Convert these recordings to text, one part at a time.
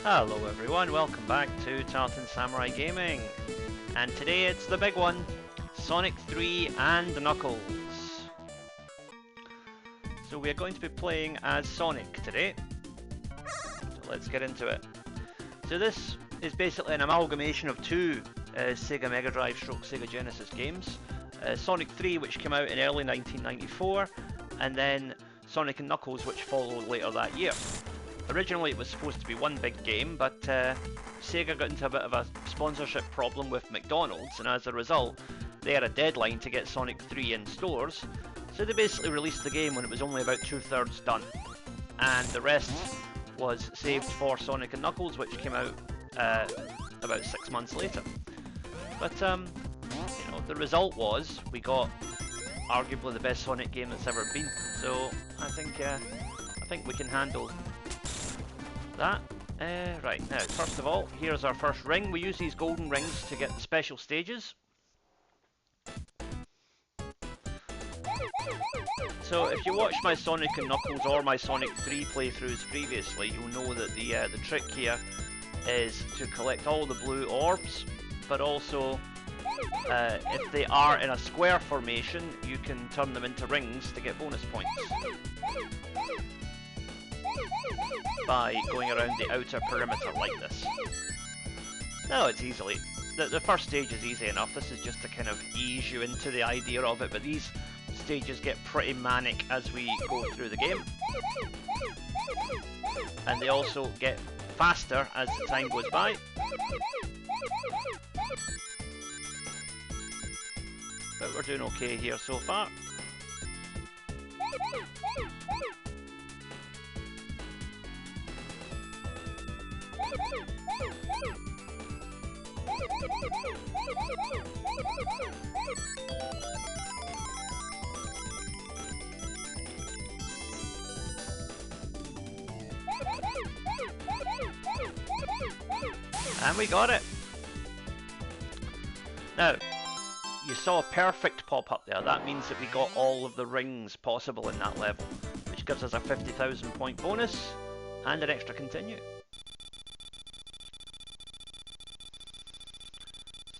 Hello everyone, welcome back to Tartan Samurai Gaming. And today it's the big one, Sonic 3 and Knuckles. So we are going to be playing as Sonic today. So let's get into it. So this is basically an amalgamation of two Sega Mega Drive / Sega Genesis games. Sonic 3, which came out in early 1994, and then Sonic and Knuckles, which followed later that year. Originally it was supposed to be one big game, but Sega got into a bit of a sponsorship problem with McDonald's, and as a result they had a deadline to get Sonic 3 in stores, so they basically released the game when it was only about 2/3 done, and the rest was saved for Sonic and Knuckles, which came out about 6 months later. But you know, the result was we got arguably the best Sonic game that's ever been, so I think we can handle that. Right, now first of all, here's our first ring. We use these golden rings to get special stages. So if you watched my Sonic and Knuckles or my Sonic 3 playthroughs previously, you'll know that the trick here is to collect all the blue orbs, but also if they are in a square formation, you can turn them into rings to get bonus points by going around the outer perimeter like this. Now it's easily, the first stage is easy enough. This is just to kind of ease you into the idea of it, but these stages get pretty manic as we go through the game, and they also get faster as the time goes by. But we're doing okay here so far. And we got it! Now, you saw a perfect pop up there. That means that we got all of the rings possible in that level, which gives us a 50,000 point bonus and an extra continue.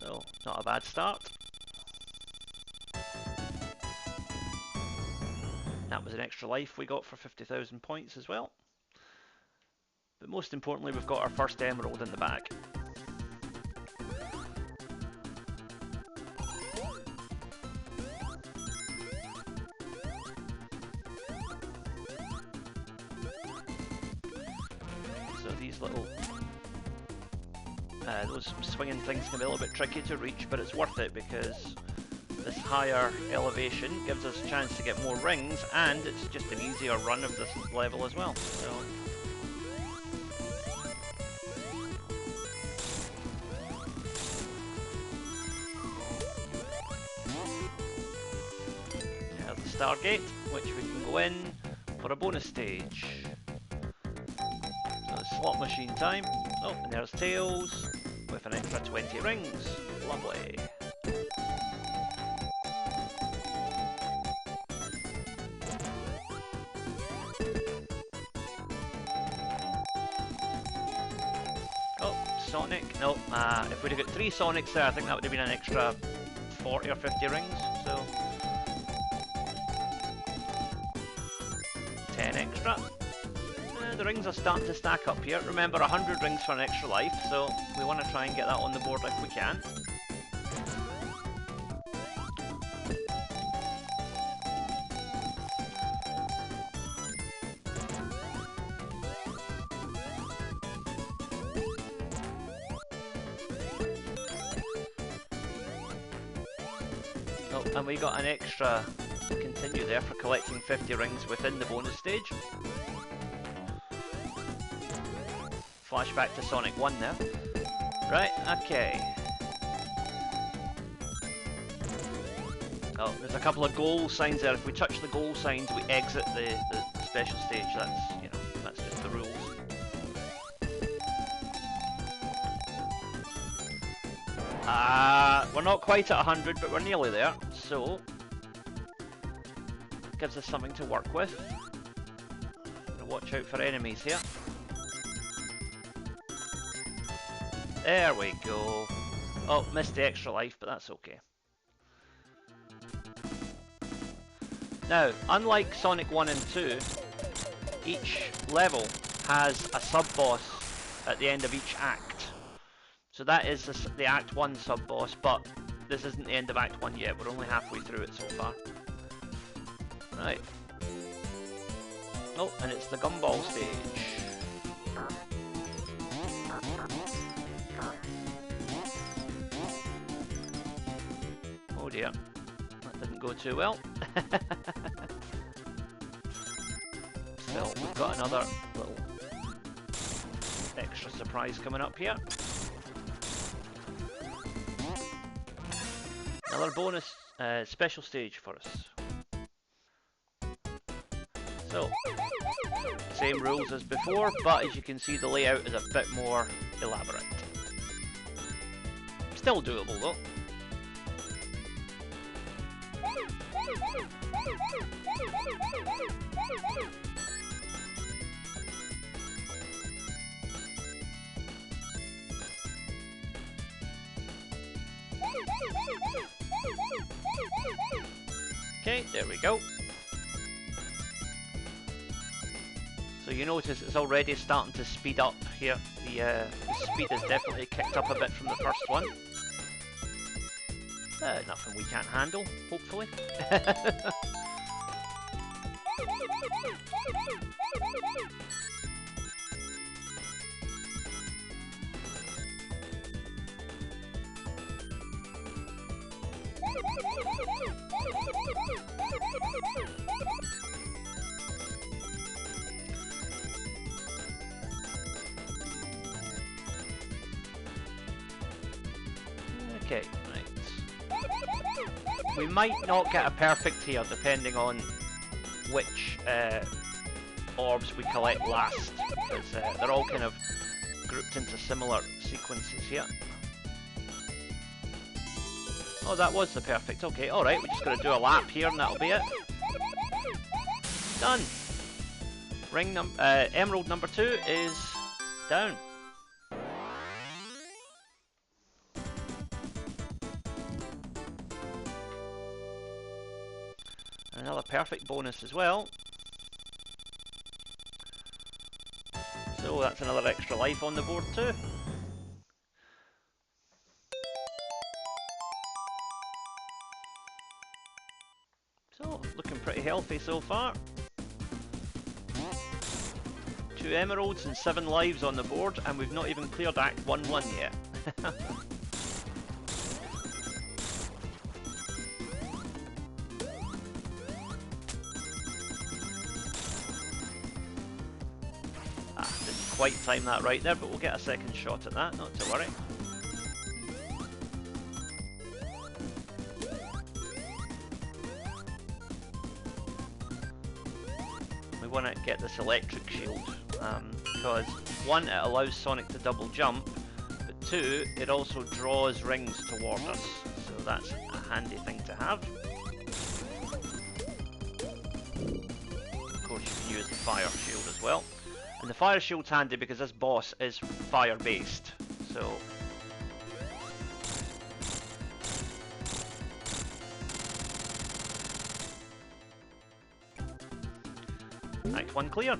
So, not a bad start. That was an extra life we got for 50,000 points as well. But most importantly, we've got our first emerald in the bag. So these little those swinging things can be a little bit tricky to reach, but it's worth it because this higher elevation gives us a chance to get more rings, and it's just an easier run of this level as well. So there's the Stargate, which we can go in for a bonus stage. So slot machine time. Oh, and there's Tails with an extra 20 rings. Lovely. Oh, Sonic. No, if we'd have got 3 Sonics there, I think that would have been an extra 40 or 50 rings. So 10 extra. The rings are starting to stack up here. Remember, 100 rings for an extra life, so we want to try and get that on the board if we can. Oh, and we got an extra continue there for collecting 50 rings within the bonus stage. Flashback to Sonic 1 there. Right, okay. Oh, there's a couple of goal signs there. If we touch the goal signs, we exit the special stage. That's, you know, that's just the rules. We're not quite at 100, but we're nearly there. So, gives us something to work with. Watch out for enemies here. There we go. Oh, missed the extra life, but that's okay. Now, unlike Sonic 1 and 2, each level has a sub-boss at the end of each act. So that is the Act 1 sub-boss, but this isn't the end of Act 1 yet. We're only halfway through it so far. Right. Oh, and it's the gumball stage. Oh dear, that didn't go too well. Still, we've got another little extra surprise coming up here. Another bonus special stage for us. So, same rules as before, but as you can see the layout is a bit more elaborate. Still doable though. Okay, there we go. So you notice it's already starting to speed up here. The speed has definitely kicked up a bit from the first one. Nothing we can't handle, hopefully. Okay, right. We might not get a perfect here depending on which orbs we collect last, because they're all kind of grouped into similar sequences here. Oh, that was the perfect. Okay, alright, we're just going to do a lap here and that'll be it. Done! Emerald number 2 is down. Another perfect bonus as well. So that's another extra life on the board too. So, looking pretty healthy so far. 2 emeralds and 7 lives on the board, and we've not even cleared Act 1-1 yet. Didn't quite time that right there, but we'll get a second shot at that, not to worry. We want to get this electric shield, because 1, it allows Sonic to double jump, but 2, it also draws rings toward us, so that's a handy thing to have. Of course you can use the fire shield as well. And the fire shield's handy because this boss is fire based, so Act 1 clear.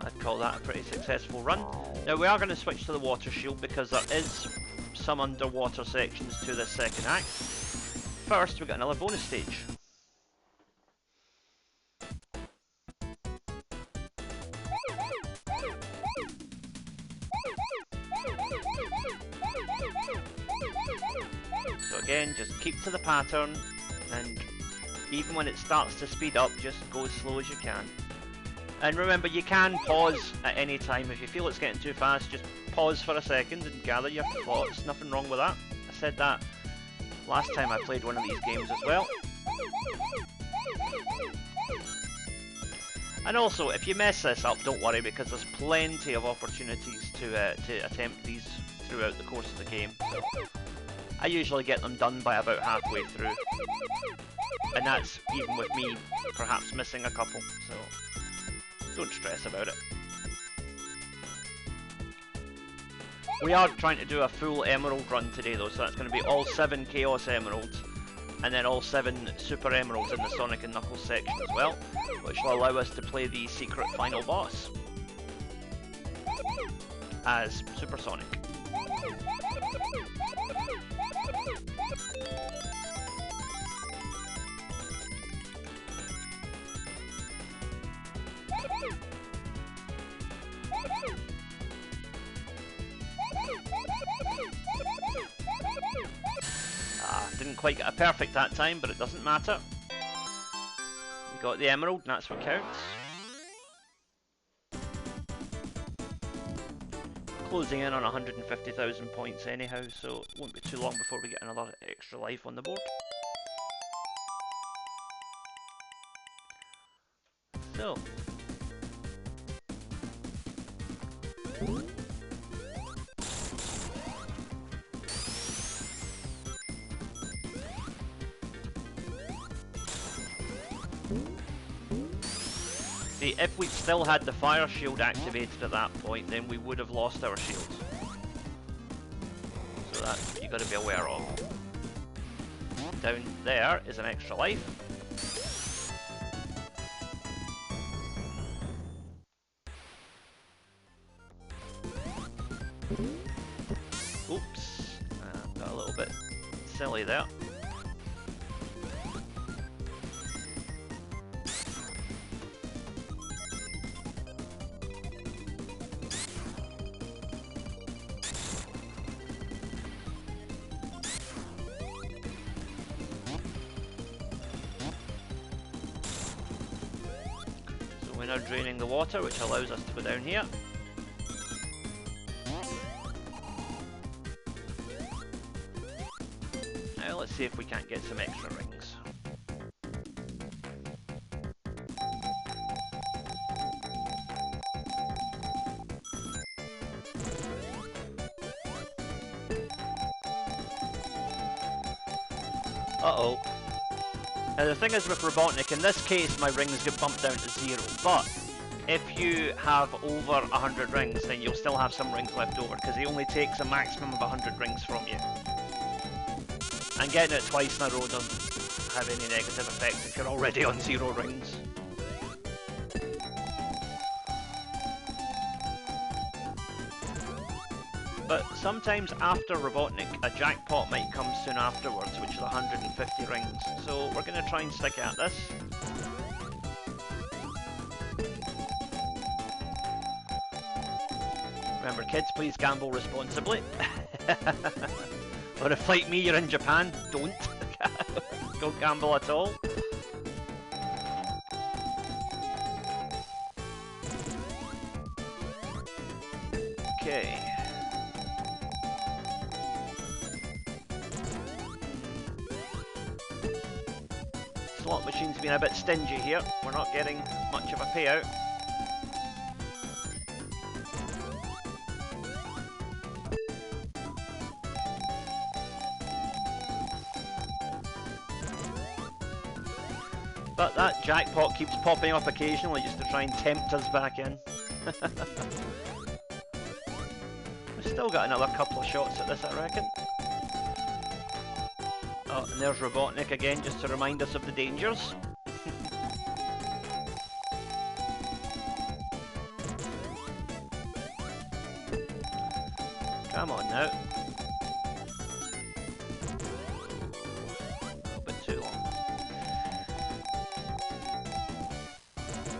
I'd call that a pretty successful run. Now we are going to switch to the water shield because there is some underwater sections to this second act. First, we've got another bonus stage. So again, just keep to the pattern, and even when it starts to speed up, just go as slow as you can. And remember, you can pause at any time. If you feel it's getting too fast, just pause for a second and gather your thoughts. Nothing wrong with that. I said that last time I played one of these games as well. And also, if you mess this up, don't worry, because there's plenty of opportunities to attempt these throughout the course of the game. So I usually get them done by about halfway through. And that's even with me perhaps missing a couple, so don't stress about it. We are trying to do a full emerald run today though, so that's going to be all 7 Chaos Emeralds, and then all 7 Super Emeralds in the Sonic and Knuckles section as well, which will allow us to play the secret final boss as Super Sonic. Didn't quite get a perfect that time, but it doesn't matter. We got the emerald, and that's what counts. Closing in on 150,000 points anyhow, so it won't be too long before we get another extra life on the board. So. See, if we'd still had the fire shield activated at that point, then we would have lost our shields. So that's what you got to be aware of. Down there is an extra life. Oops, got a little bit silly there. We're now draining the water, which allows us to go down here. Now let's see if we can't get some extra rings. Uh-oh. Now the thing is with Robotnik, in this case my rings get bumped down to 0, but if you have over 100 rings then you'll still have some rings left over, because he only takes a maximum of 100 rings from you. And getting it twice in a row doesn't have any negative effect if you're already on 0 rings. But sometimes after Robotnik, a jackpot might come soon afterwards, which is 150 rings. So we're going to try and stick at this. Remember kids, please gamble responsibly. Or if like me, you're in Japan, don't. Don't gamble at all. Okay. Slot machine's been a bit stingy here. We're not getting much of a payout. But that jackpot keeps popping up occasionally just to try and tempt us back in. We've still got another couple of shots at this, I reckon. Oh, and there's Robotnik again, just to remind us of the dangers. Come on now. A little bit too long.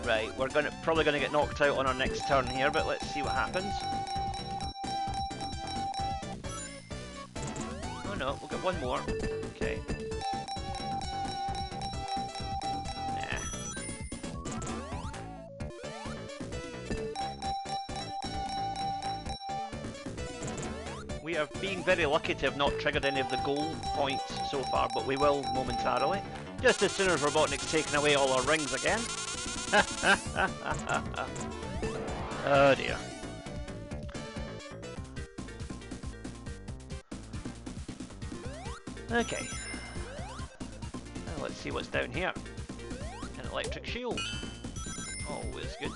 Right, we're probably going to get knocked out on our next turn here, but let's see what happens. Oh no, we'll get one more. Okay. Nah. We are being very lucky to have not triggered any of the goal points so far, but we will momentarily. Just as soon as Robotnik's taken away all our rings again. Oh dear. Okay. Now let's see what's down here. An electric shield. Always good.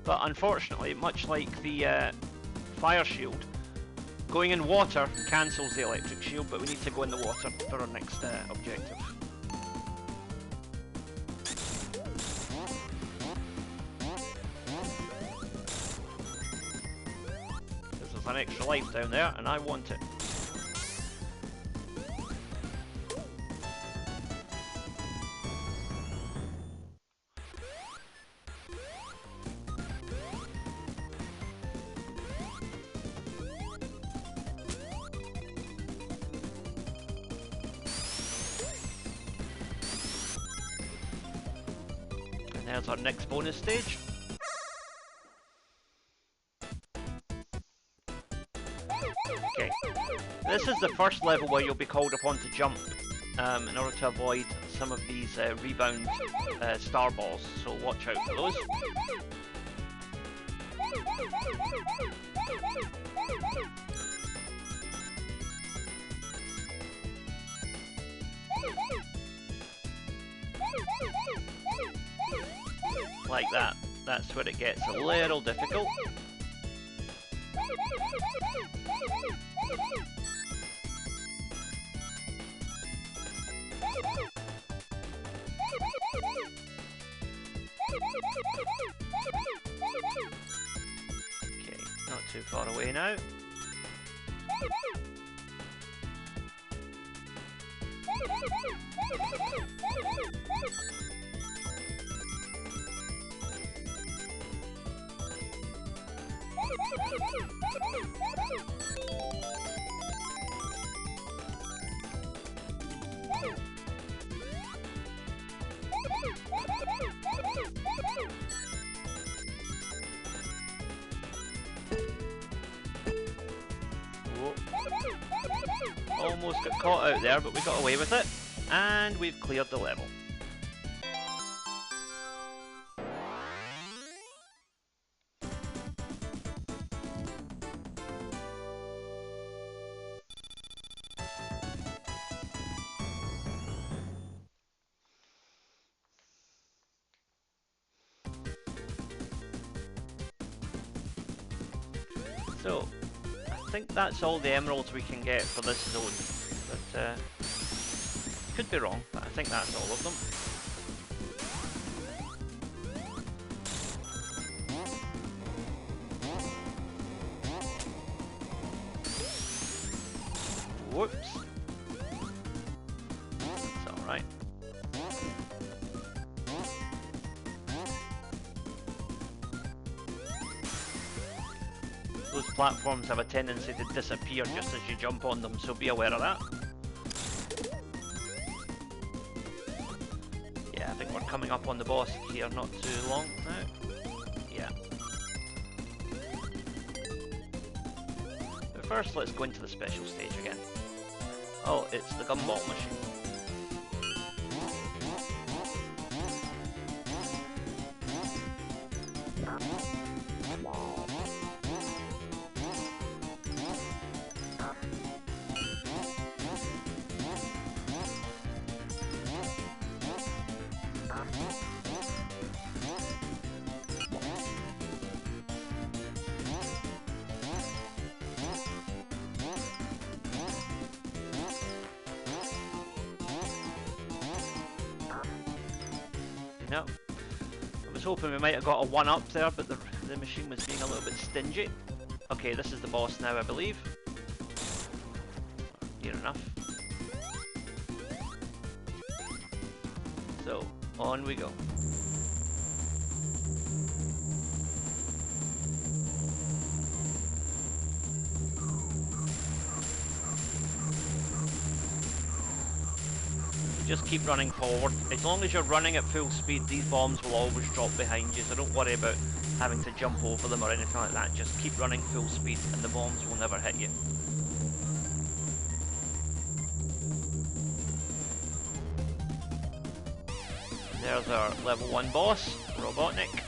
But unfortunately, much like the fire shield, going in water cancels the electric shield, but we need to go in the water for our next objective. There's an extra life down there, and I want it. There's our next bonus stage. Okay, this is the first level where you'll be called upon to jump in order to avoid some of these rebound star balls, so watch out for those. Like that. That's where it gets a little difficult. Okay, not too far away now. Whoa. Almost got caught out there, but we got away with it, and we've cleared the level. So, I think that's all the emeralds we can get for this zone, but could be wrong, but I think that's all of them. Whoops. It's alright. Those platforms have a tendency to disappear just as you jump on them, so be aware of that. Yeah, I think we're coming up on the boss here not too long now. Yeah. But first, let's go into the special stage again. Oh, it's the gumball machine. No. I was hoping we might have got a 1-up there, but the machine was being a little bit stingy. Okay, this is the boss now, I believe. Near enough. So, on we go. Just keep running forward. As long as you're running at full speed, these bombs will always drop behind you, so don't worry about having to jump over them or anything like that. Just keep running full speed and the bombs will never hit you. There's our level 1 boss, Robotnik.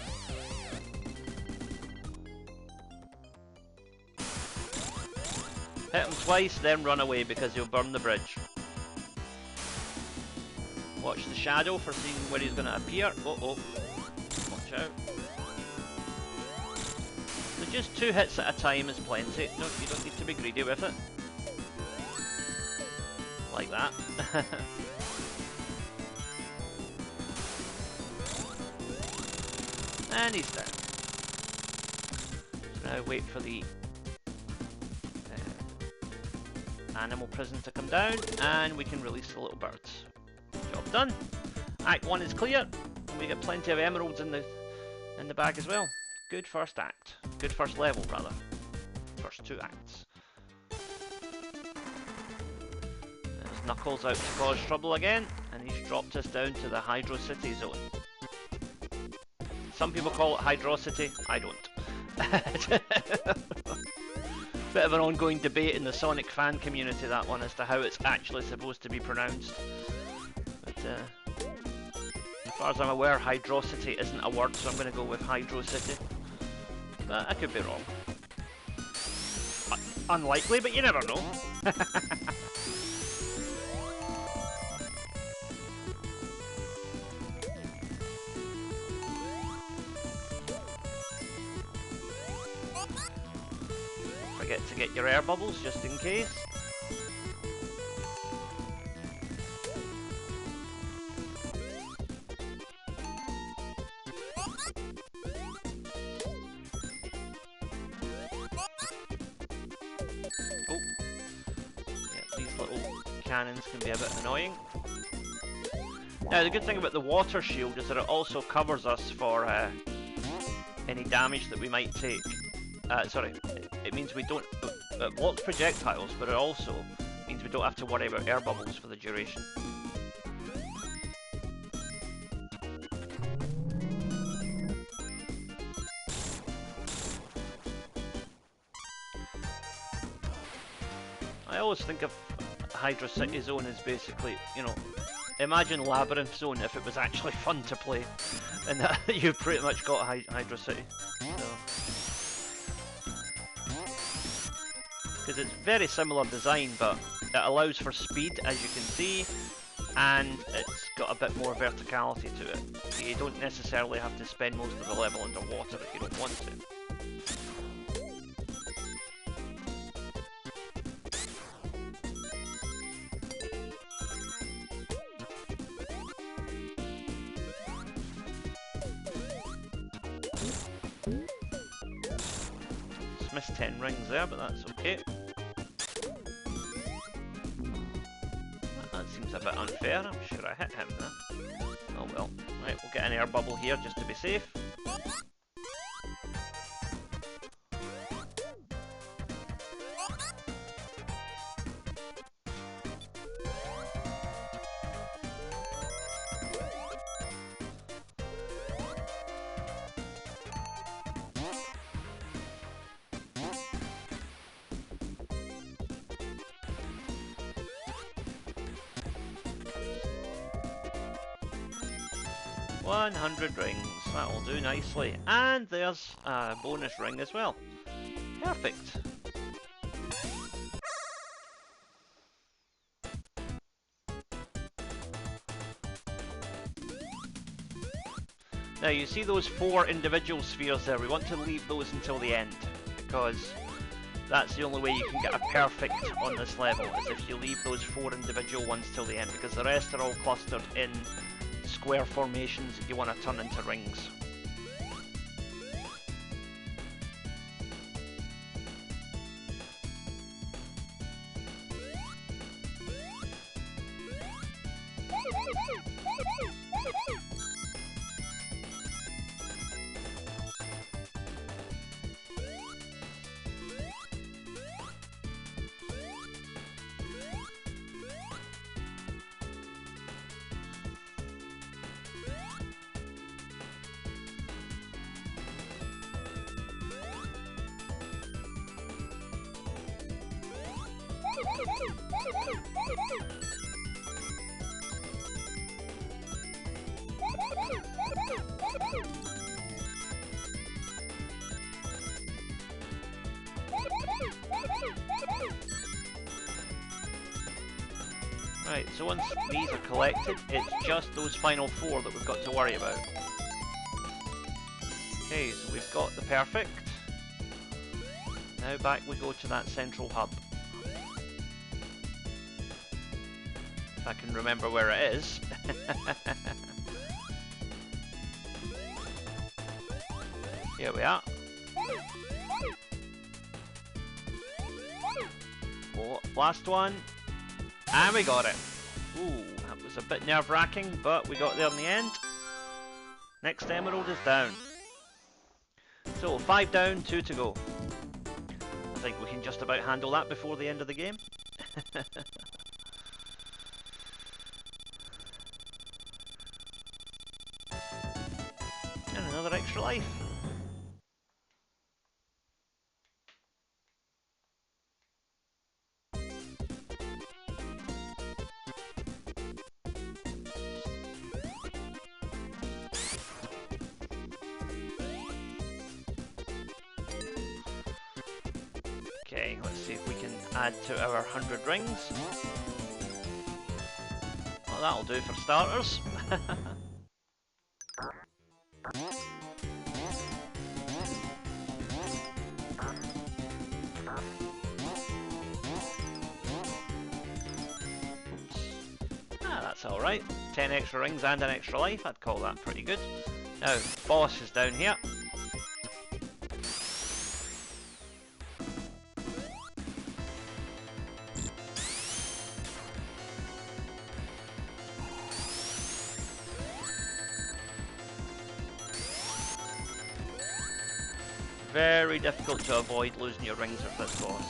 Hit him twice, then run away because he'll burn the bridge. Watch the shadow for seeing where he's going to appear. Oh. Watch out. So just 2 hits at a time is plenty. No, you don't need to be greedy with it. Like that. And he's down. So now wait for the animal prison to come down, and we can release the little birds. Job done. Act 1 is clear, and we get plenty of emeralds in the bag as well. Good first act. Good first level, rather. First 2 acts. There's Knuckles out to cause trouble again, and he's dropped us down to the Hydro City zone. Some people call it Hydrocity, I don't. Bit of an ongoing debate in the Sonic fan community, that one, as to how it's actually supposed to be pronounced. But as far as I'm aware, Hydrocity isn't a word, so I'm going to go with Hydro City. But I could be wrong. Unlikely, but you never know. Forget to get your air bubbles just in case. Oh, yeah, these little cannons can be a bit annoying. Now the good thing about the water shield is that it also covers us for any damage that we might take. Sorry, it means we don't... It blocks projectiles, but it also means we don't have to worry about air bubbles for the duration. I always think of Hydro City Zone as basically, you know, imagine Labyrinth Zone if it was actually fun to play, and that you've pretty much got Hydro City. Because it's very similar design, but it allows for speed, as you can see, and it's got a bit more verticality to it. You don't necessarily have to spend most of the level underwater if you don't want to. Missed 10 rings there, but that's okay. That seems a bit unfair. I'm sure I hit him there. Oh well. Right, we'll get an air bubble here just to be safe. $100 rings, that'll do nicely. And there's a bonus ring as well. Perfect. Now you see those 4 individual spheres there, we want to leave those until the end, because that's the only way you can get a perfect on this level, is if you leave those 4 individual ones till the end, because the rest are all clustered in square formations that you want to turn into rings. Right, so once these are collected, it's just those final 4 that we've got to worry about. Okay, so we've got the perfect. Now back we go to that central hub. If I can remember where it is. Here we are. Oh, last one. And we got it. Ooh, that was a bit nerve-wracking, but we got there in the end. Next emerald is down. So, 5 down, 2 to go. I think we can just about handle that before the end of the game. And another extra life. Okay, let's see if we can add to our 100 rings. Well, that'll do for starters. That's alright. 10 extra rings and an extra life, I'd call that pretty good. Now, boss is down here. Very difficult to avoid losing your rings with this boss.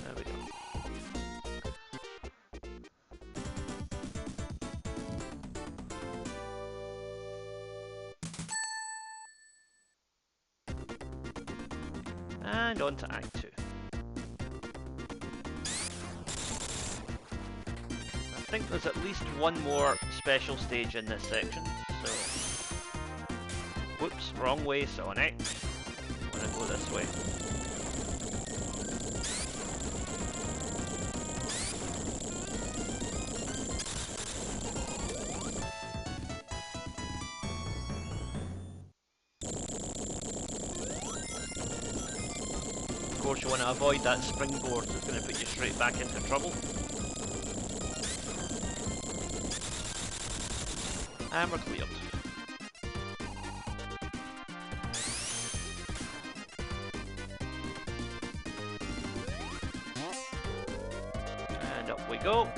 There we go. And on to Act 2. I think there's at least one more special stage in this section, so... Whoops, wrong way, Sonic. I'm gonna go this way. Of course you want to avoid that springboard that's going to put you straight back into trouble. And we're cleared. And up we go.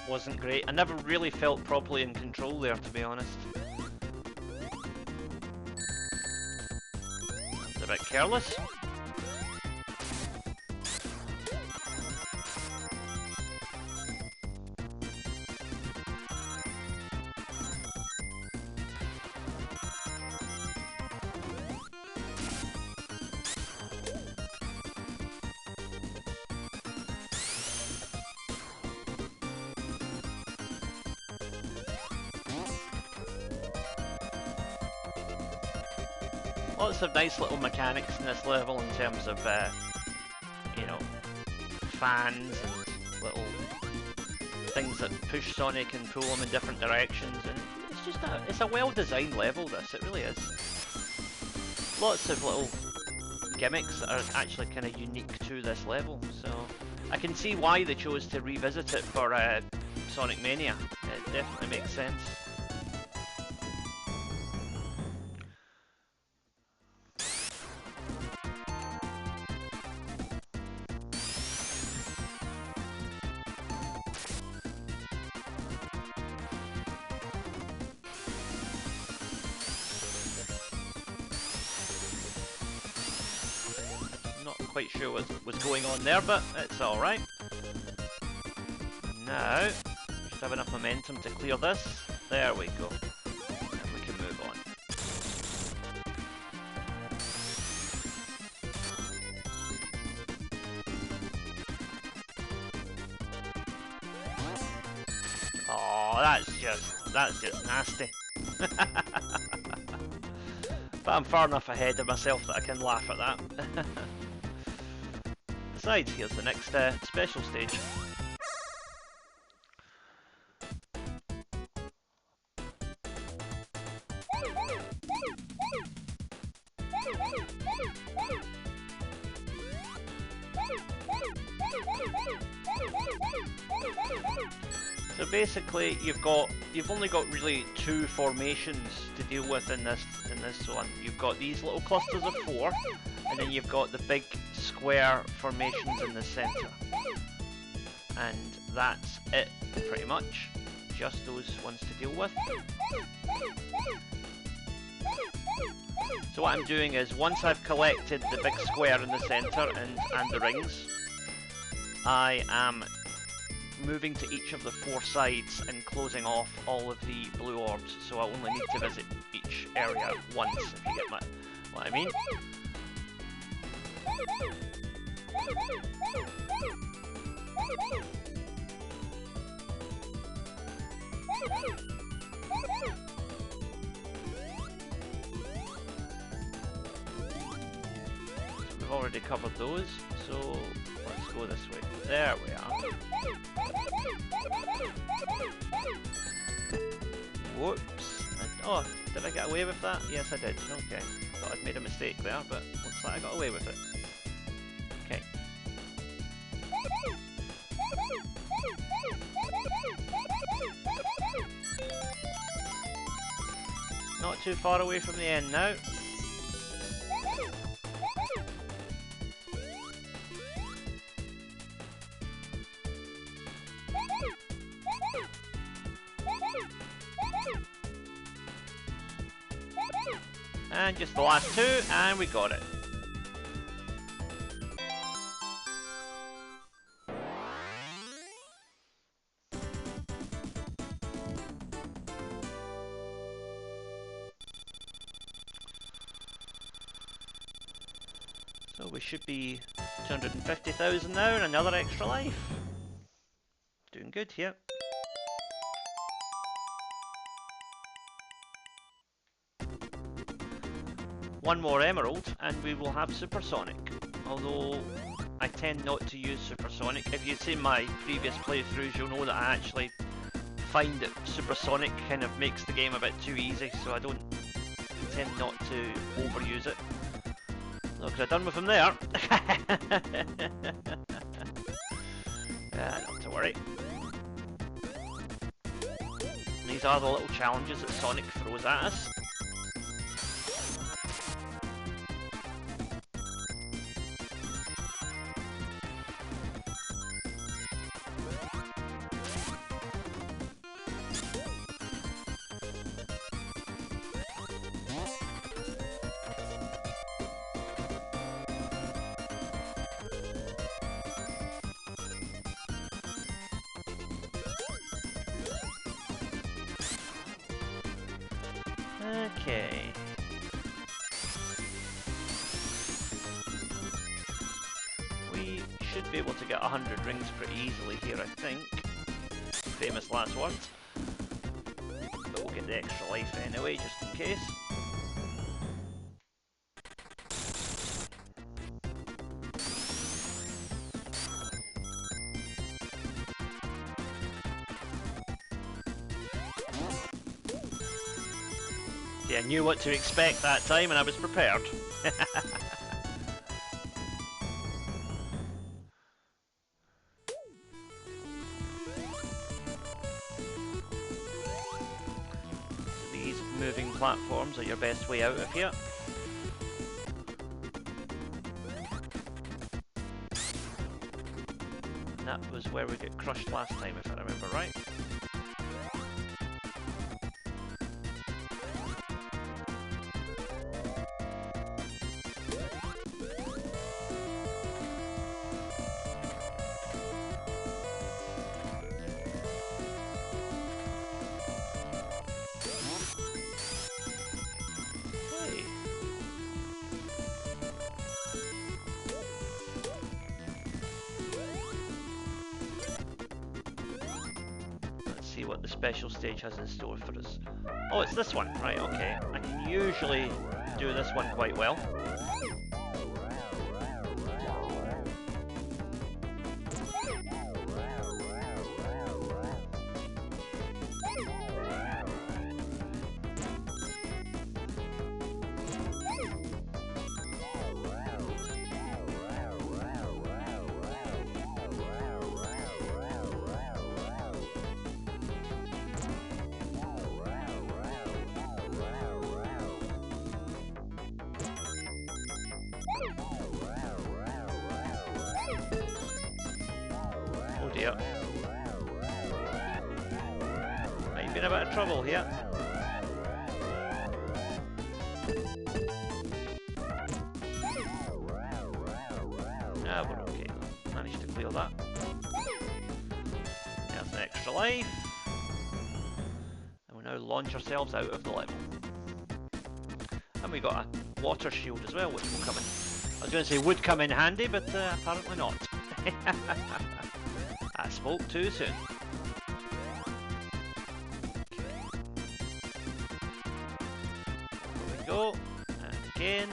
Wasn't great. I never really felt properly in control there, to be honest. It's a bit careless. Lots of nice little mechanics in this level in terms of, you know, fans and little things that push Sonic and pull him in different directions, and it's just it's a well-designed level, this, it really is. Lots of little gimmicks that are actually kind of unique to this level, so I can see why they chose to revisit it for Sonic Mania. It definitely makes sense. Quite sure what was going on there, but it's alright. Now, just have enough momentum to clear this. There we go. And we can move on. Oh, that's just nasty. But I'm far enough ahead of myself that I can laugh at that. Besides, here's the next special stage. So basically, you've only got really two formations to deal with in this one. You've got these little clusters of 4, and then you've got the big square formations in the center. And that's it, pretty much. Just those ones to deal with. So what I'm doing is, once I've collected the big square in the center and the rings, I am moving to each of the 4 sides and closing off all of the blue orbs, so I only need to visit each area once, if you get what I mean. So we've already covered those, so let's go this way. There we are. Whoops. Oh, did I get away with that? Yes, I did. Okay. Thought I'd made a mistake there, but looks like I got away with it. Okay. Not too far away from the end now. And just the last 2, and we got it. So we should be 250,000 now, and another extra life. Doing good here. One more emerald and we will have Supersonic, although I tend not to use Supersonic. If you've seen my previous playthroughs, you'll know that I actually find that Supersonic kind of makes the game a bit too easy, so I tend not to overuse it. Look, I'm done with him there. Not to worry. These are the little challenges that Sonic throws at us. Okay. We should be able to get 100 rings pretty easily here, I think. Famous last words. But we'll get the extra life anyway, just in case. I knew what to expect that time and I was prepared. platforms are your best way out of here. And that was where we got crushed last time, if I remember right. See what the special stage has in store for us. Oh, it's this one. Right, okay. I can usually do this one quite well. Dear. Might be in a bit of trouble here. Ah, we're okay. Managed to clear that. There's an extra life. And we now launch ourselves out of the level. And we got a water shield as well, which will come in. I was going to say would come in handy, but apparently not. I spoke too soon. There we go. And again.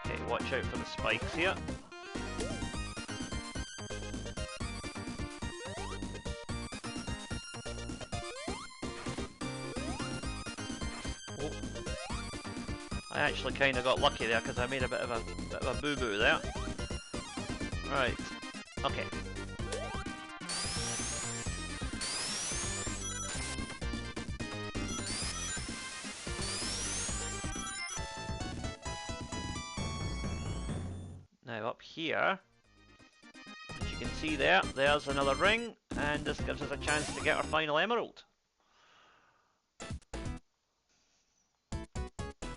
Okay, watch out for the spikes here. Oh. I actually kind of got lucky there because I made a bit of a boo-boo there. Right. Okay. Now up here, as you can see there's another ring, and this gives us a chance to get our final emerald.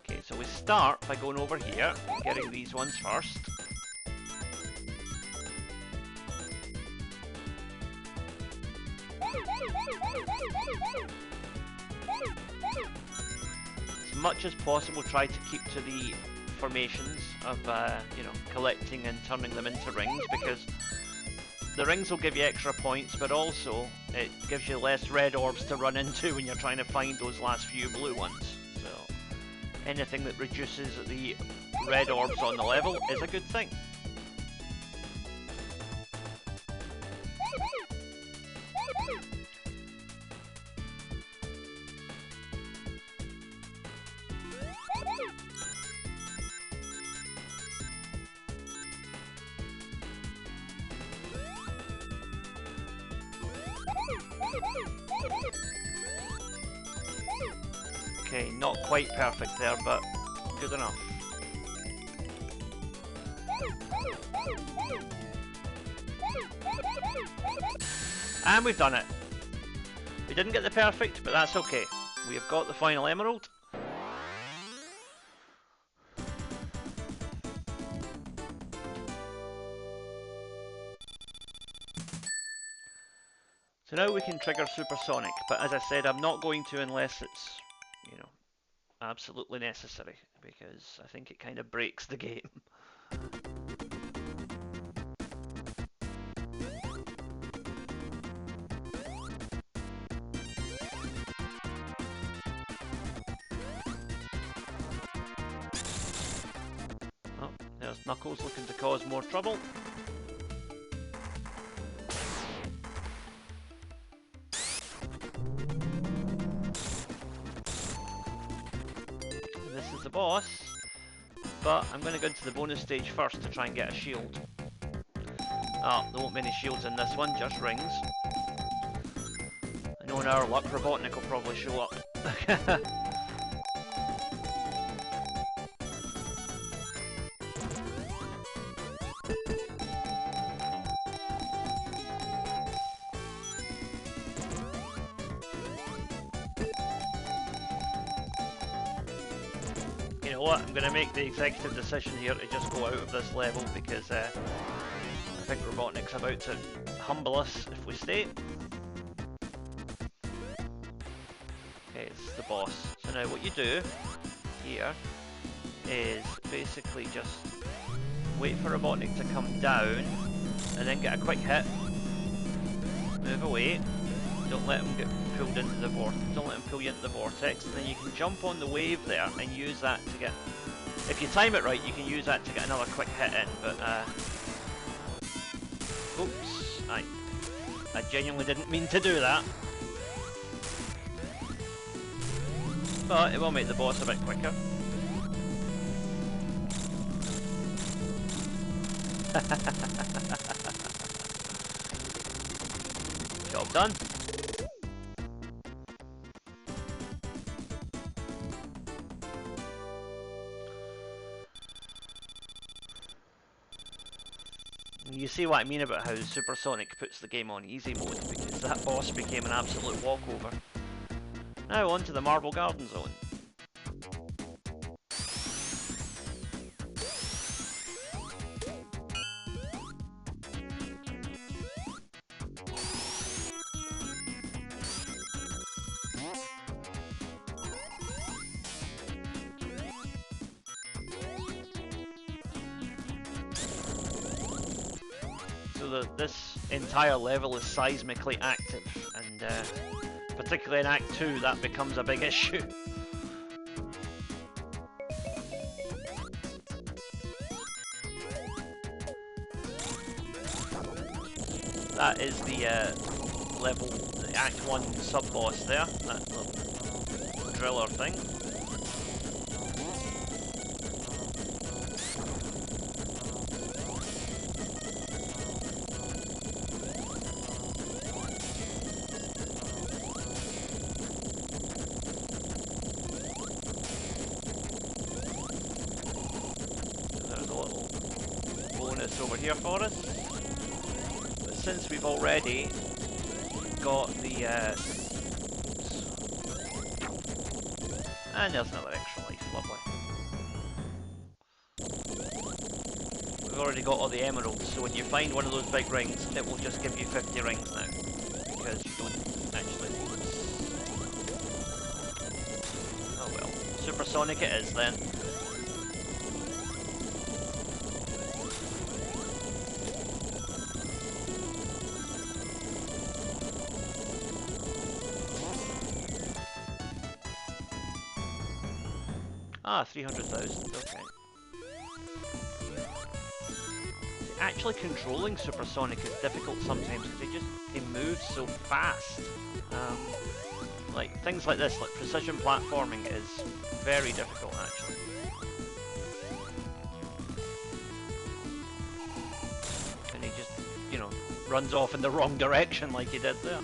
Okay, so we start by going over here, getting these ones first. As much as possible, try to keep to the formations of you know, collecting and turning them into rings, because the rings will give you extra points, but also it gives you less red orbs to run into when you're trying to find those last few blue ones. So anything that reduces the red orbs on the level is a good thing. Okay, not quite perfect there, but good enough. And we've done it. We didn't get the perfect, but that's okay. We have got the final emerald. So now we can trigger Supersonic, but as I said, I'm not going to unless it's, you know, absolutely necessary, because I think it kind of breaks the game. Oh, there's Knuckles looking to cause more trouble. The boss, but I'm going to go into the bonus stage first to try and get a shield. Oh, there won't be any shields in this one, just rings. I know in our luck, Robotnik will probably show up. know what, I'm going to make the executive decision here to just go out of this level because I think Robotnik's about to humble us if we stay. Okay, this is the boss. So now what you do here is basically just wait for Robotnik to come down and then get a quick hit. Move away. Don't let him get pulled into the vortex. Don't let him pull you into the vortex. And then you can jump on the wave there and use that to get. If you time it right, you can use that to get another quick hit in. But oops! I genuinely didn't mean to do that. But it will make the boss a bit quicker. Job done. You see what I mean about how Supersonic puts the game on easy mode, because that boss became an absolute walkover. Now on to the Marble Garden Zone. This entire level is seismically active, and particularly in Act 2 that becomes a big issue. That is the level, the Act 1 sub-boss there, that little driller thing. Over here for us, but since we've already got the and there's another extra life, lovely. We've already got all the emeralds, so when you find one of those big rings, it will just give you 50 rings now, because you don't actually lose. Oh well, Supersonic it is then. Ah, 300,000, okay. Actually controlling Supersonic is difficult sometimes because he moves so fast. Like things like this, like precision platforming is very difficult actually. And he just, you know, runs off in the wrong direction like he did there.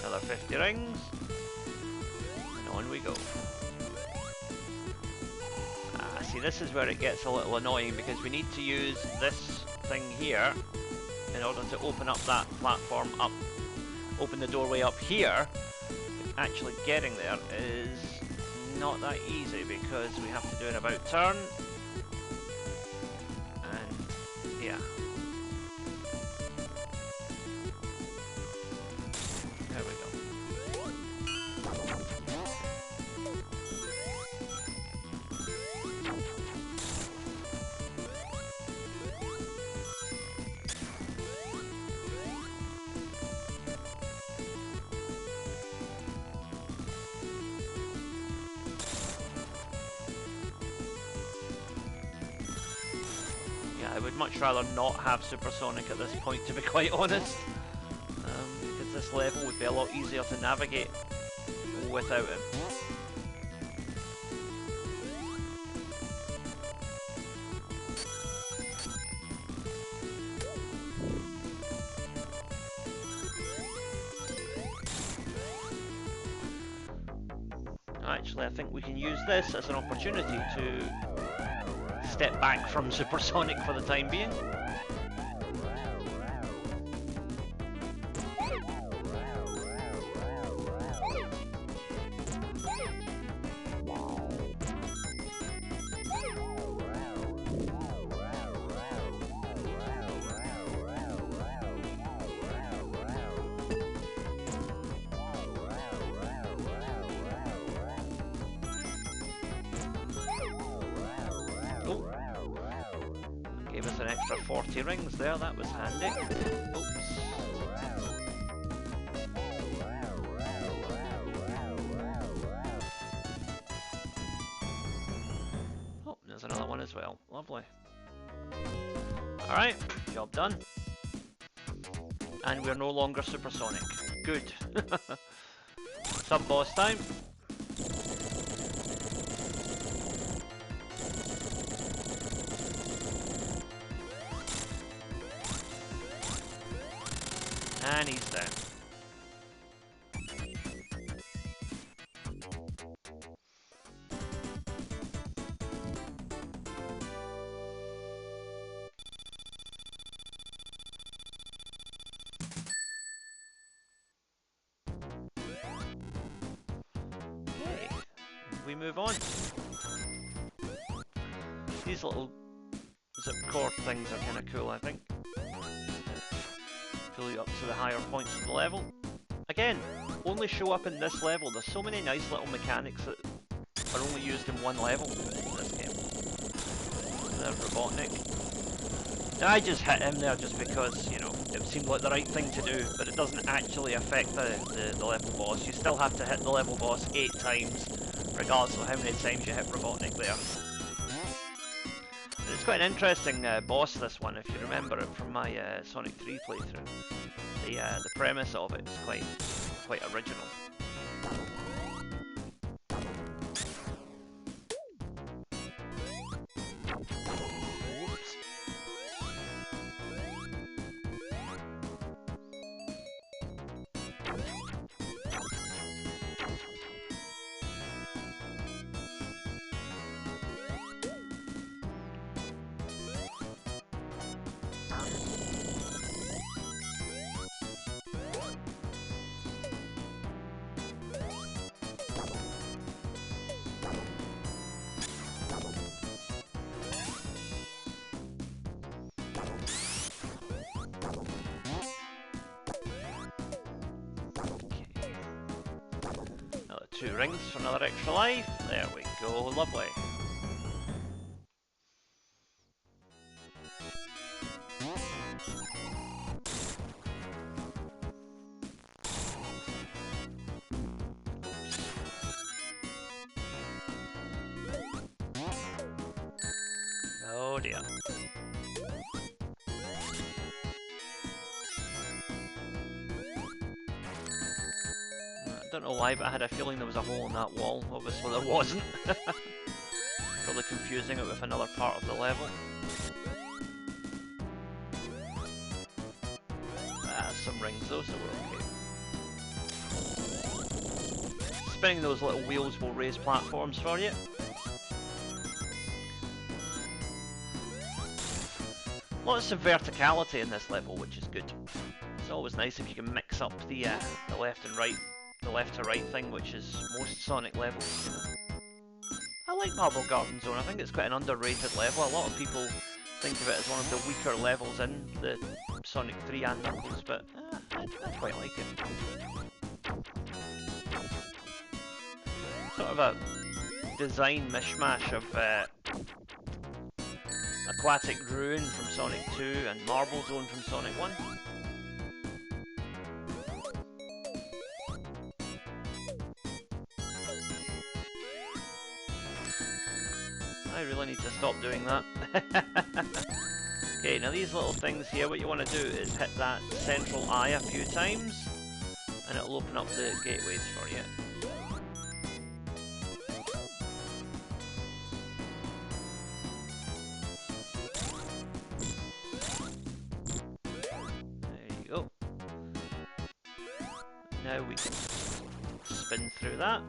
Another 50 rings, and on we go. See, this is where it gets a little annoying because we need to use this thing here in order to open up that platform up, open the doorway up here. Actually getting there is not that easy because we have to do an about turn, and yeah. There we go. I would much rather not have Supersonic at this point, to be quite honest, because this level would be a lot easier to navigate without him. Actually, I think we can use this as an opportunity to step back from supersonic for the time being. Gave us an extra 40 rings there, that was handy. Oops. Oh, there's another one as well. Lovely. Alright, job done. And we're no longer supersonic. Good. Sub-boss time. And he's down. Okay, we move on. These little zip cord things are kind of cool, I think. Pull you up to the higher points of the level. Again, only show up in this level. There's so many nice little mechanics that are only used in one level in this game. There's Robotnik. I just hit him there just because, you know, it seemed like the right thing to do, but it doesn't actually affect the level boss. You still have to hit the level boss 8 times, regardless of how many times you hit Robotnik there. It's quite an interesting boss, this one, if you remember it from my Sonic 3 playthrough. The premise of it is quite original. Whoops. Another 2 rings for another extra life. There we go, lovely. Oh dear. I don't know why, but I had a feeling there was a hole in that wall. Obviously there wasn't. Probably confusing it with another part of the level. Some rings though, so we're okay. Spinning those little wheels will raise platforms for you. Lots of verticality in this level, which is good. It's always nice if you can mix up the left and right, the left to right thing, which is most Sonic levels. I like Marble Garden Zone. I think it's quite an underrated level. A lot of people think of it as one of the weaker levels in the Sonic 3 and Knuckles, but I quite like it. Sort of a design mishmash of Aquatic Ruin from Sonic 2 and Marble Zone from Sonic 1. I really need to stop doing that. Okay, now these little things here, what you want to do is hit that central eye a few times and it'll open up the gateways for you. There you go. Now we can spin through that.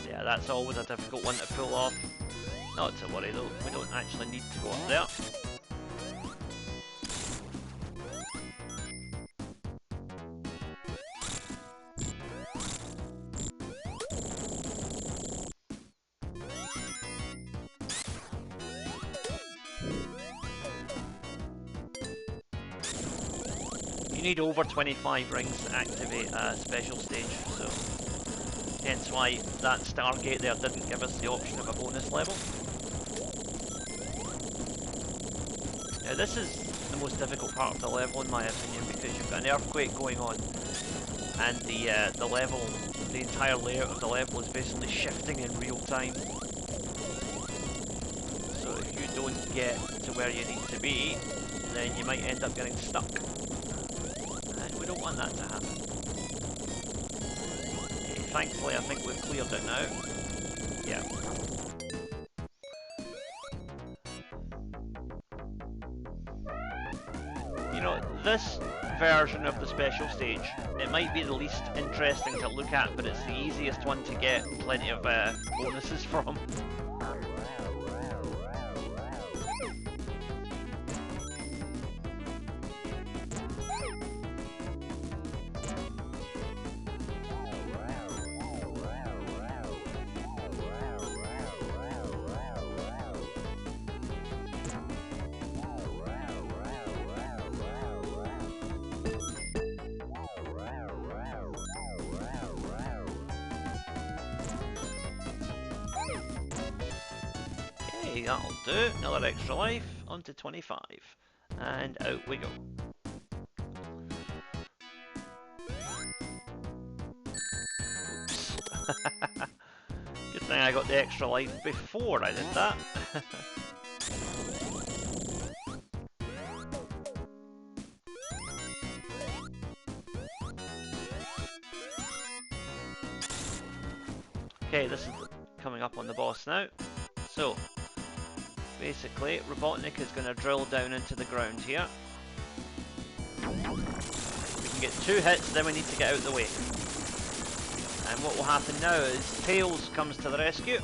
Yeah, that's always a difficult one to pull off. Not to worry though, we don't actually need to go up there. You need over 25 rings to activate a special stage, so hence why that Stargate there didn't give us the option of a bonus level. Now this is the most difficult part of the level in my opinion, because you've got an earthquake going on and the level, the entire layout of the level is basically shifting in real time. So if you don't get to where you need to be, then you might end up getting stuck. And we don't want that to happen. Okay, thankfully I think we've cleared it now. Yeah. You know, this version of the special stage, it might be the least interesting to look at, but it's the easiest one to get plenty of bonuses from. That'll do. Another extra life. On to 25. And out we go. Oops. Good thing I got the extra life before I did that. Okay, this is coming up on the boss now. So, basically, Robotnik is going to drill down into the ground here. We can get 2 hits, then we need to get out of the way. And what will happen now is Tails comes to the rescue,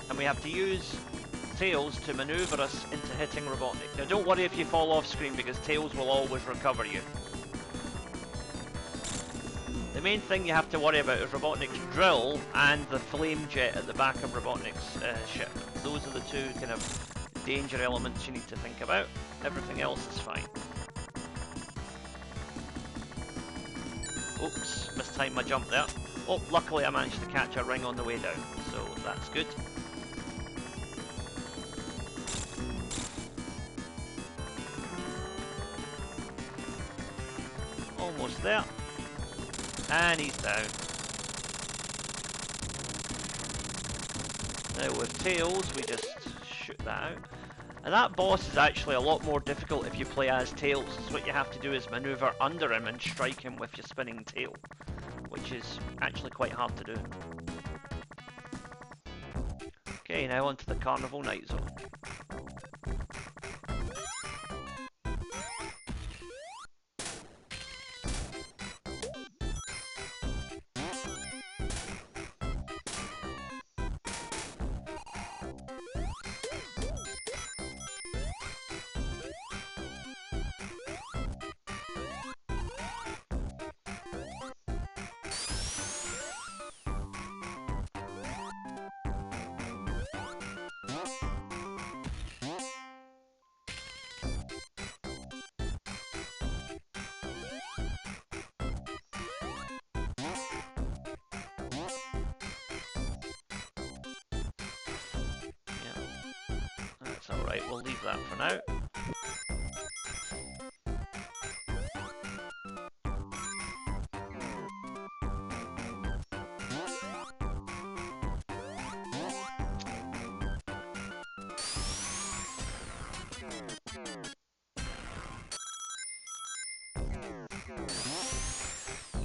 and we have to use Tails to maneuver us into hitting Robotnik. Now don't worry if you fall off screen, because Tails will always recover you. The main thing you have to worry about is Robotnik's drill and the flame jet at the back of Robotnik's ship. Those are the two kind of danger elements you need to think about. Everything else is fine. Oops, mistimed my jump there. Oh, luckily I managed to catch a ring on the way down, so that's good. Almost there. And he's down. Now with Tails, we just shoot that out. And that boss is actually a lot more difficult if you play as Tails. So what you have to do is maneuver under him and strike him with your spinning tail, which is actually quite hard to do. Okay, now onto the Carnival Night Zone. Alright, we'll leave that for now.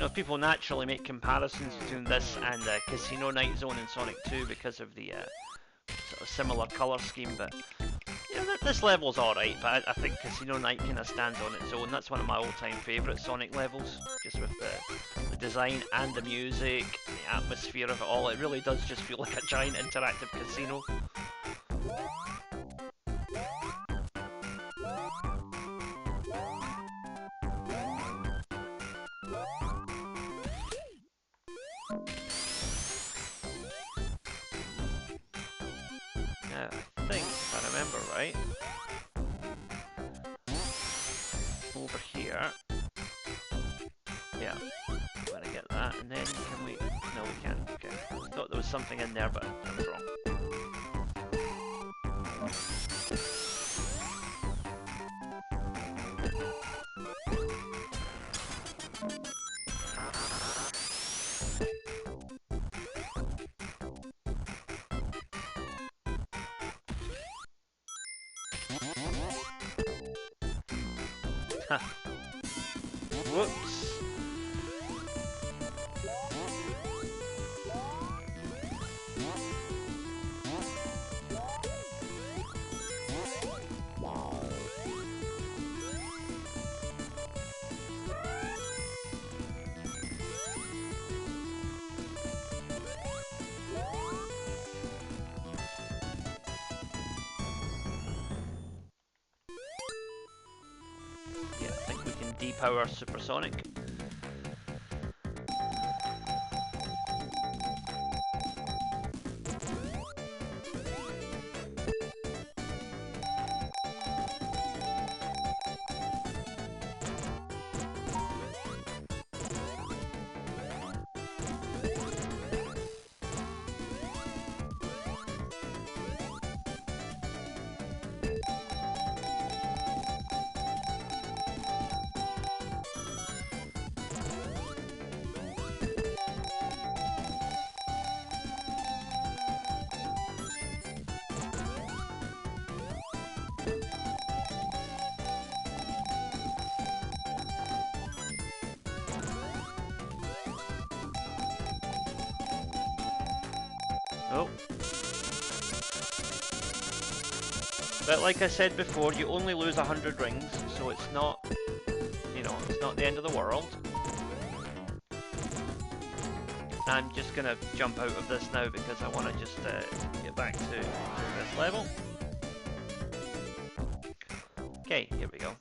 know, people naturally make comparisons between this and Casino Night Zone in Sonic 2 because of the sort of similar colour scheme, but you know, this level's alright, but I think Casino Night kind of stands on its own. That's one of my all-time favourite Sonic levels, just with the design and the music, the atmosphere of it all. It really does just feel like a giant interactive casino. I think, if I remember right, over here, yeah, I'm gonna get that, and then can we, no we can't, okay, I thought there was something in there, but I was wrong. Whoops. Yeah, I think we can depower Supersonic. Oh. But like I said before, you only lose 100 rings, so it's not, you know, it's not the end of the world. I'm just gonna jump out of this now because I want to just get back to this level. Okay, here we go.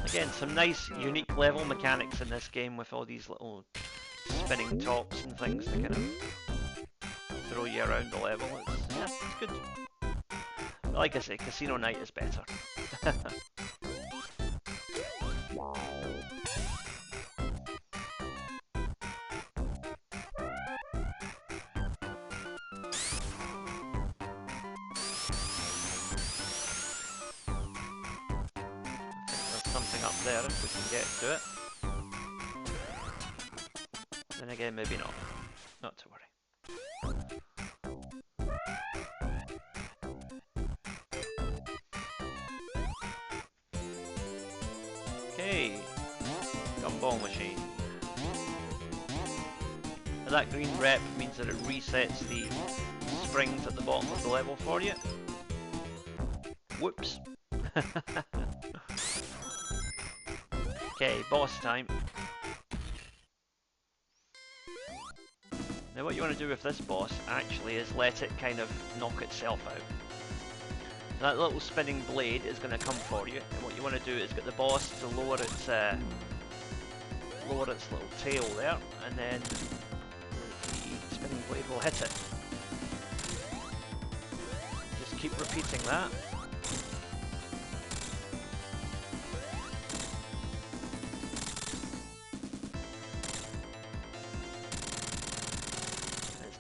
Again, some nice, unique level mechanics in this game with all these little spinning tops and things to kind of throw you around the level. Yeah, it's good. But like I say, Casino Night is better. Something up there if we can get to it. Then again, maybe not. Not to worry. Okay, gumball machine. Now that green rep means that it resets the springs at the bottom of the level for you. Whoops. Okay, boss time. Now what you want to do with this boss actually is let it kind of knock itself out. That little spinning blade is going to come for you, and what you want to do is get the boss to lower its little tail there, and then the spinning blade will hit it. Just keep repeating that.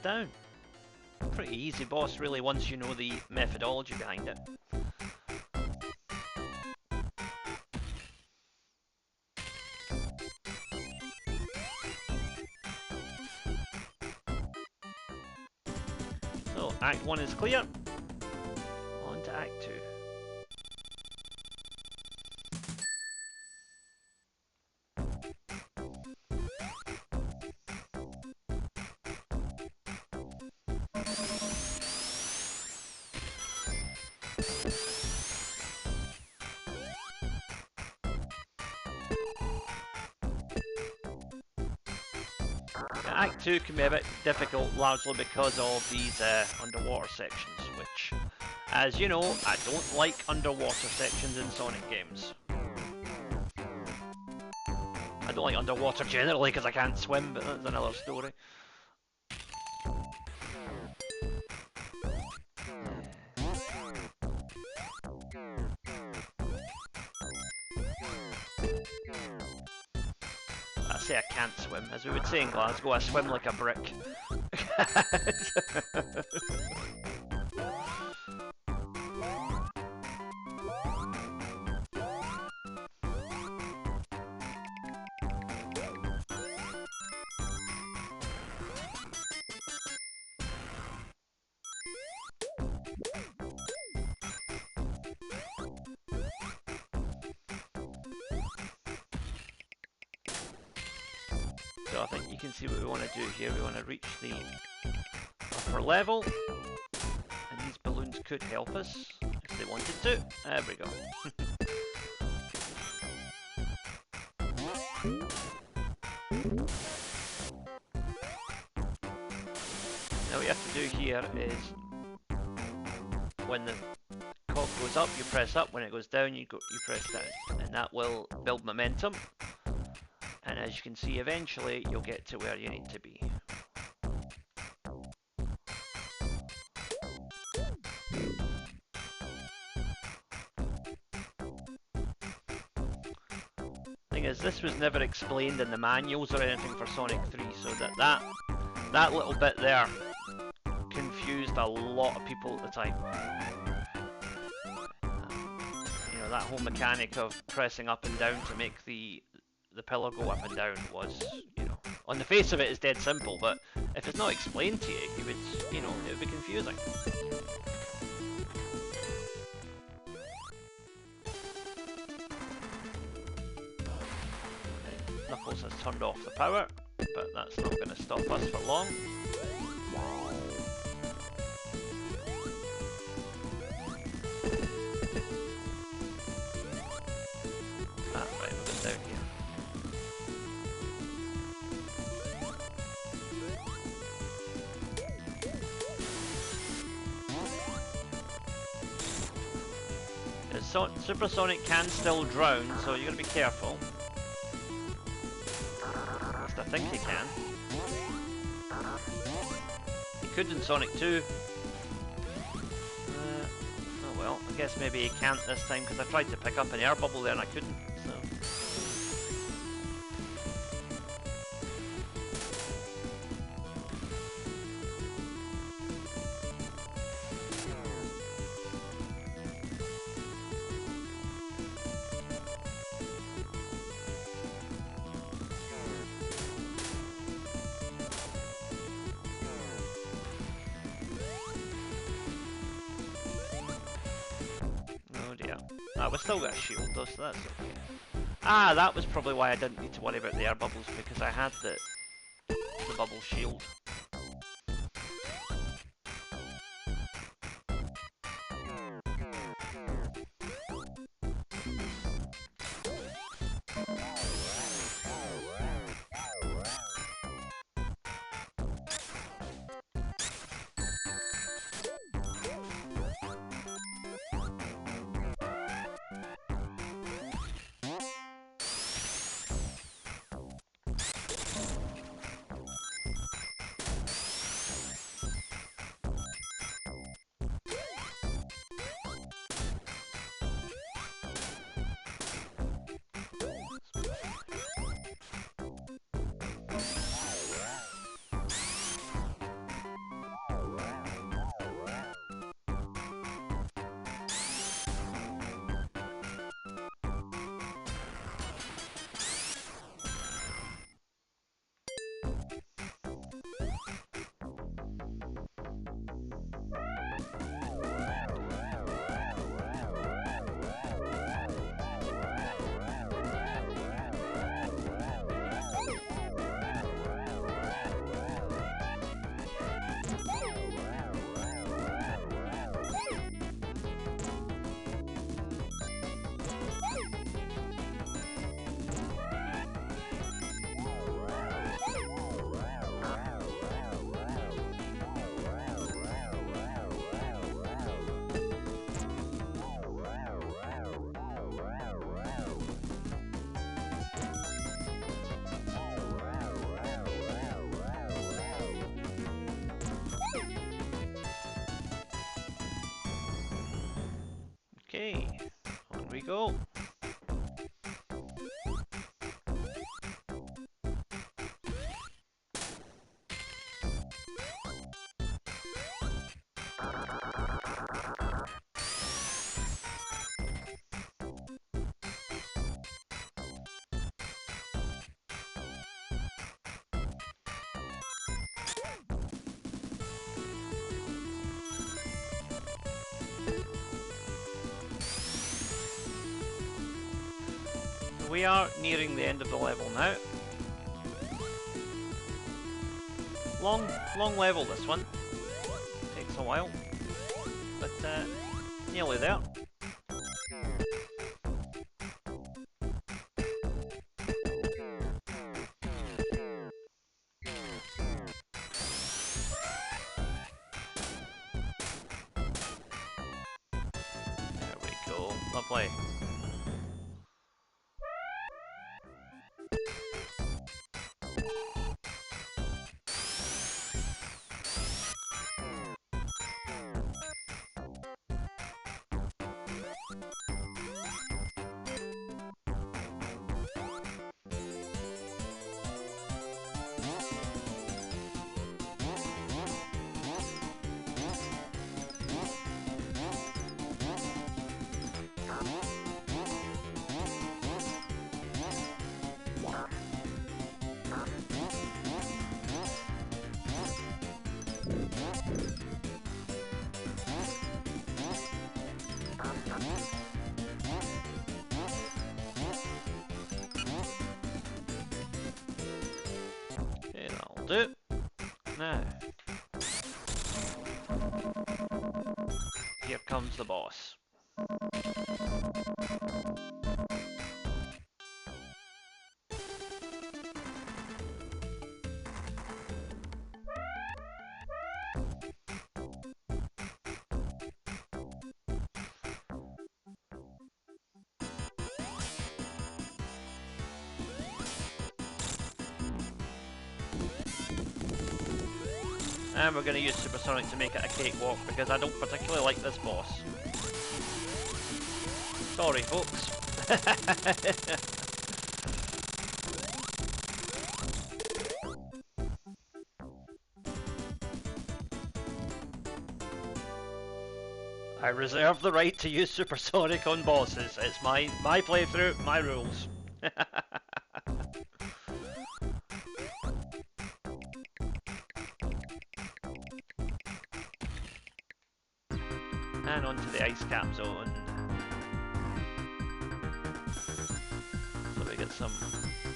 down. Pretty easy boss really once you know the methodology behind it. So Act 1 is clear. On to Act 2. Act 2 can be a bit difficult, largely because of these underwater sections, which, as you know, I don't like underwater sections in Sonic games. I don't like underwater generally because I can't swim, but that's another story. I say I can't swim. As we would say in Glasgow, I swim like a brick. So I think you can see what we want to do here. We want to reach the upper level, and these balloons could help us if they wanted to. There we go. Now what you have to do here is, when the cog goes up, you press up. When it goes down, you press down, and that will build momentum. And as you can see, eventually you'll get to where you need to be. Thing is, this was never explained in the manuals or anything for Sonic 3, so that little bit there confused a lot of people at the time. You know, that whole mechanic of pressing up and down to make the pillar go up and down was, you know, on the face of it is dead simple, but if it's not explained to you, you would, you know, it would be confusing. Knuckles has turned off the power, but that's not going to stop us for long. Right, we're going down here. Super Sonic can still drown, so you're going to be careful. At least I think he can. He could in Sonic 2. Oh well, I guess maybe he can't this time because I tried to pick up an air bubble there and I couldn't. So. We still got a shield though, so that's okay. Ah, that was probably why I didn't need to worry about the air bubbles, because I had the bubble shield. Okay, on we go. We are nearing the end of the level now. Long level this one. Takes a while, but nearly there. There we go, lovely. Okay, that'll do. Now, here comes the boss. And we're going to use Supersonic to make it a cakewalk because I don't particularly like this boss. Sorry, folks. I reserve the right to use Supersonic on bosses. It's my playthrough, my rules. And onto the ice cap zone. So we get some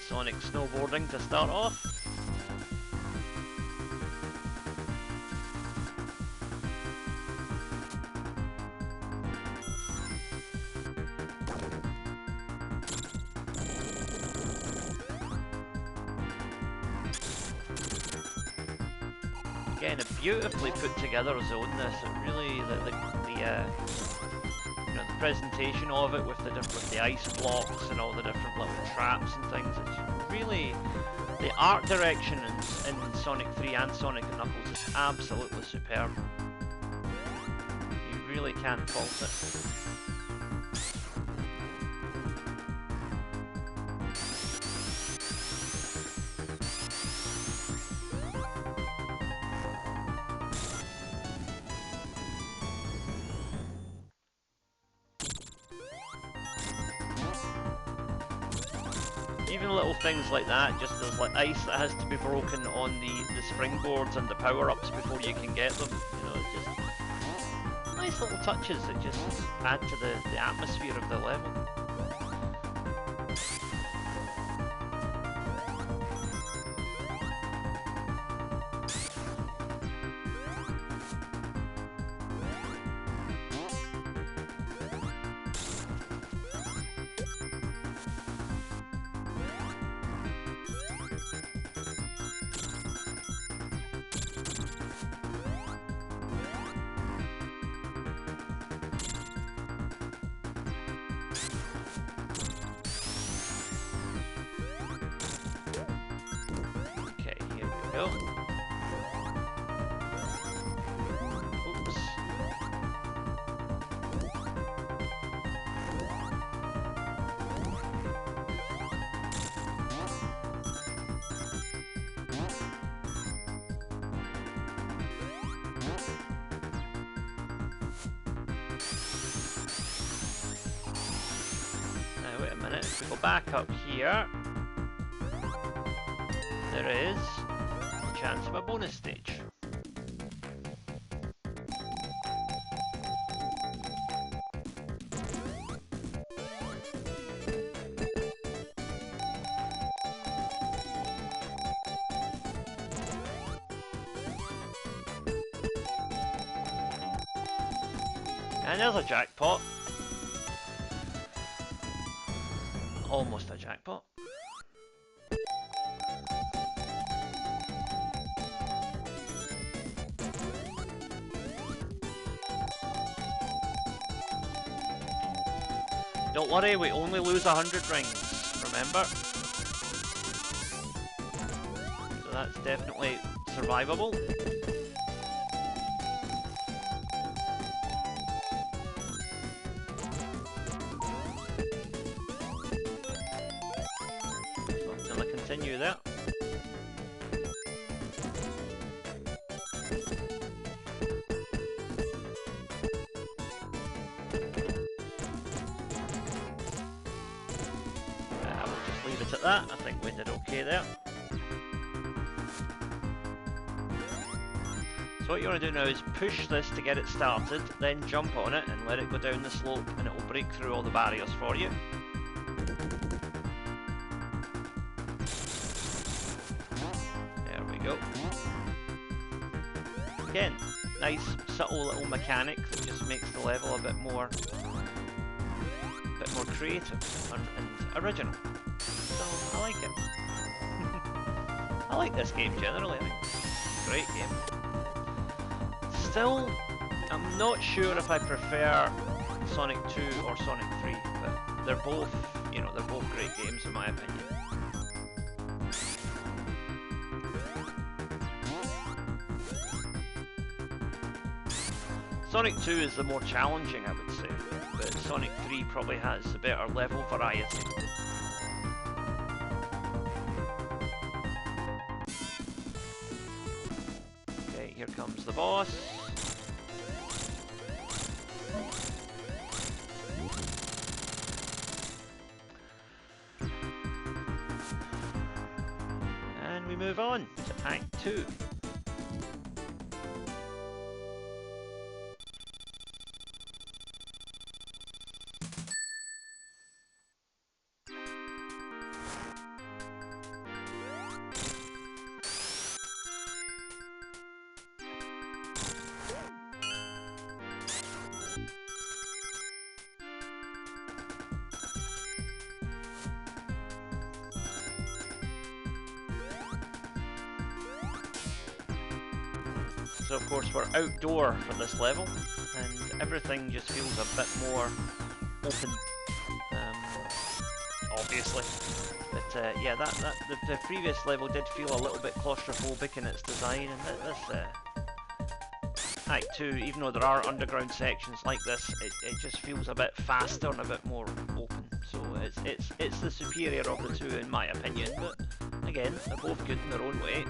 Sonic snowboarding to start off. Again, a beautifully put together zone. This really the presentation of it with the ice blocks and all the different little traps and things. It's really the art direction in Sonic 3 and Sonic & Knuckles is absolutely superb. You really can't fault it. Even little things like that, just there's like ice that has to be broken on the springboards and the power-ups before you can get them. You know, it's just nice little touches that just add to the atmosphere of the level. Go. Oops. And if we go back up here, there is a chance of a bonus stage. And there's a jackpot. Almost a jackpot. Don't worry, we only lose 100 rings, remember? So that's definitely survivable. So I'll continue there. Leave it at that. I think we did okay there. So what you want to do now is push this to get it started, then jump on it and let it go down the slope, and it will break through all the barriers for you. There we go. Again, nice subtle little mechanic that just makes the level a bit more creative and original. So I like it. I like this game generally. I think it's a great game. Still, I'm not sure if I prefer Sonic 2 or Sonic 3, but they're both, you know, they're both great games in my opinion. Sonic 2 is the more challenging, I would say, but Sonic 3 probably has a better level variety. Okay, here comes the boss. And we move on to Act 2. So of course we're outdoor for this level, and everything just feels a bit more open, obviously. But yeah, the previous level did feel a little bit claustrophobic in its design, and this Act 2, even though there are underground sections like this, it just feels a bit faster and a bit more open. So it's the superior of the two in my opinion, but again, they're both good in their own way.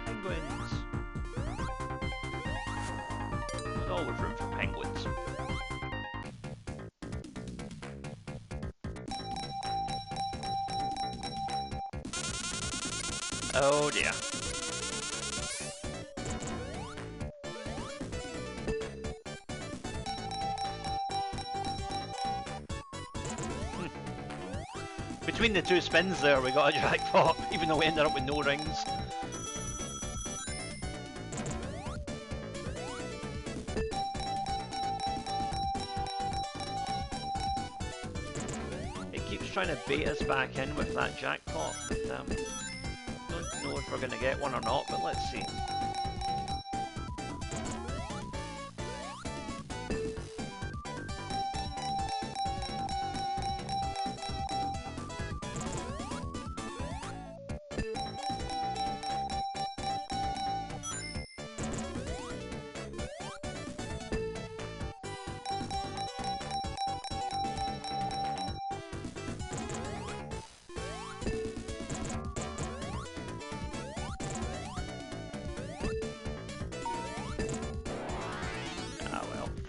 Penguins. There's always room for penguins. Oh dear. Between the two spins there, we got a jackpot, even though we ended up with no rings. It keeps trying to bait us back in with that jackpot, but don't know if we're going to get one or not, but let's see.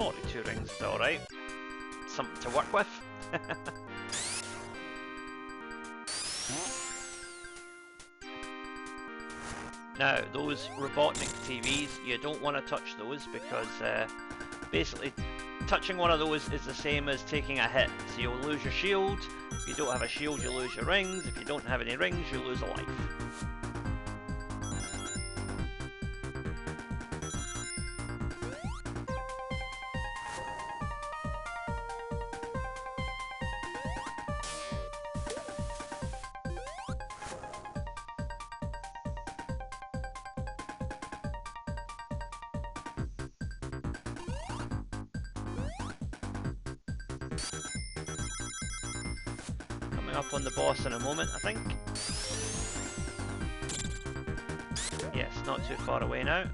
42 rings is alright. Something to work with. Now, those Robotnik TVs, you don't want to touch those because basically touching one of those is the same as taking a hit. So you'll lose your shield. If you don't have a shield, you lose your rings. If you don't have any rings, you lose a life. Up on the boss in a moment, I think. Yes, not too far away now.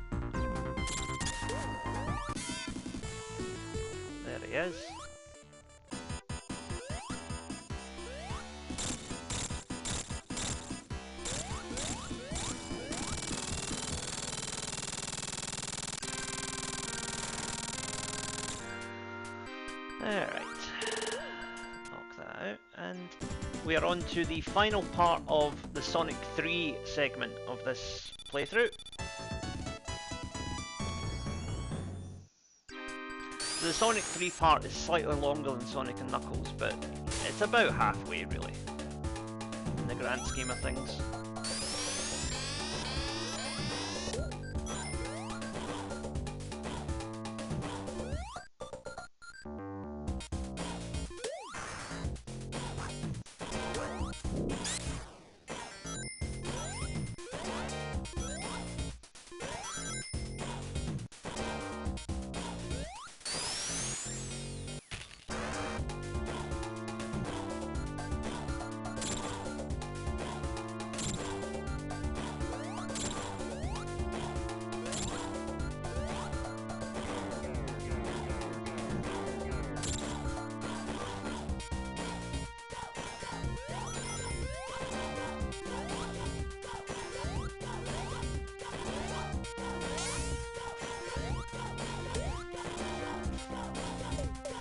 There he is. Alright. Knock that out, and we are on to the final part of the Sonic 3 segment of this playthrough. So the Sonic 3 part is slightly longer than Sonic and Knuckles, but it's about halfway really, in the grand scheme of things.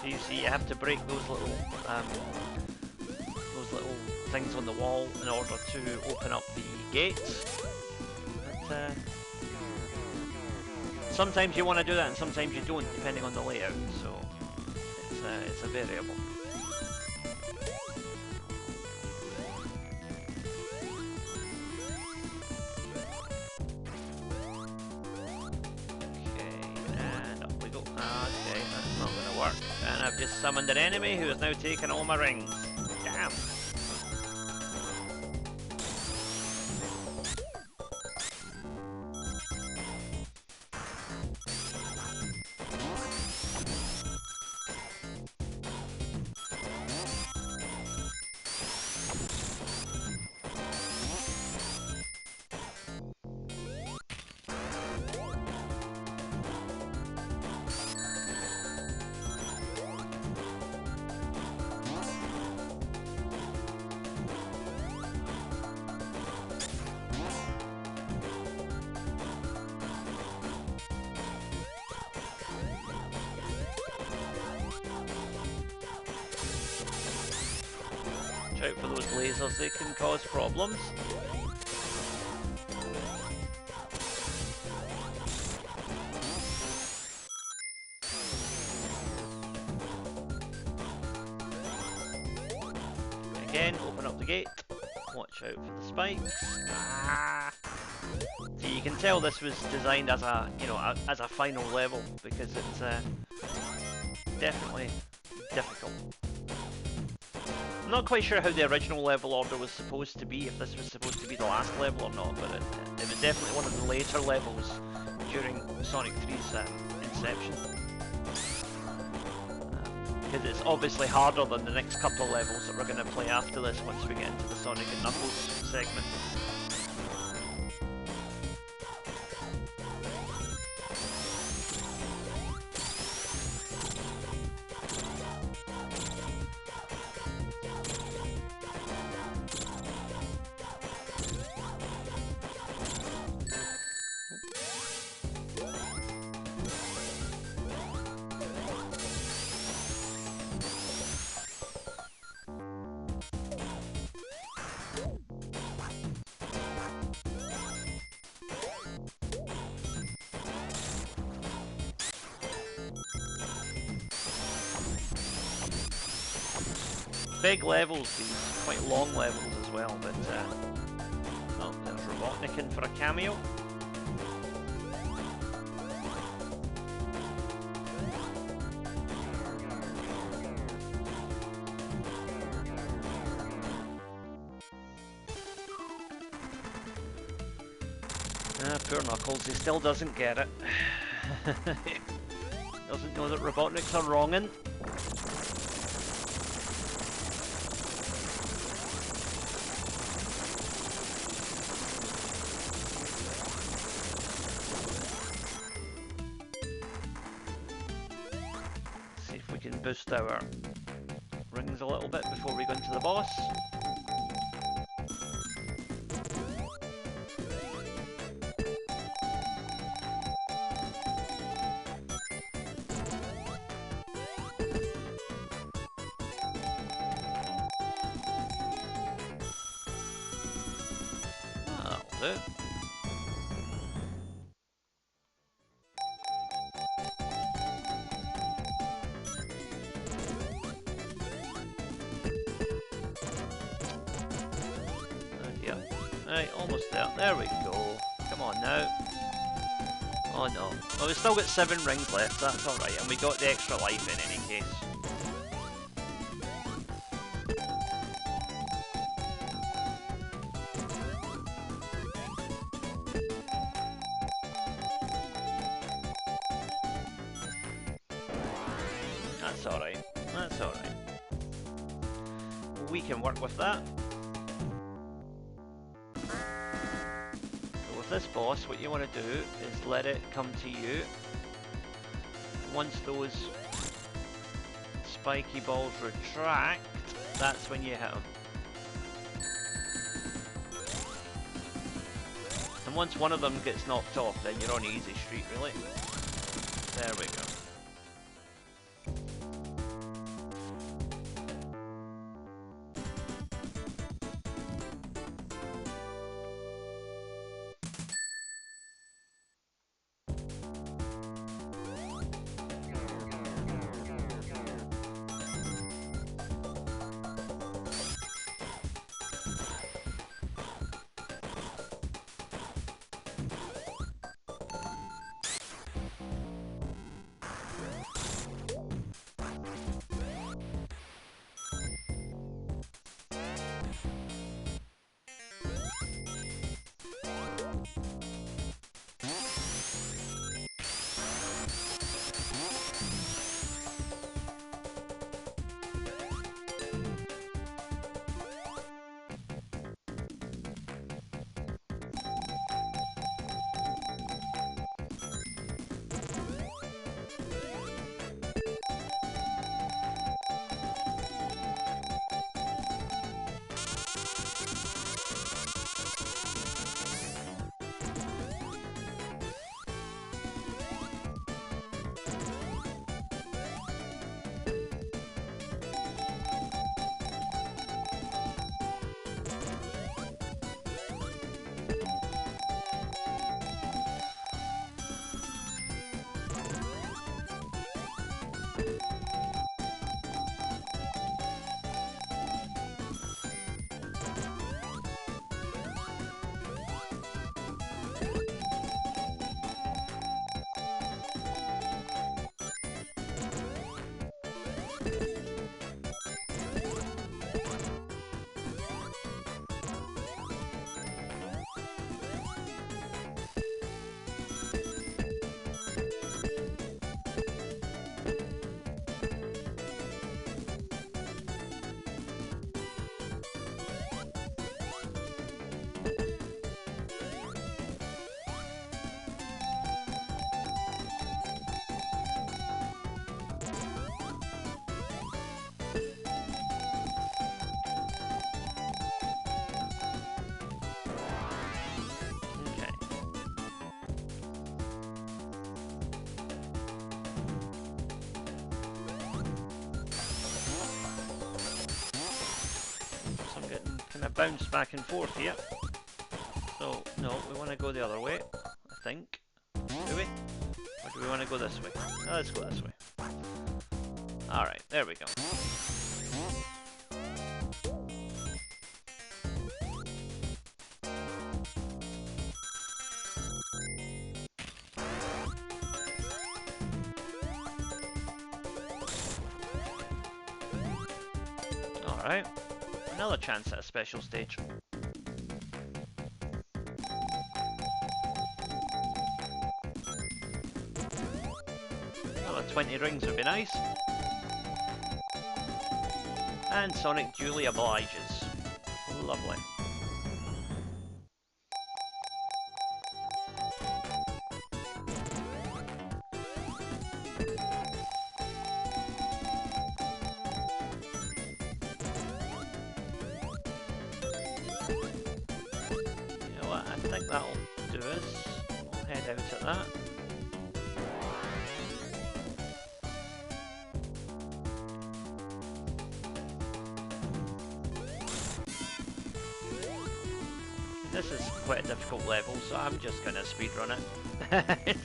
You see, you have to break those little things on the wall in order to open up the gates. But, sometimes you want to do that, and sometimes you don't, depending on the layout. So it's a variable. And I've just summoned an enemy who has now taken all my rings. Damn. Out for those lasers, they can cause problems. Again, open up the gate. Watch out for the spikes. Ah. See, you can tell this was designed as a, as a final level because it's definitely difficult. I'm not quite sure how the original level order was supposed to be, if this was supposed to be the last level or not, but it was definitely one of the later levels during Sonic 3's inception. Because it's obviously harder than the next couple of levels that we're going to play after this once we get into the Sonic and Knuckles segment. big levels, these quite long levels as well, but oh, there's Robotnik in for a cameo. Poor Knuckles, he still doesn't get it. Doesn't know that Robotniks are wrongin'. See if we can boost our rings a little bit before we go into the boss. Right, almost there. There we go. Come on now. Oh no. Well, we've still got 7 rings left, so that's alright. And we got the extra life in any case. That's alright. That's alright. We can work with that. This boss, what you want to do is let it come to you. Once those spiky balls retract, that's when you hit them. And once one of them gets knocked off, then you're on easy street, really. There we go. Bounce back and forth here. So, no, we want to go the other way, I think. Do we? Or do we want to go this way? No, let's go this way. Alright, there we go. Alright, another chance at a special stage. Another 20 rings would be nice. And Sonic duly obliges. Lovely. You know what, I think that'll do us. We'll head out at that. This is quite a difficult level, so I'm just going to speedrun it.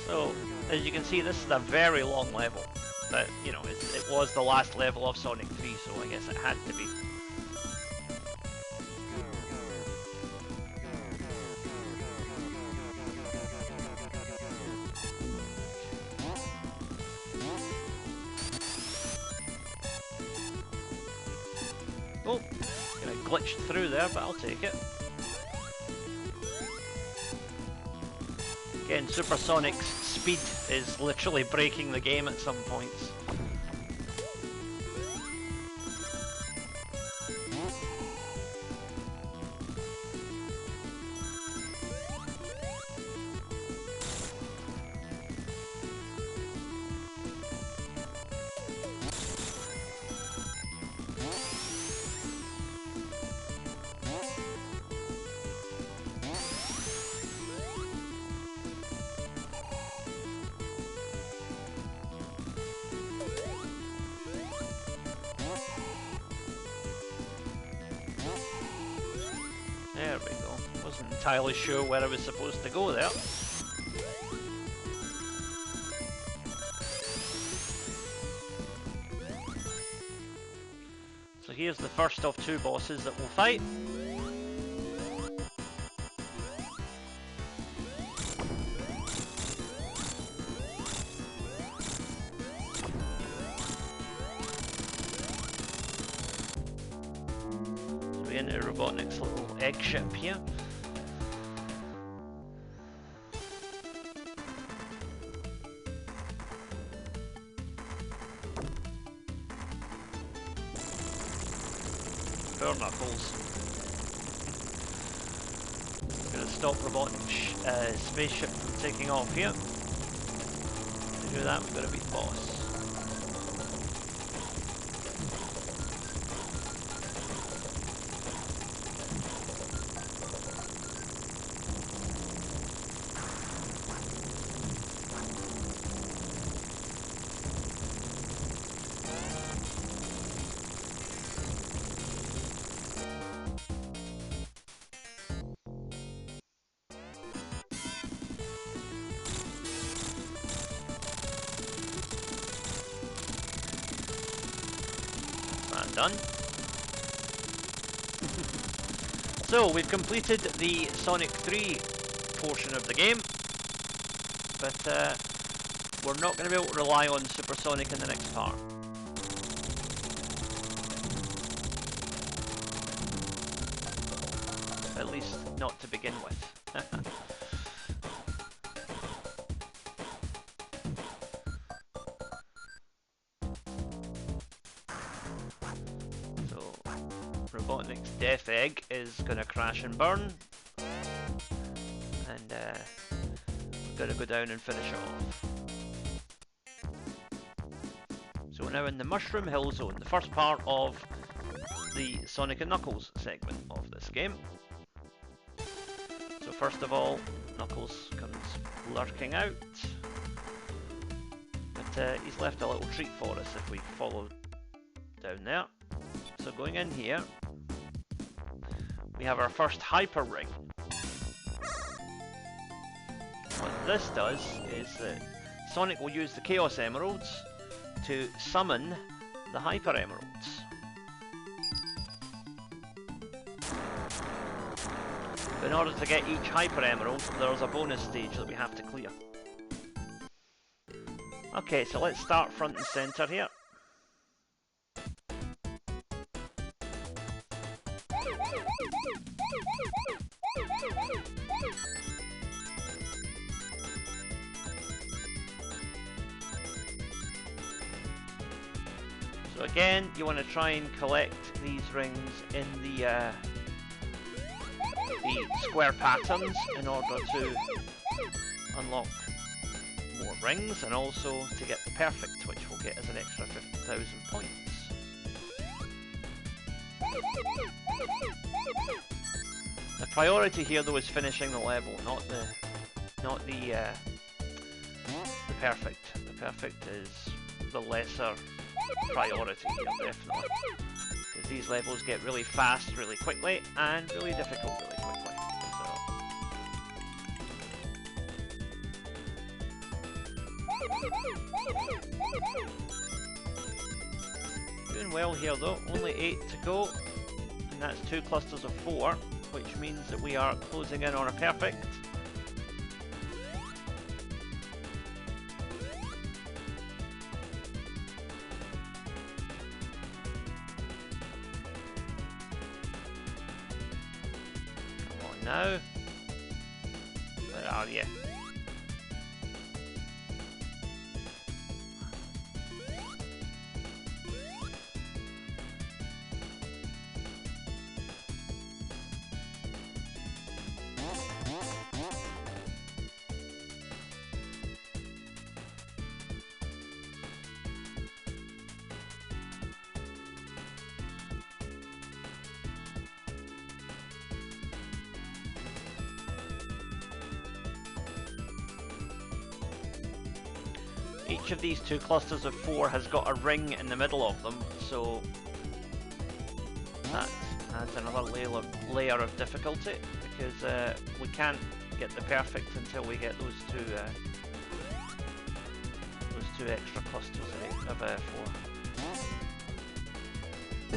So, as you can see, this is a very long level. But, you know, it was the last level of Sonic 3, so I guess it had to be. Oh, kind of glitched through there, but I'll take it. Again, Supersonic's speed is literally breaking the game at some points. There we go. Wasn't entirely sure where I was supposed to go there. So here's the first of two bosses that we'll fight. So we enter Robotnik's little egg ship here. Poor Knuckles. I'm going to stop Robotnik's spaceship from taking off here. To do that, we've got to beat the boss. Done. So we've completed the Sonic 3 portion of the game, but we're not going to be able to rely on Super Sonic in the next part. At least not to begin with. Robotnik's death egg is going to crash and burn. And we've got to go down and finish it off. So we're now in the Mushroom Hill Zone, the first part of the Sonic and Knuckles segment of this game. So first of all, Knuckles comes lurking out. But he's left a little treat for us if we follow down there. So going in here, we have our first Hyper Ring. What this does is that Sonic will use the Chaos Emeralds to summon the Hyper Emeralds. But in order to get each Hyper Emerald, there's a bonus stage that we have to clear. Okay, so let's start front and center here. So again, you want to try and collect these rings in the square patterns in order to unlock more rings, and also to get the perfect, which will get us an extra 50,000 points. The priority here though is finishing the level, not the perfect. The perfect is the lesser priority here, definitely. Because these levels get really fast really quickly and really difficult really quickly. So. Doing well here though, only 8 to go, and that's 2 clusters of 4, which means that we are closing in on a perfect. Come on now. Where are you? Each of these 2 clusters of 4 has got a ring in the middle of them, so that adds another layer of difficulty, because we can't get the perfect until we get those two extra clusters of 4.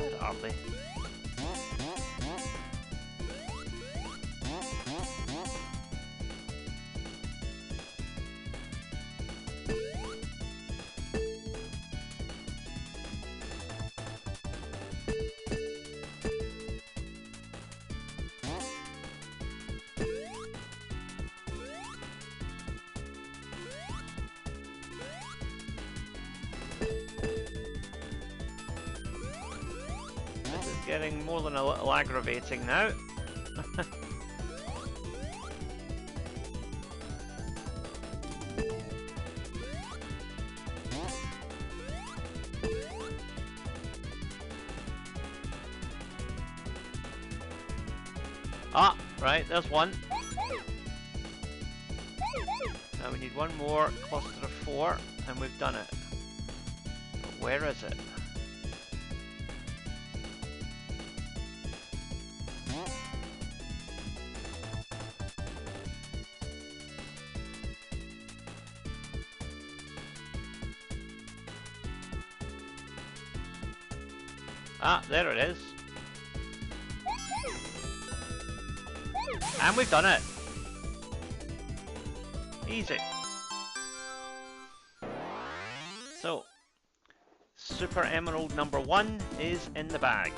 What are they? Getting more than a little aggravating now. Ah, right, there's one. Now we need one more cluster of 4, and we've done it. But where is it? Ah, there it is. And we've done it. Easy. So, Super Emerald number 1 is in the bag.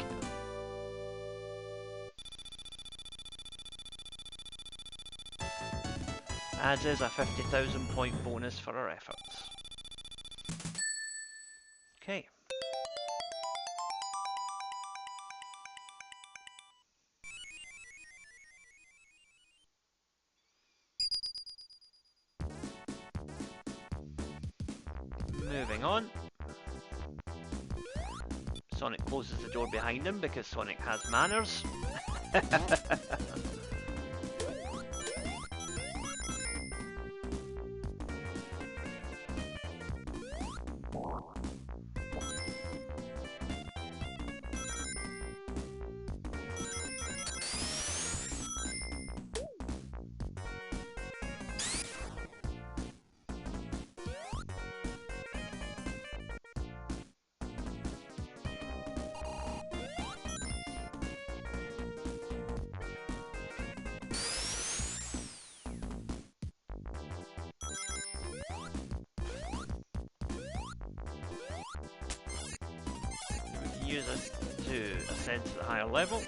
As is a 50,000 point bonus for our efforts. Okay. moving on. Sonic closes the door behind him because Sonic has manners. Use it to ascend to the higher level.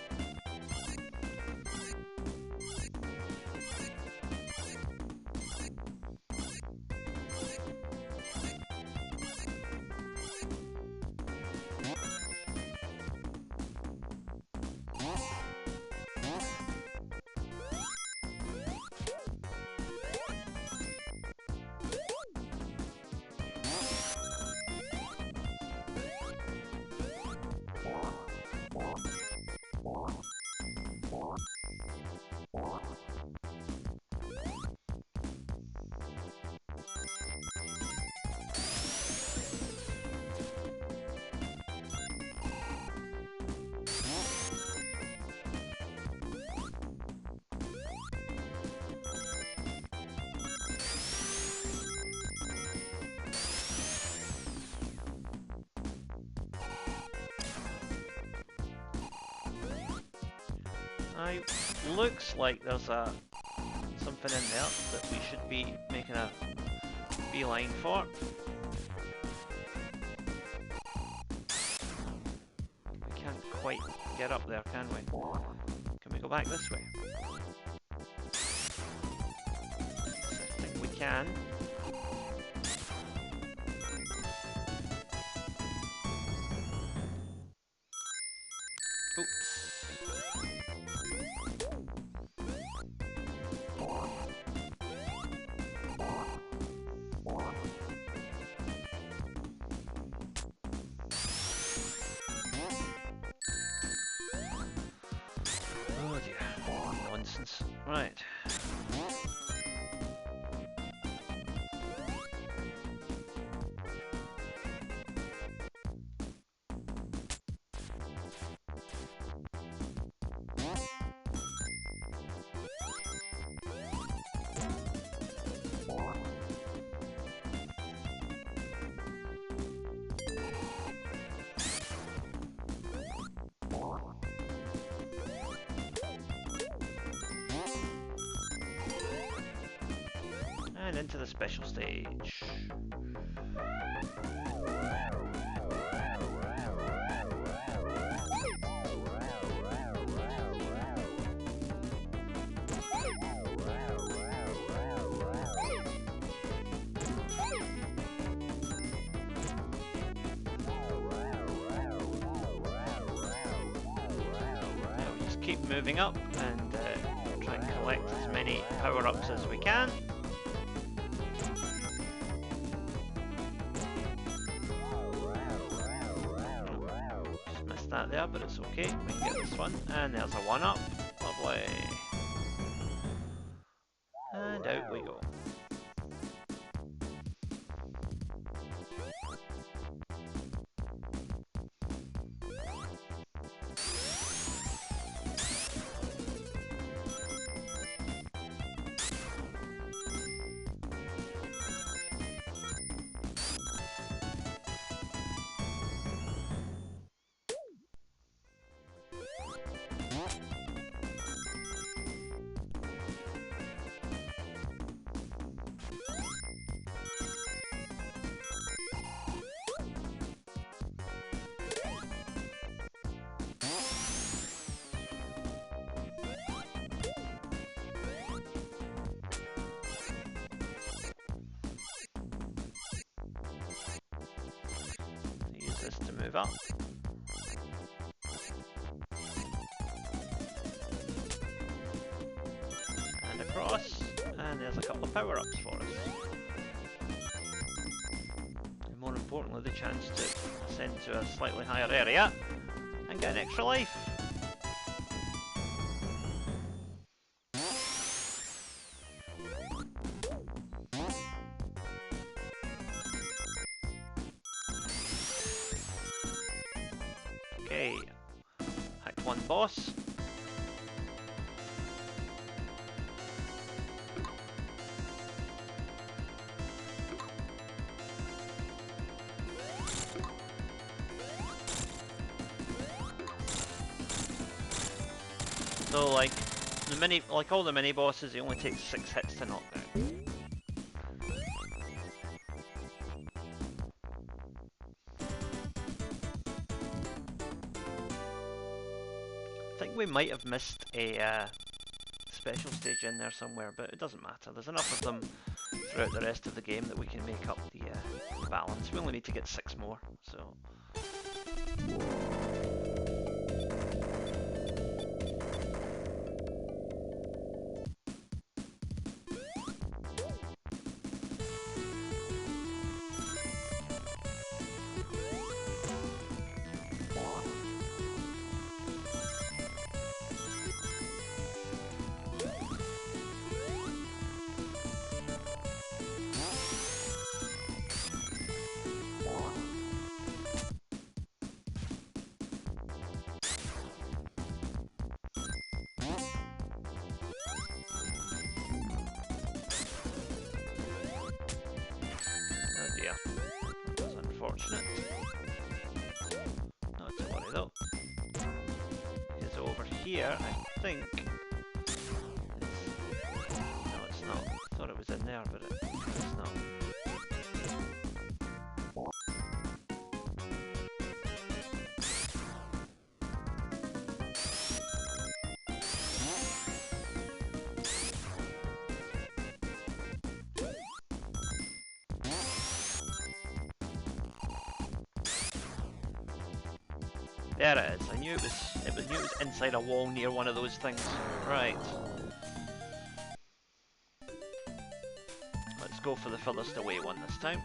Looks like there's something in there that we should be making a beeline for. We can't quite get up there, can we? Can we go back this way? I think we can. Oops. Oh dear, nonsense. Right. And into the special stage. Now we just keep moving up and try and collect as many power-ups as we can. That there, but it's okay. We can get this one, and there's a 1-up. Lovely. And out we go. This to move up. And across, and there's a couple of power-ups for us. And more importantly the chance to ascend to a slightly higher area and get an extra life. Okay, hacked one boss. So like all the mini bosses, it only takes 6 hits to knock down. I think we might have missed a special stage in there somewhere, but it doesn't matter. There's enough of them throughout the rest of the game that we can make up the balance. We only need to get 6 more, so. Unfortunate. Not to worry though. Because over here, I think no, it's not. I thought it was in there, but it's not. There it is. I knew it was inside a wall near one of those things. Right. Let's go for the furthest away one this time.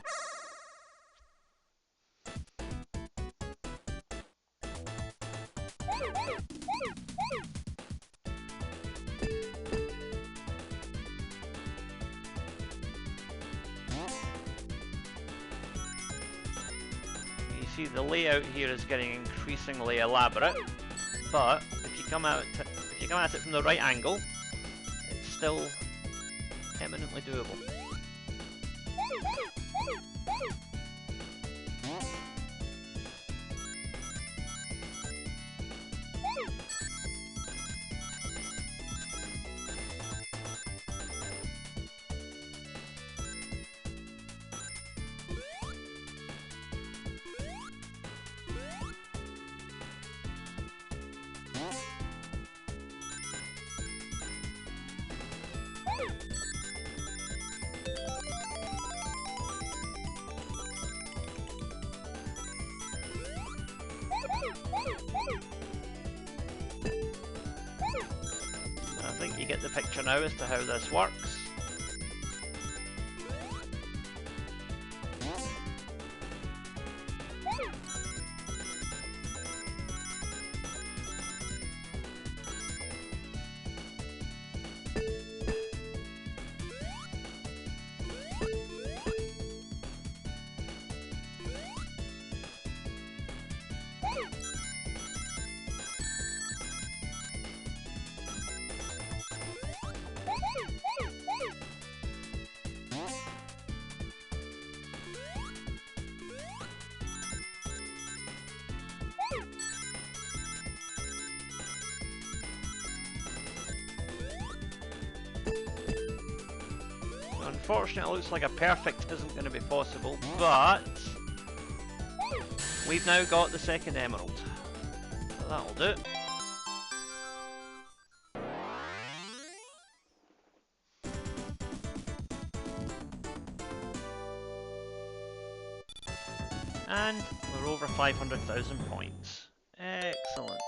See, the layout here is getting increasingly elaborate, but if you come at it from the right angle, it's still eminently doable. I think you get the picture now as to how this works. Unfortunately, it looks like a perfect isn't going to be possible, but we've now got the second emerald. So that'll do. And we're over 500,000 points. Excellent.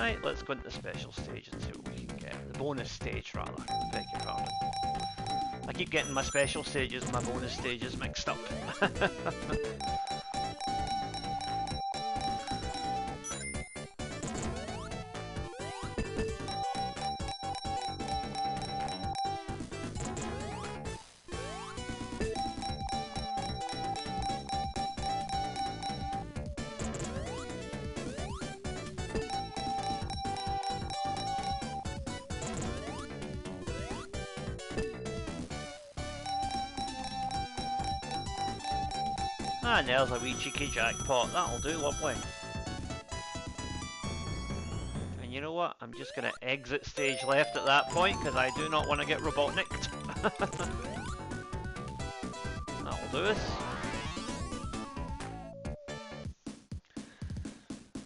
Right, let's go into the special stage and see what we can get. The bonus stage, rather. Beg your pardon. I keep getting my special stages and my bonus stages mixed up. And there's a wee cheeky jackpot, that'll do, lovely. And you know what, I'm just going to exit stage left at that point, because I do not want to get robotnicked. That'll do us.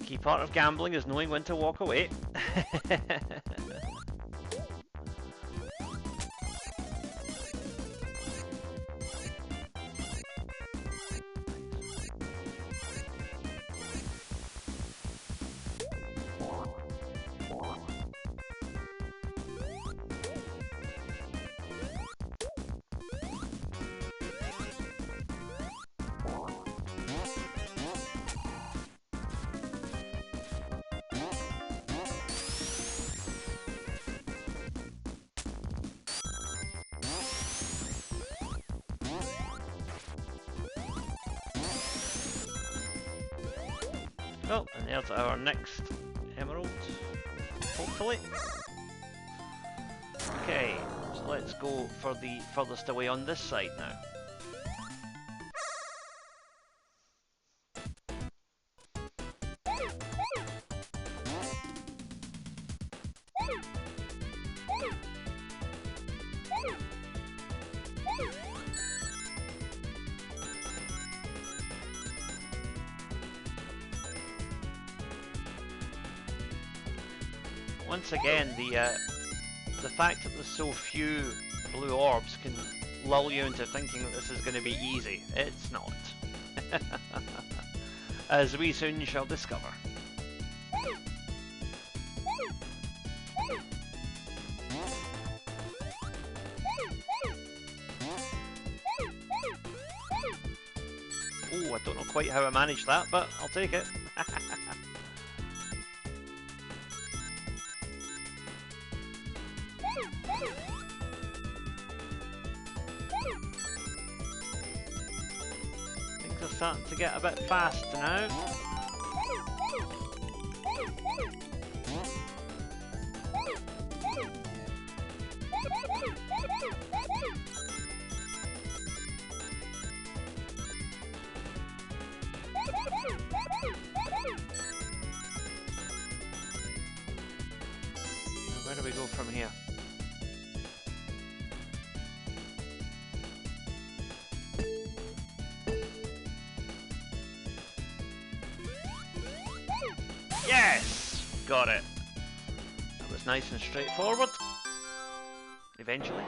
Key part of gambling is knowing when to walk away. Oh, and there's our next emerald, hopefully. Okay, so let's go for the furthest away on this side now. Once again, the fact that there's so few blue orbs can lull you into thinking that this is going to be easy. It's not. As we soon shall discover. Oh, I don't know quite how I managed that, but I'll take it. Starting to get a bit fast now. Where do we go from here? Yes! Got it. That was nice and straightforward. Eventually.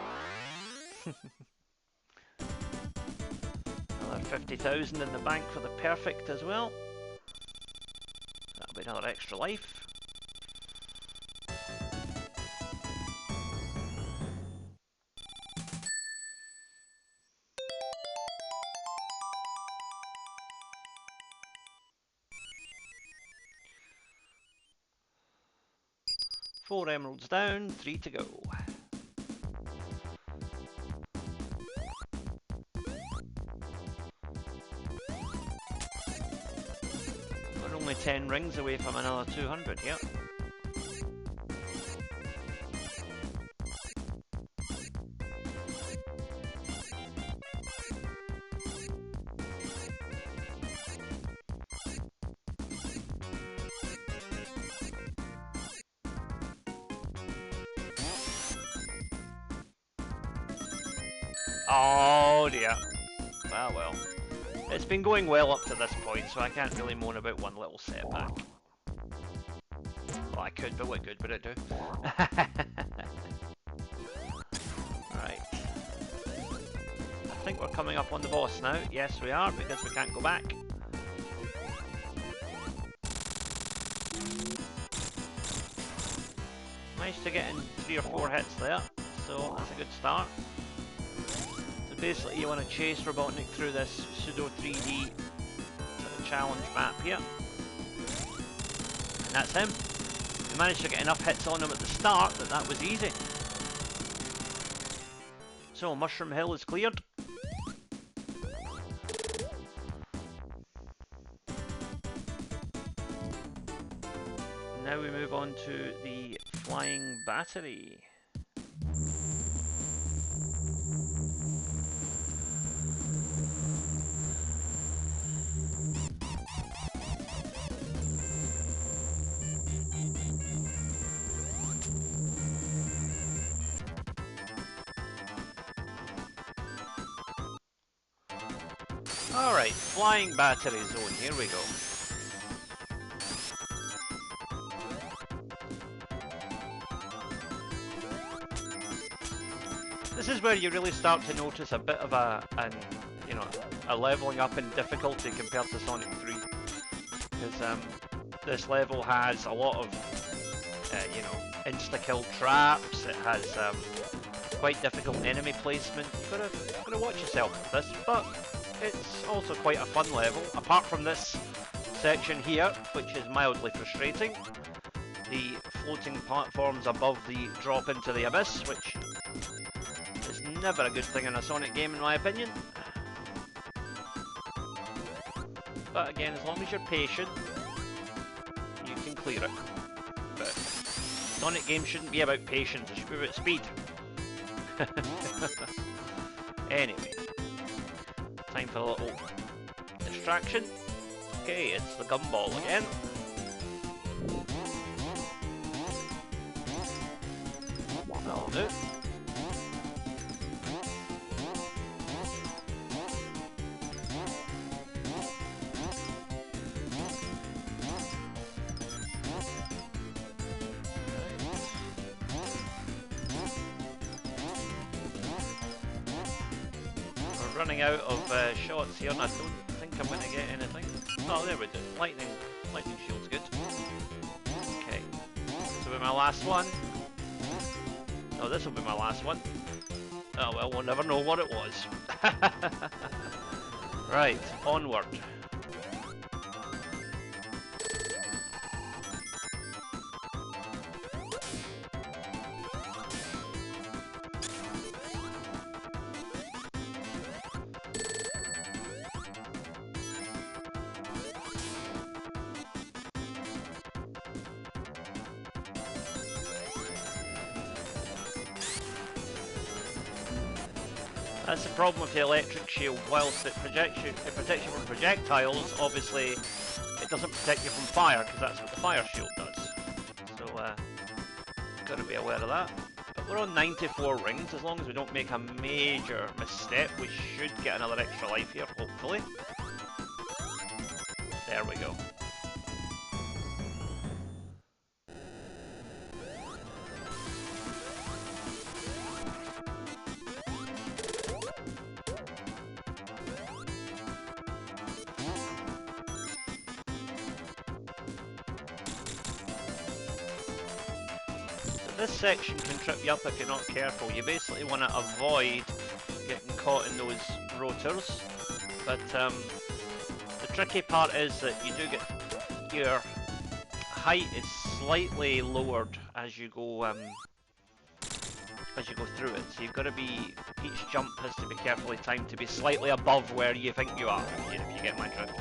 Another 50,000 in the bank for the perfect as well. That'll be another extra life. Four emeralds down, 3 to go. We're only 10 rings away from another 200, yep. Oh dear. Well. It's been going well up to this point, so I can't really moan about one little setback. Well, I could, but what good would it do? Right. I think we're coming up on the boss now. Yes, we are, because we can't go back. Managed to get in 3 or 4 hits there, so that's a good start. So basically you want to chase Robotnik through this pseudo 3D sort of challenge map here. And that's him. We managed to get enough hits on him at the start that was easy. So Mushroom Hill is cleared. Now we move on to the Flying Battery. Alright, Flying Battery Zone, here we go. This is where you really start to notice a bit of a leveling up in difficulty compared to Sonic 3. Because this level has a lot of, insta-kill traps, it has quite difficult enemy placement. You've got to watch yourself with this, but it's also quite a fun level, apart from this section here, which is mildly frustrating. The floating platforms above the drop into the abyss, which is never a good thing in a Sonic game in my opinion. But again, as long as you're patient, you can clear it. But Sonic games shouldn't be about patience, it should be about speed. Anyway, time for a little distraction. Okay, it's the gumball again. That'll do. Running out of shots here, and I don't think I'm going to get anything. Oh, there we go. Lightning shield's good. Okay, this will be my last one. No, this will be my last one. Oh well, we'll never know what it was. Right, onward. That's the problem with the electric shield. Whilst it protects you from projectiles, obviously it doesn't protect you from fire, because that's what the fire shield does. So, got to be aware of that. But we're on 94 rings. As long as we don't make a major misstep, we should get another extra life here, hopefully. There we go. This section can trip you up if you're not careful. You basically want to avoid getting caught in those rotors. But the tricky part is that you do get your height is slightly lowered as you go through it. So you've got to be, each jump has to be carefully timed to be slightly above where you think you are, if you get my drift.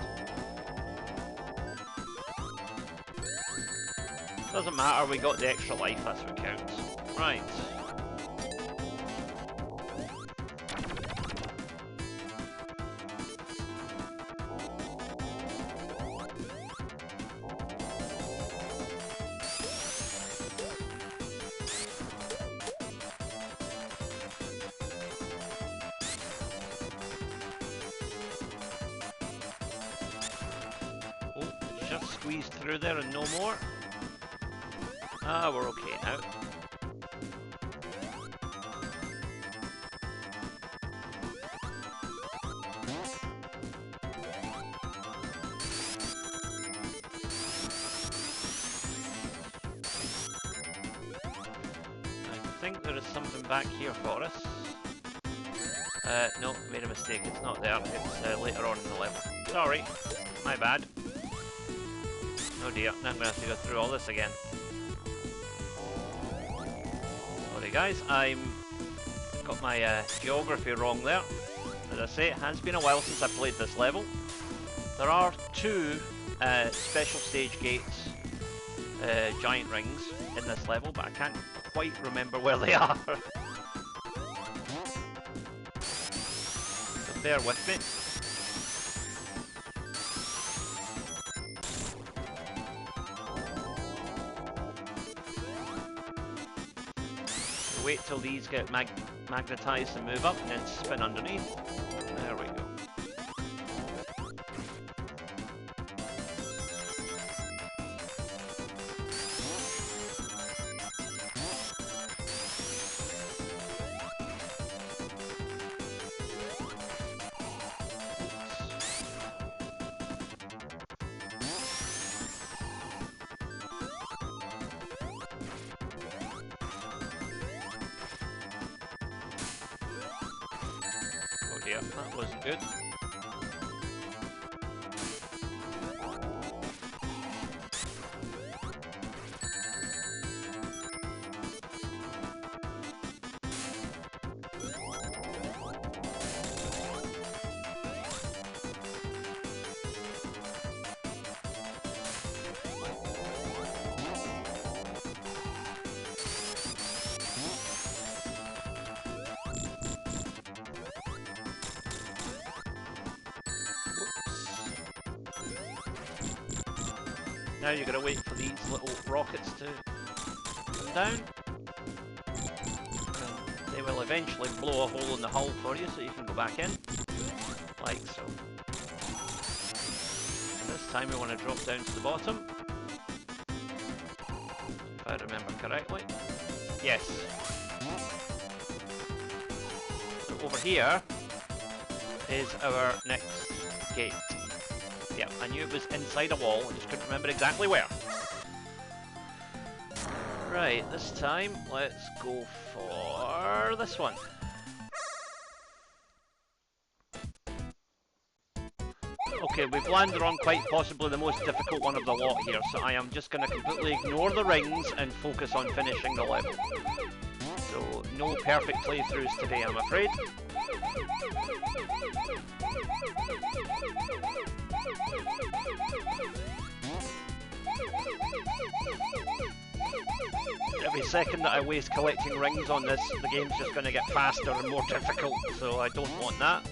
Doesn't matter, we got the extra life, that's what counts. Right. Oh, just squeezed through there and no more. Ah, we're okay now. there is something back here for us. No, made a mistake. It's not there. It's later on in the level. Sorry, my bad. Oh dear, now I'm going to have to go through all this again. Sorry guys, I'm got my geography wrong there. As I say, it has been a while since I played this level. There are two special stage gates, giant rings, in this level, but I can't quite remember where they are. So bear with me. Wait till these get magnetized and move up, and then spin underneath. There we go. Yeah, that wasn't good. Now you're going to wait for these little rockets to come down. And they will eventually blow a hole in the hull for you so you can go back in. Like so. This time we want to drop down to the bottom. If I remember correctly. Yes. So over here is our next gate. Yeah, I knew it was inside a wall, I just couldn't remember exactly where. Right, this time, let's go for this one. Okay, we've landed on quite possibly the most difficult one of the lot here, so I am just going to completely ignore the rings and focus on finishing the level. So, no perfect playthroughs today, I'm afraid. Every second that I waste collecting rings on this, the game's just going to get faster and more difficult, so I don't want that.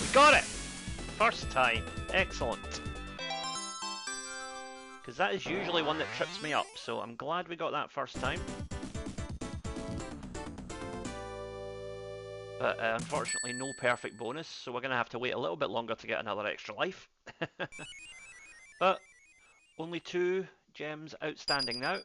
We got it! First time. Excellent. Because that is usually one that trips me up, so I'm glad we got that first time. But unfortunately no perfect bonus, so we're going to have to wait a little bit longer to get another extra life. But only 2 gems outstanding now.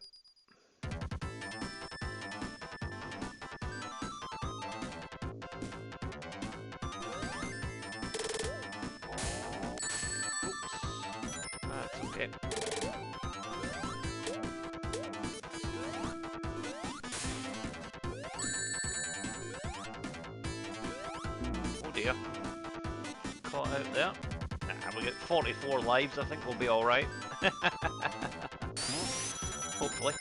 Okay. Oh dear. Caught out there. Nah, we get 44 lives, I think we'll be alright. Hopefully.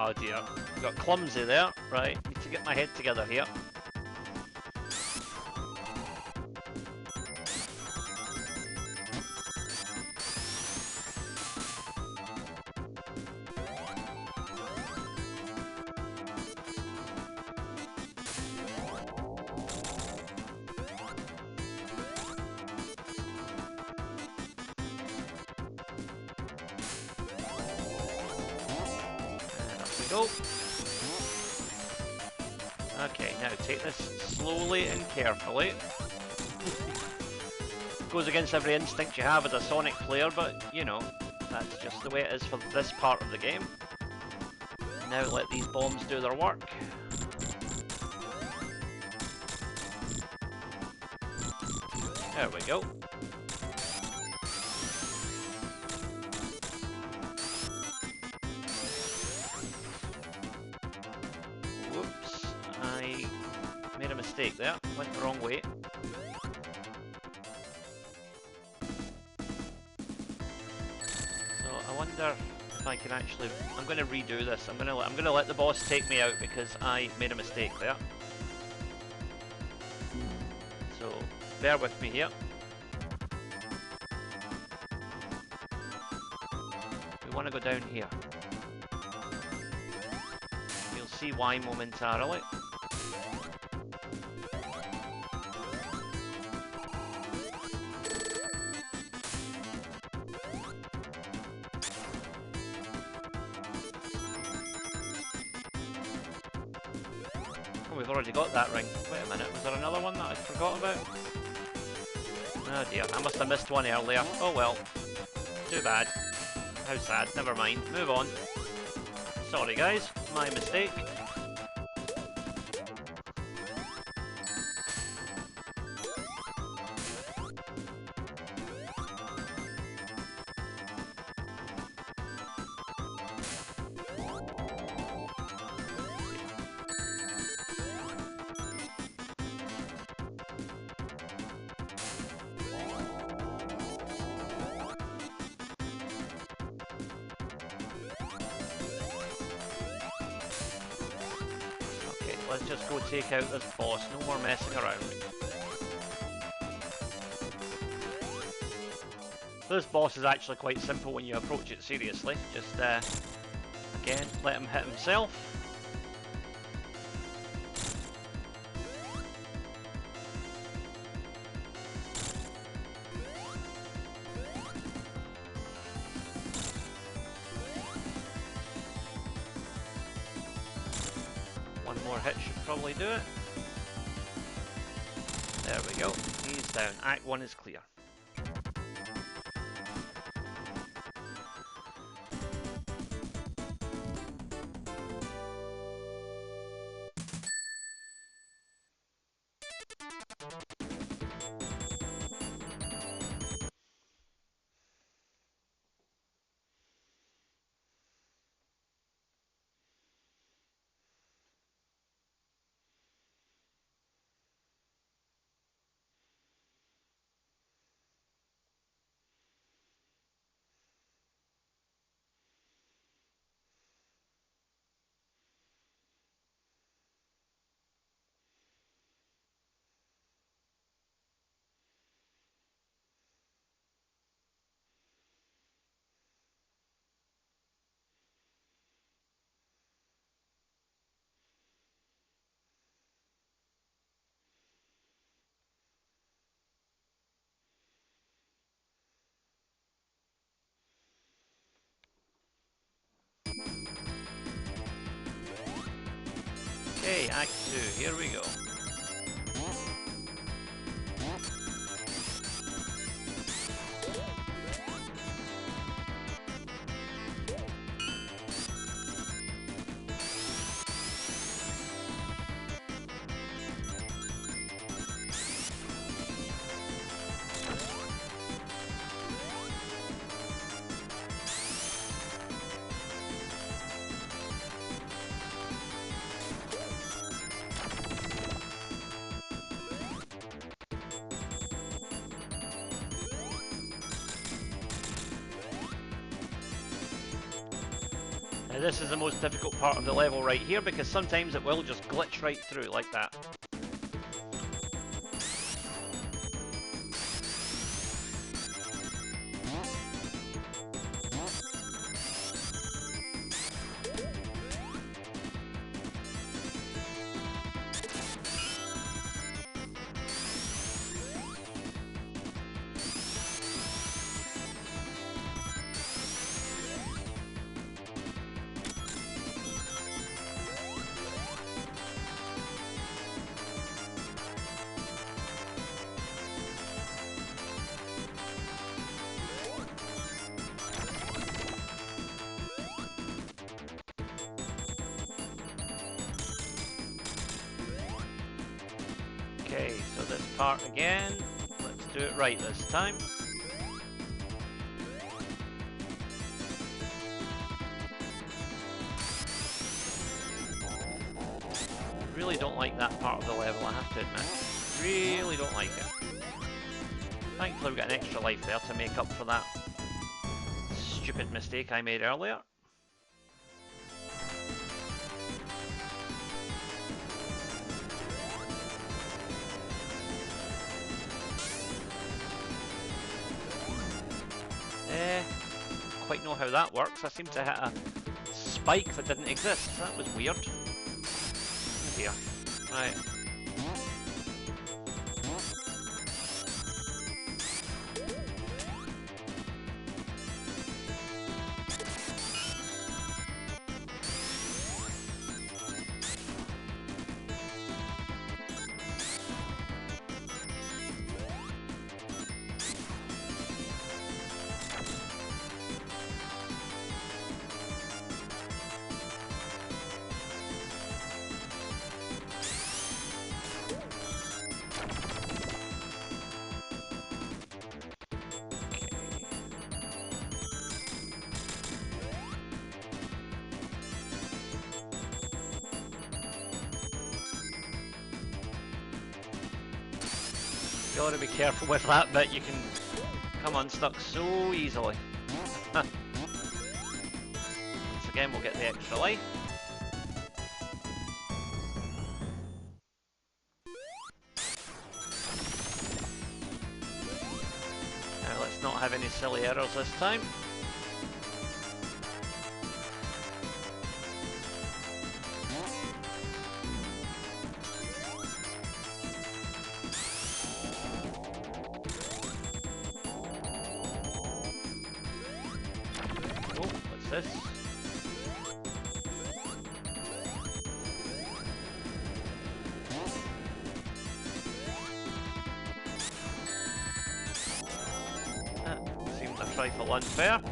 Oh dear. Got clumsy there. Right, need to get my head together here. Go. Okay, now take this slowly and carefully. Goes against every instinct you have as a Sonic player, but you know, that's just the way it is for this part of the game. Now let these bombs do their work. There we go. Made a mistake there, went the wrong way. So I wonder if I can actually, I'm going to redo this. I'm going to let the boss take me out because I made a mistake there. So bear with me here. We want to go down here. You'll see why momentarily. We've already got that ring. Wait a minute, was there another one that I forgot about? Oh dear, I must have missed one earlier. Oh well. Too bad. How sad. Never mind. Move on. Sorry guys, my mistake. Let's just go take out this boss, no more messing around. This boss is actually quite simple when you approach it seriously. Just, again, let him hit himself. One more hit should probably do it. There we go. He's down. Act 1 is clear. Okay, Act 2, here we go. This is the most difficult part of the level right here, because sometimes it will just glitch right through like that. Okay, so this part again, let's do it right this time. Really don't like that part of the level, I have to admit. Really don't like it. Thankfully we got an extra life there to make up for that stupid mistake I made earlier. Quite know how that works. I seem to hit a spike that didn't exist. That was weird. Oh dear. Right. Gotta be careful with that bit, you can come unstuck so easily. Once again we'll get the extra life. Now let's not have any silly errors this time. This. That seems a trifle unfair.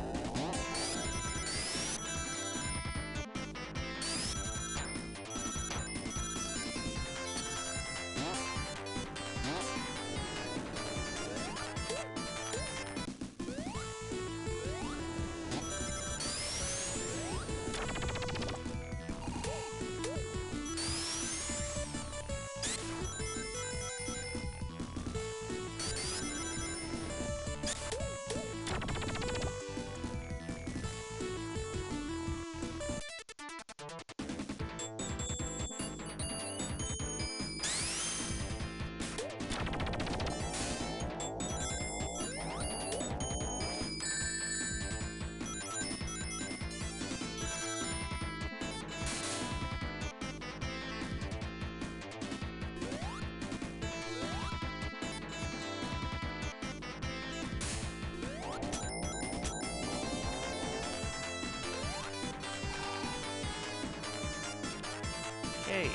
Okay,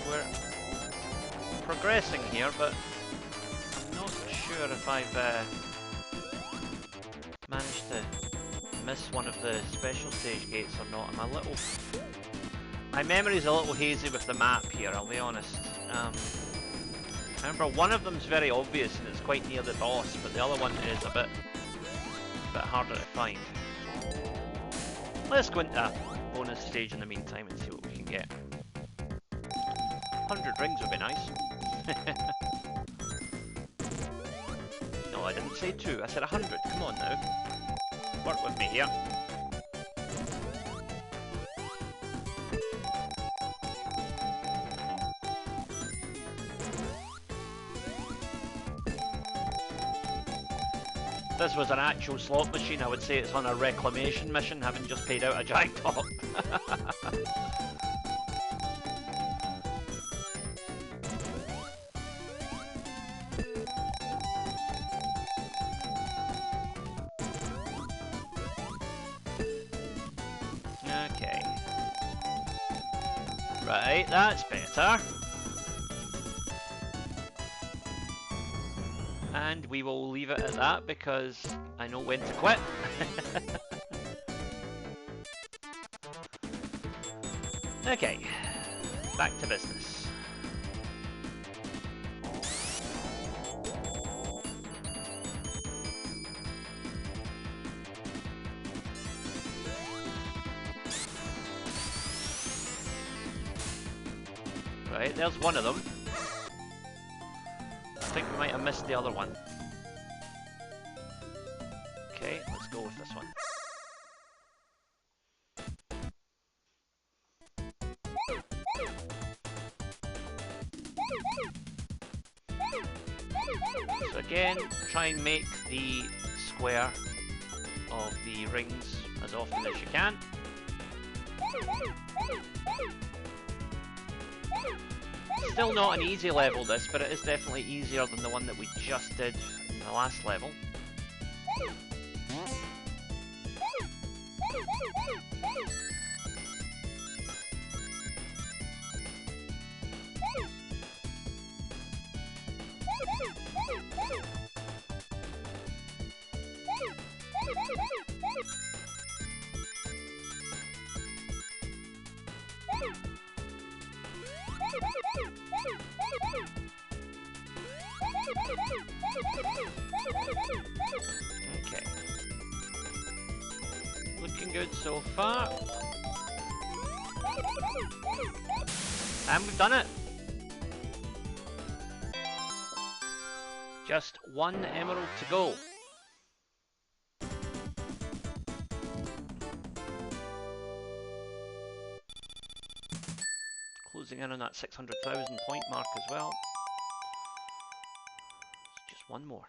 we're progressing here, but I'm not sure if I've managed to miss one of the special stage gates or not. I'm a little... My memory's a little hazy with the map here, I'll be honest. I remember one of them's very obvious and it's quite near the boss, but the other one is a bit harder to find. Let's go into a bonus stage in the meantime and see what we can get. 100 rings would be nice. No, I didn't say 2, I said 100. Come on now. Work with me here. this was an actual slot machine, I would say it's on a reclamation mission, having just paid out a jackpot. Okay. Right, that's better. And we will leave it at that because I know when to quit. Okay, back to business. Right, there's one of them. I think we might have missed the other one. Okay, let's go with this one. So again, try and make the square of the rings as often as you can. Still not an easy level this, but it is definitely easier than the one that we just did in the last level. Okay. Looking good so far. And we've done it! Just one emerald to go. Closing in on that 600,000 point mark as well. Just one more.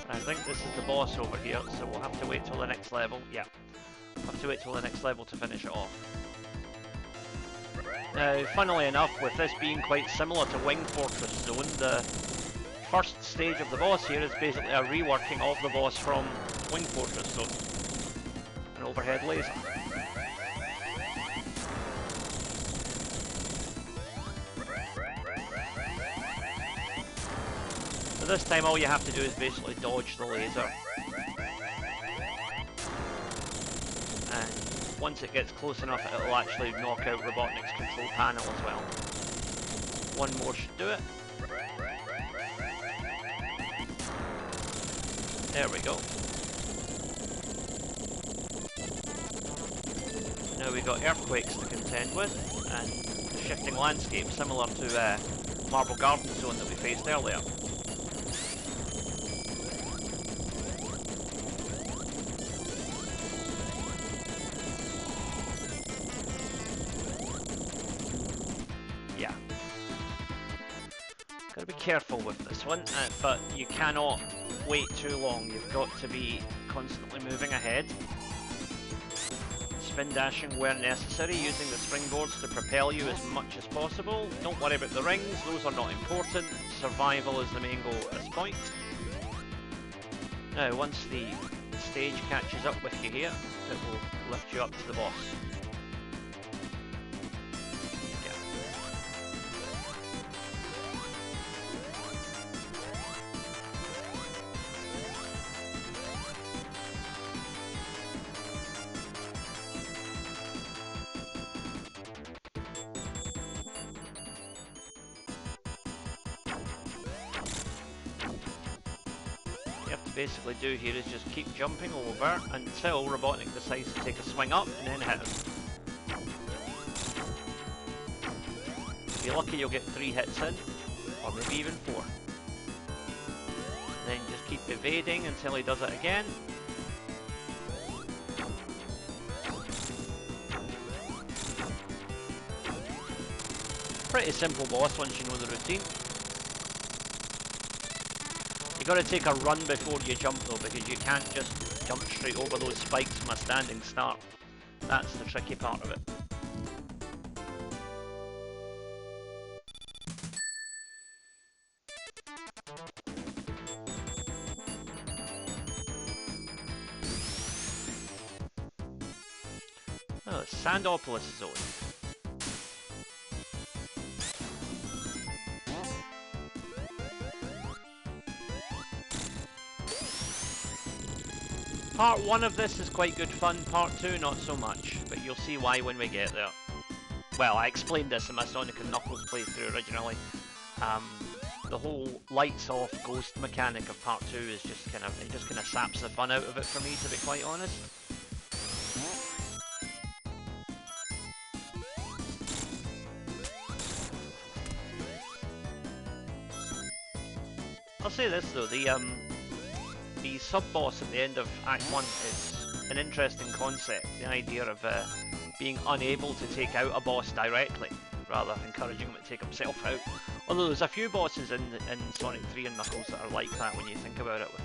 I think this is the boss over here, so we'll have to wait till the next level. Yeah, we'll have to wait till the next level to finish it off. Now, funnily enough, with this being quite similar to Wing Fortress Zone, the first stage of the boss here is basically a reworking of the boss from Wing Fortress Zone. An overhead laser. So this time all you have to do is basically dodge the laser. And once it gets close enough, it'll actually knock out Robotnik's control panel as well. One more should do it. There we go. Now we've got earthquakes to contend with, and the shifting landscape similar to Marble Garden Zone that we faced earlier. Yeah. Gotta be careful with this one, but you cannot wait too long. You've got to be constantly moving ahead. Spin dashing where necessary, using the springboards to propel you as much as possible. Don't worry about the rings, those are not important. Survival is the main goal at this point. Now, once the stage catches up with you here, it will lift you up to the boss. Basically do here is just keep jumping over until Robotnik decides to take a swing up and then hit him. If you're lucky, you'll get 3 hits in, or maybe even 4. Then just keep evading until he does it again. Pretty simple boss once you know the routine. You got to take a run before you jump though, because you can't just jump straight over those spikes from a standing start. That's the tricky part of it. Oh, it's Sandopolis Zone. Part 1 of this is quite good fun, part 2 not so much, but you'll see why when we get there. Well, I explained this in my Sonic and Knuckles playthrough originally. The whole lights off ghost mechanic of part 2 is just kind of saps the fun out of it for me, to be quite honest. I'll say this though, the sub-boss at the end of Act 1 is an interesting concept. The idea of being unable to take out a boss directly, rather encouraging him to take himself out. Although there's a few bosses in Sonic 3 and Knuckles that are like that when you think about it, with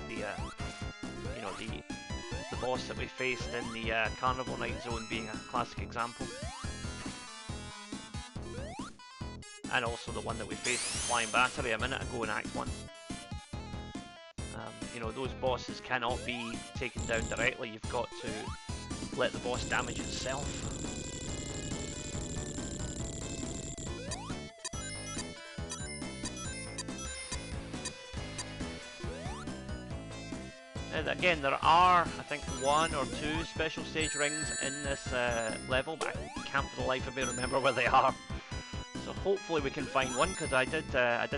the boss that we faced in the Carnival Night Zone being a classic example. And also the one that we faced in Flying Battery a minute ago in Act 1. You know, those bosses cannot be taken down directly, you've got to let the boss damage itself. And again, there are, I think, 1 or 2 special stage rings in this level, but I can't for the life of me remember where they are. So hopefully we can find one, because I did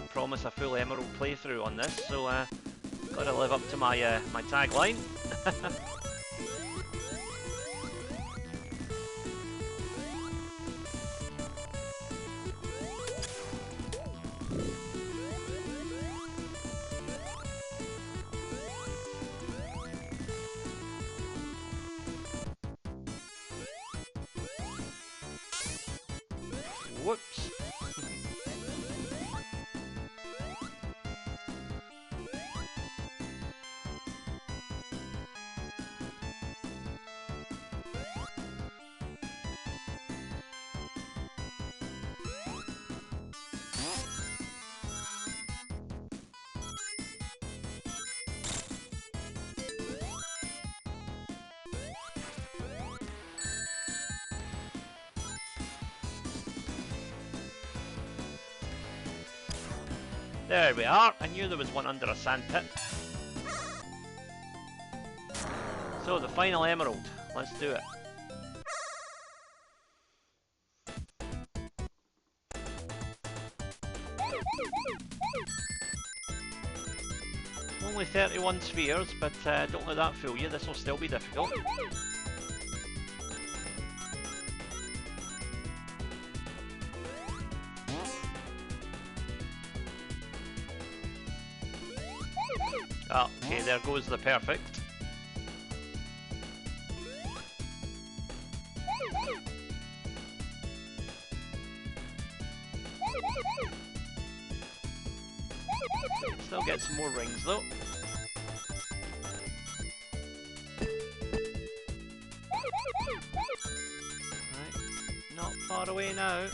promise a full Emerald playthrough on this, so gotta live up to my my tagline. Whoops. There we are. I knew there was one under a sand pit. So the final emerald. Let's do it. Only 31 spheres, but don't let that fool you. This will still be difficult. Oh, okay, there goes the perfect. Still get some more rings though. Right, not far away now.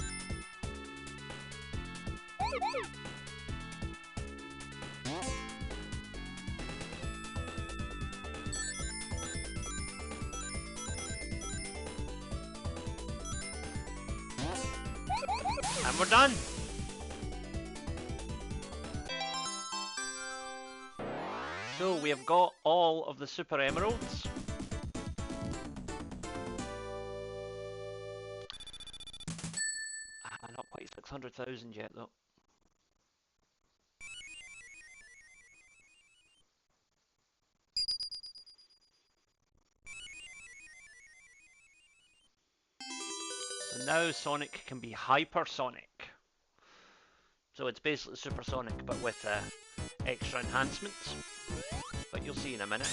And we're done! So we have got all of the Super Emeralds. Not quite 600,000 yet though. So now Sonic can be hypersonic. So it's basically Supersonic, but with extra enhancements. But you'll see in a minute.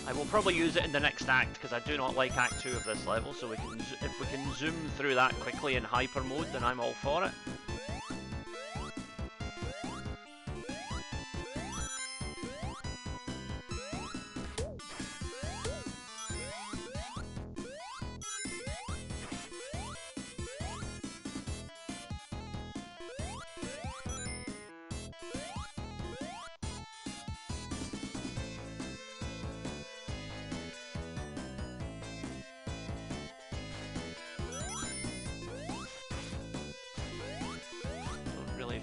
I will probably use it in the next act, because I do not like Act 2 of this level, so if we can zoom through that quickly in hyper mode, then I'm all for it.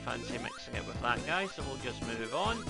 Fancy mixing it with that guy, so we'll just move on.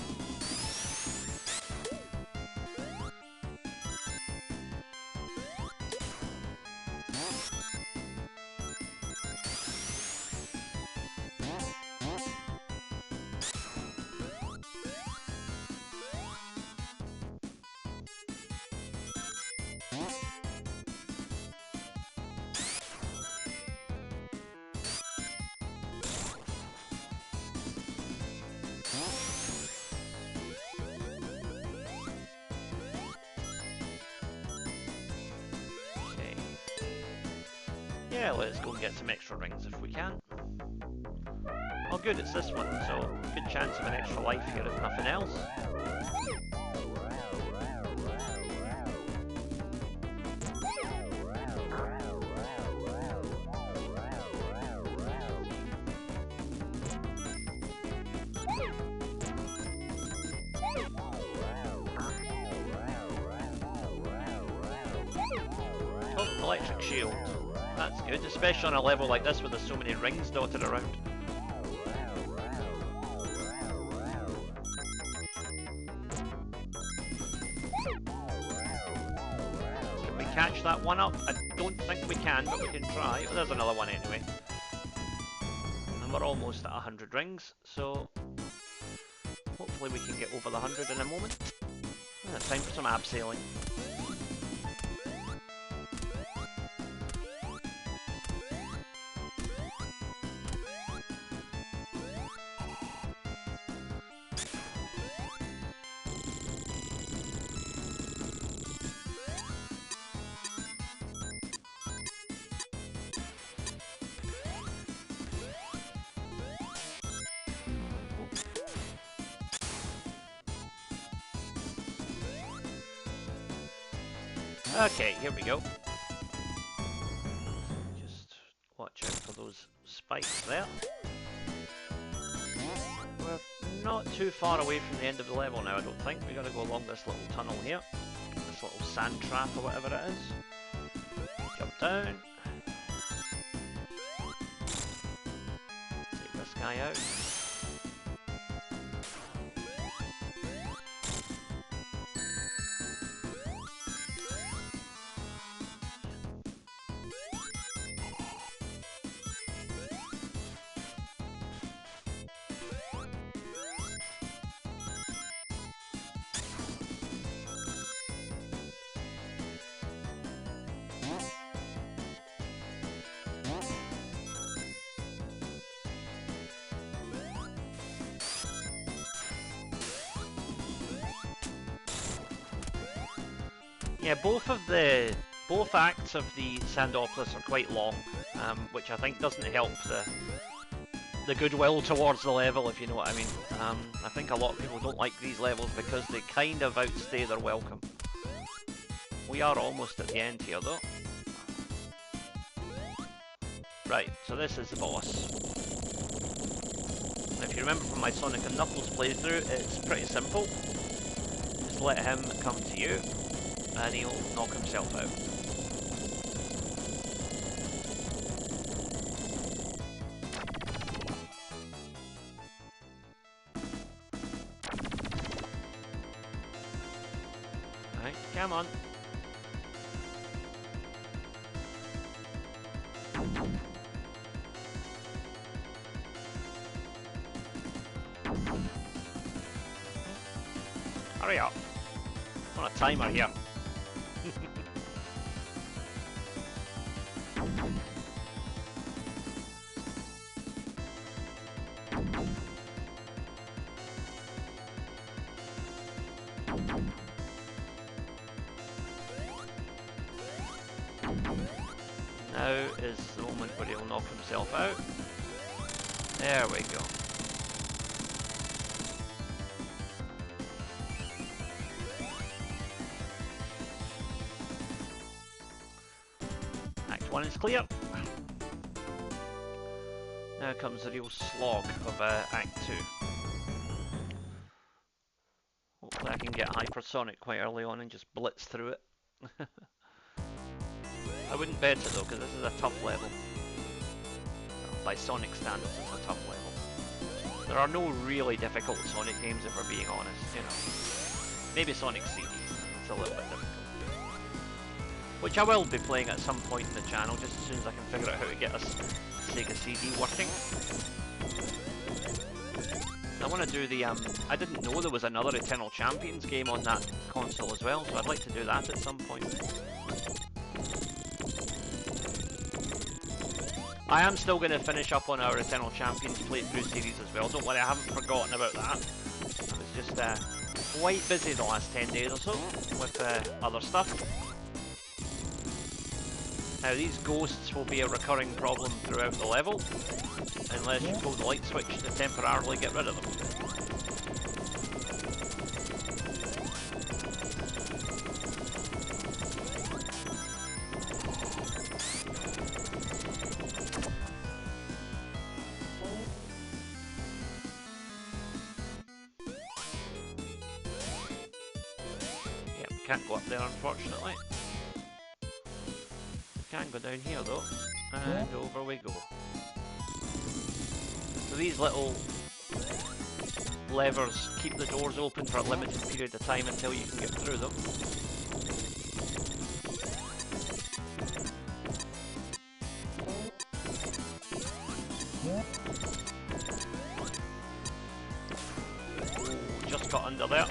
Yeah, let's go and get some extra rings if we can. Oh good, it's this one, so good chance of an extra life here if nothing else. Oh, electric shield. That's good, especially on a level like this where there's so many rings dotted around. Can we catch that one up? I don't think we can, but we can try. Oh, there's another one anyway. And we're almost at 100 rings, so hopefully we can get over the 100 in a moment. Time for some abseiling. Okay, here we go. Just watch out for those spikes there. We're not too far away from the end of the level now, I don't think. We've got to go along this little tunnel here. This little sand trap or whatever it is. Jump down. Take this guy out. Yeah, both acts of the Sandopolis are quite long, which I think doesn't help the goodwill towards the level, if you know what I mean. I think a lot of people don't like these levels because they kind of outstay their welcome. We are almost at the end here, though. Right, so this is the boss. And if you remember from my Sonic and Knuckles playthrough, it's pretty simple. Just let him come to you, and he'll knock himself out. Right, come on. Hurry up. I'm on a timer here. Now is the moment where he'll knock himself out. There we go. Act 1 is clear. Now comes the real slog of Act 2. Hopefully I can get hypersonic quite early on and just blitz through it. I wouldn't bet it though, because this is a tough level. Well, by Sonic standards, it's a tough level. There are no really difficult Sonic games, if we're being honest, you know. Maybe Sonic CD, it's a little bit difficult. Which I will be playing at some point in the channel, just as soon as I can figure out how to get a Sega CD working. I want to do the, I didn't know there was another Eternal Champions game on that console as well, so I'd like to do that at some point. I am still going to finish up on our Eternal Champions playthrough series as well. Don't worry, I haven't forgotten about that. I was just quite busy the last 10 days or so with other stuff. Now these ghosts will be a recurring problem throughout the level, unless you pull the light switch to temporarily get rid of them. Can't go up there, unfortunately. Can go down here though, and over we go. So these little levers keep the doors open for a limited period of time until you can get through them. Oh, just got under there.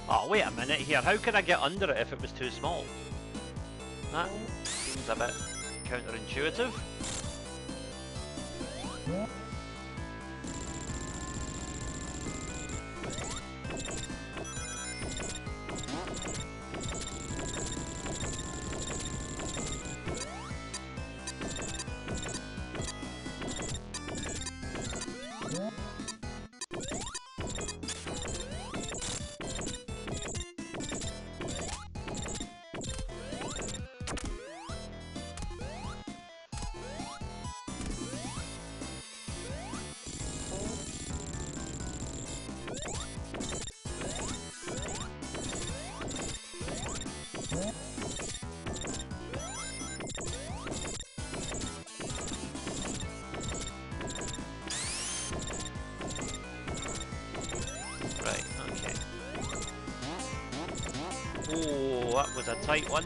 Oh, wait a minute here. How could I get under it if it was too small? That seems a bit counterintuitive. Oh, that was a tight one.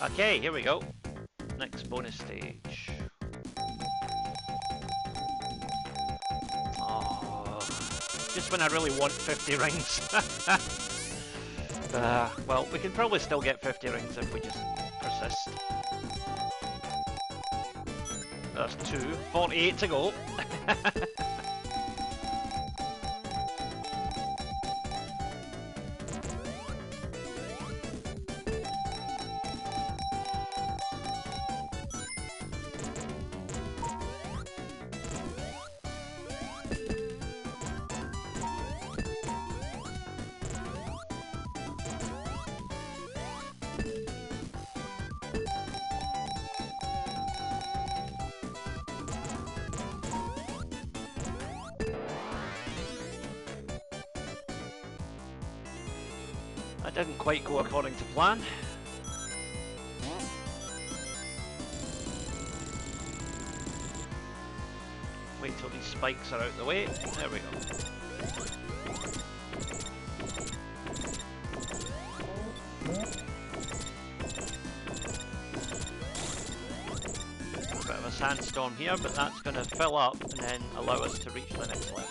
Okay, here we go. Next bonus stage. Oh, just when I really want 50 rings. Well, we can probably still get 50 rings if we just persist. There's 2, 48 to go. That didn't quite go according to plan. Wait till these spikes are out the way. There we go. Bit of a sandstorm here, but that's going to fill up and then allow us to reach the next level.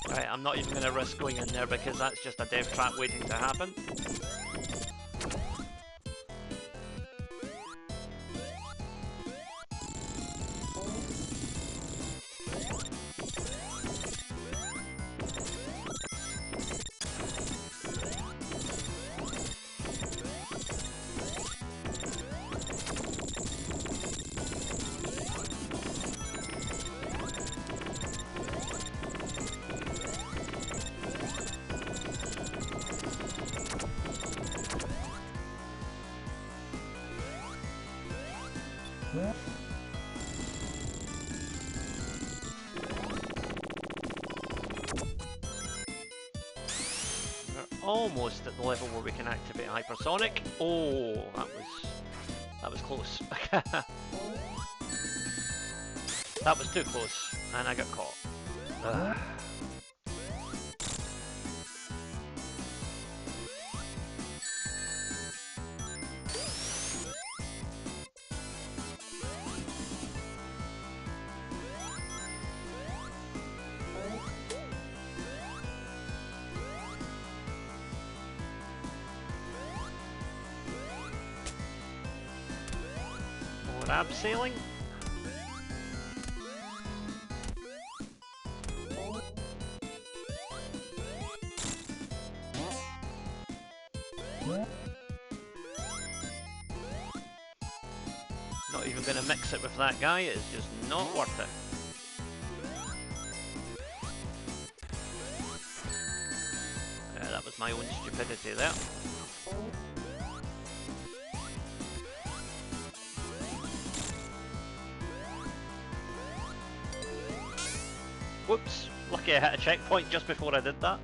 Right, I'm not even going to risk going in there because that's just a death trap waiting to happen. Almost at the level where we can activate hypersonic. Oh, that was close. That was too close, and I got caught. Ugh. Abseiling? Not even going to mix it with that guy, it's just not worth it. That was my own stupidity there. Whoops, lucky I hit a checkpoint just before I did that.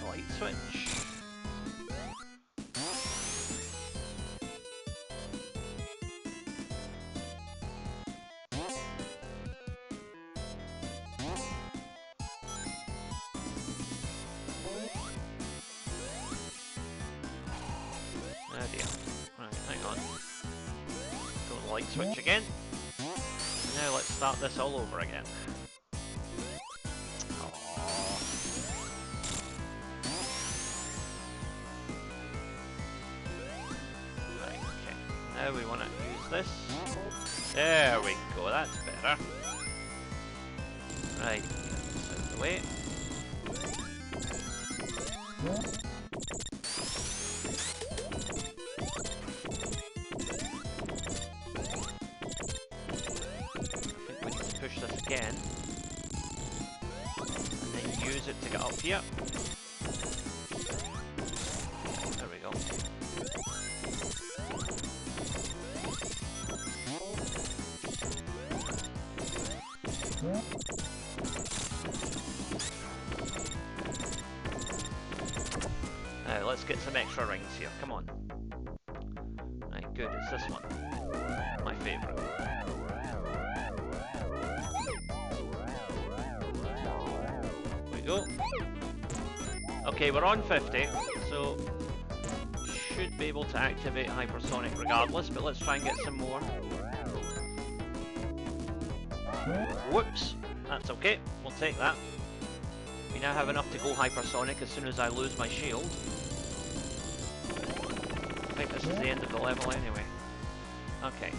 Light switch. Oh dear. Right, hang on. Go to the light switch again. Now let's start this all over again. Right, okay. Now we want to use this. There we go, that's better. Right, get this out of the way. Push this again, and then use it to get up here. There we go. Now let's get some extra rings here, come on. Right, good, it's this one. My favourite. Go. Okay, we're on 50, so should be able to activate hypersonic regardless, but let's try and get some more. Whoops, that's okay, we'll take that. We now have enough to go hypersonic as soon as I lose my shield. I think this is the end of the level anyway. Okay.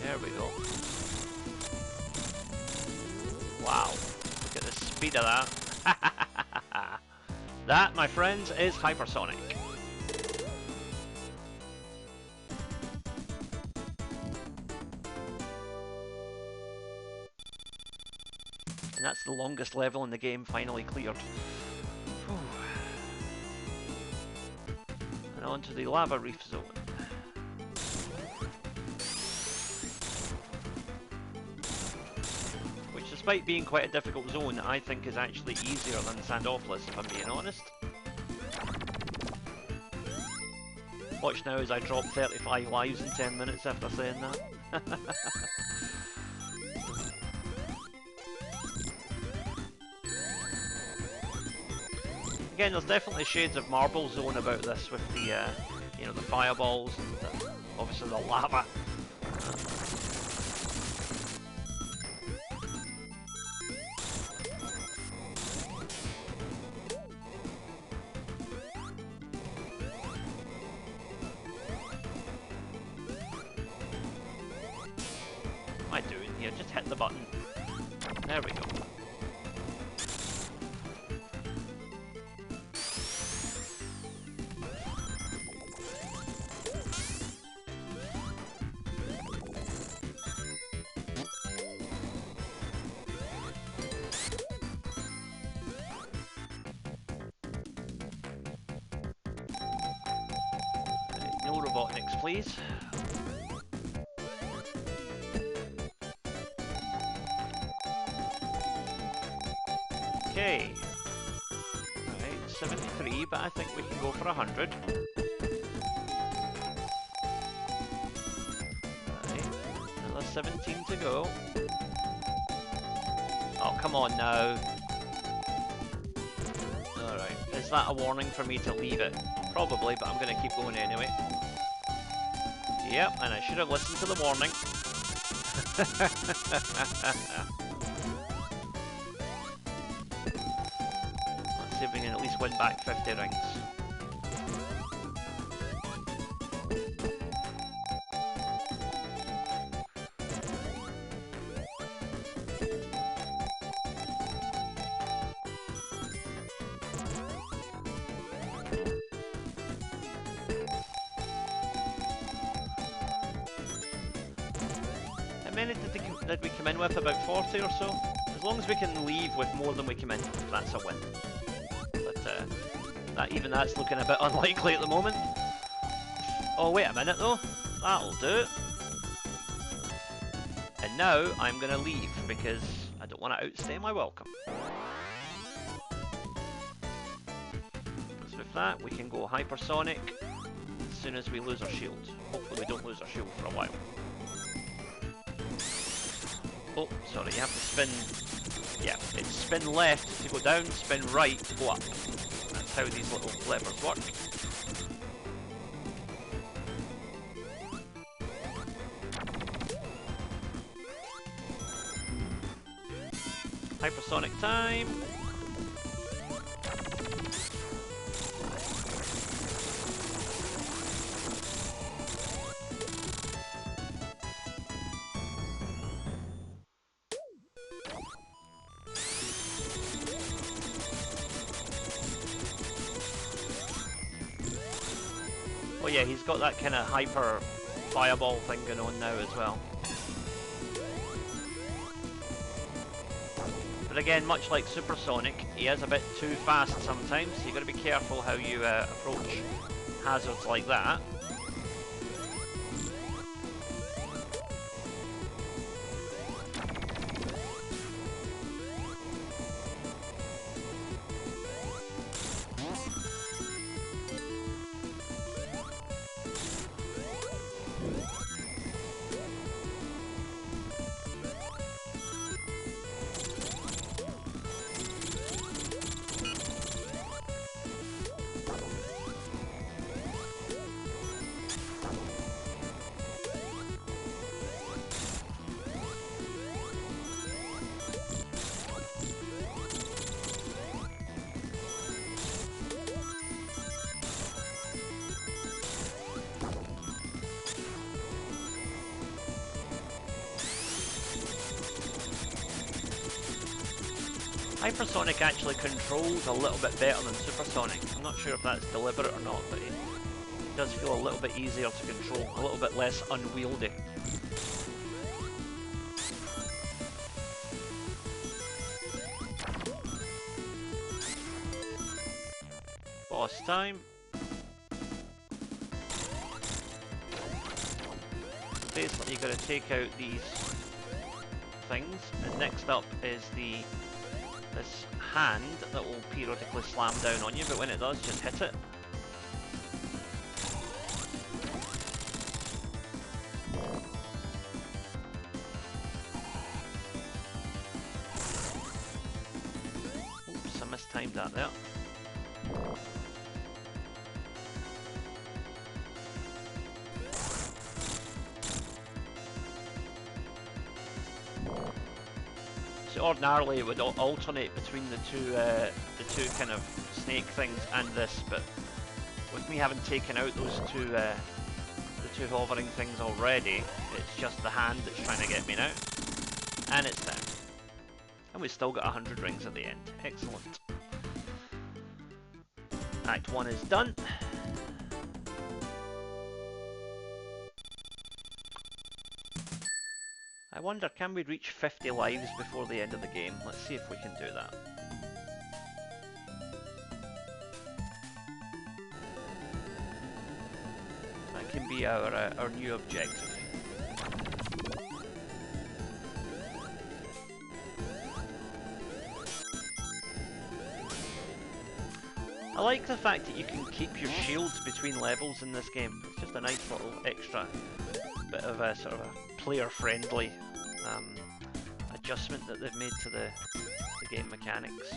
There we go. Wow, look at the speed of that. That, my friends, is hypersonic. And that's the longest level in the game finally cleared. Whew. And on to the lava reef zone. Which, despite being quite a difficult zone, I think is actually easier than Sandofless, if I'm being honest. Watch now as I drop 35 lives in 10 minutes after saying that. Again, there's definitely shades of Marble Zone about this with the, you know, the fireballs and obviously the lava. What am I doing here? Just hit the button. There we go. No Robotniks, please. Okay. Right, 73, but I think we can go for 100. Right, another 17 to go. Oh, come on now. Alright, is that a warning for me to leave it? Probably, but I'm going to keep going anyway. Yep, and I should have listened to the warning. Let's see if we can at least win back 50 rings. How many did we come in with? About 40 or so? As long as we can leave with more than we come in with, that's a win. But even that's looking a bit unlikely at the moment. Oh, wait a minute though. That'll do. And now I'm going to leave because I don't want to outstay my welcome. So with that, we can go hypersonic as soon as we lose our shield. Hopefully we don't lose our shield for a while. Oh, sorry, you have to spin. Yeah, it's spin left to go down, spin right to go up. That's how these little levers work. Hypersonic time. Oh yeah, he's got that kind of hyper fireball thing going on now as well. But again, much like Supersonic, he is a bit too fast sometimes, so you've got to be careful how you approach hazards like that. Hypersonic actually controls a little bit better than Supersonic. I'm not sure if that's deliberate or not, but it does feel a little bit easier to control, a little bit less unwieldy. Boss time. Basically, you've got to take out these things, and next up is this hand that will periodically slam down on you, but when it does, just hit it. Oops, I mistimed that there. So ordinarily it would alternate between the two kind of snake things and this, but with me having taken out those two the two hovering things already, it's just the hand that's trying to get me now, and it's down. And we've still got 100 rings at the end. Excellent. Act 1 is done. I wonder, can we reach 50 lives before the end of the game? Let's see if we can do that. That can be our new objective. I like the fact that you can keep your shields between levels in this game. It's just a nice little extra bit of a sort of a player-friendly adjustment that they've made to the game mechanics.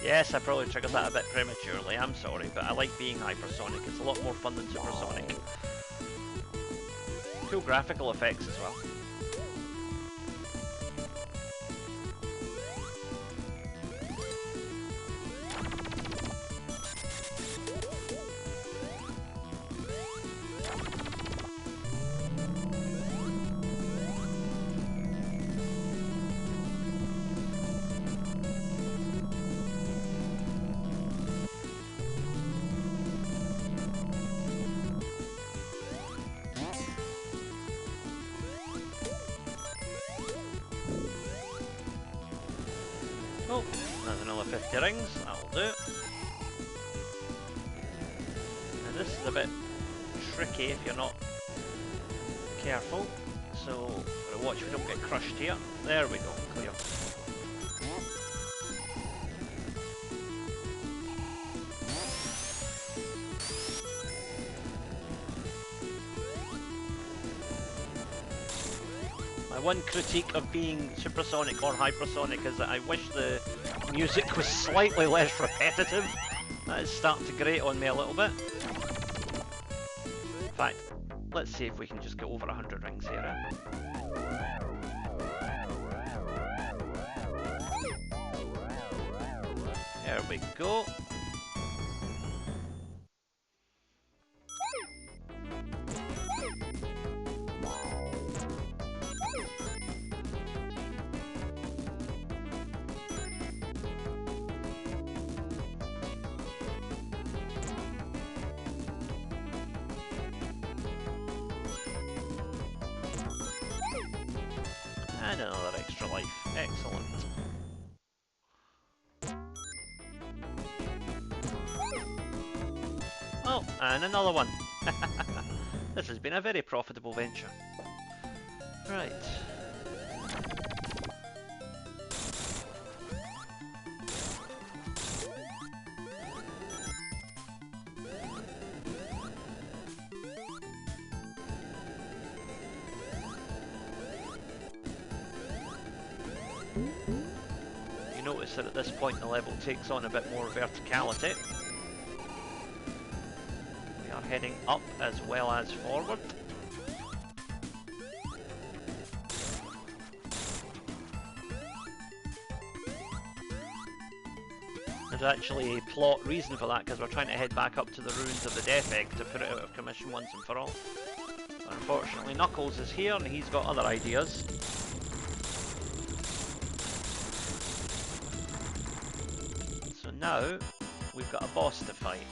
Yes, I probably triggered that a bit prematurely, I'm sorry, but I like being hypersonic. It's a lot more fun than supersonic. Cool graphical effects as well. Oh, there's another 50 rings, that'll do. Now this is a bit tricky if you're not careful, so gotta watch we don't get crushed here. There we go, clear. My one critique of being supersonic or hypersonic is that I wish the music was slightly less repetitive. That is starting to grate on me a little bit. In fact, let's see if we can just get over 100 rings here. There we go. And another extra life. Excellent. Oh, and another one. This has been a very profitable venture. Right. You notice that at this point the level takes on a bit more verticality. We are heading up as well as forward. There's actually a plot reason for that, because we're trying to head back up to the ruins of the Death Egg to put it out of commission once and for all. Unfortunately, Knuckles is here and he's got other ideas. So now, we've got a boss to fight.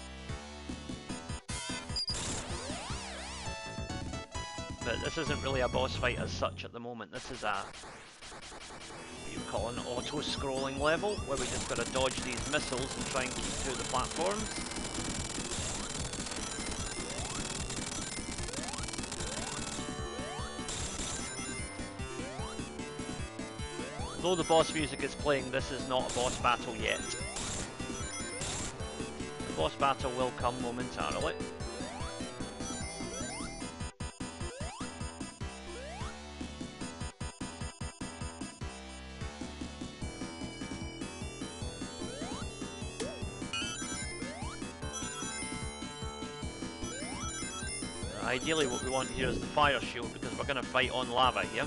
But this isn't really a boss fight as such at the moment. This is a, what you call an auto-scrolling level, where we just got to dodge these missiles and try and keep through the platforms. Though the boss music is playing, this is not a boss battle yet. The boss battle will come momentarily. Ideally what we want here is the fire shield, because we're going to fight on lava here.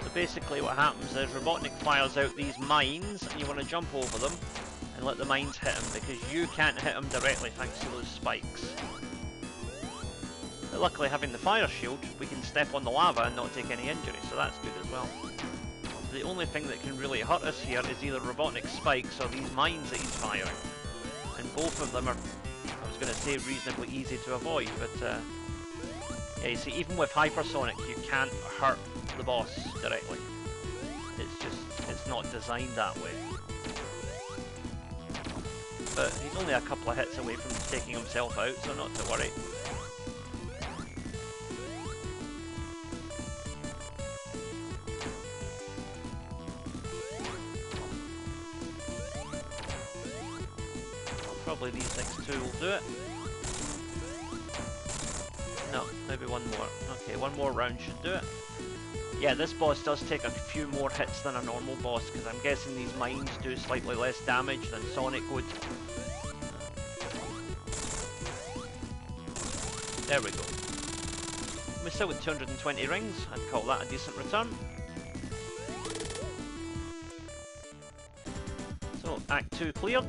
So basically what happens is Robotnik fires out these mines and you want to jump over them and let the mines hit him, because you can't hit them directly thanks to those spikes. But luckily, having the fire shield, we can step on the lava and not take any injury, so that's good as well. The only thing that can really hurt us here is either Robotnik's spikes or these mines that he's firing. And both of them are, I was going to say, reasonably easy to avoid, but yeah, you see, even with Hypersonic, you can't hurt the boss directly. It's just, it's not designed that way. But he's only a couple of hits away from taking himself out, so not to worry. Probably these things too will do it. No, maybe one more. Okay, one more round should do it. Yeah, this boss does take a few more hits than a normal boss, because I'm guessing these mines do slightly less damage than Sonic would. There we go. We're still with 220 rings. I'd call that a decent return. So, Act 2 cleared.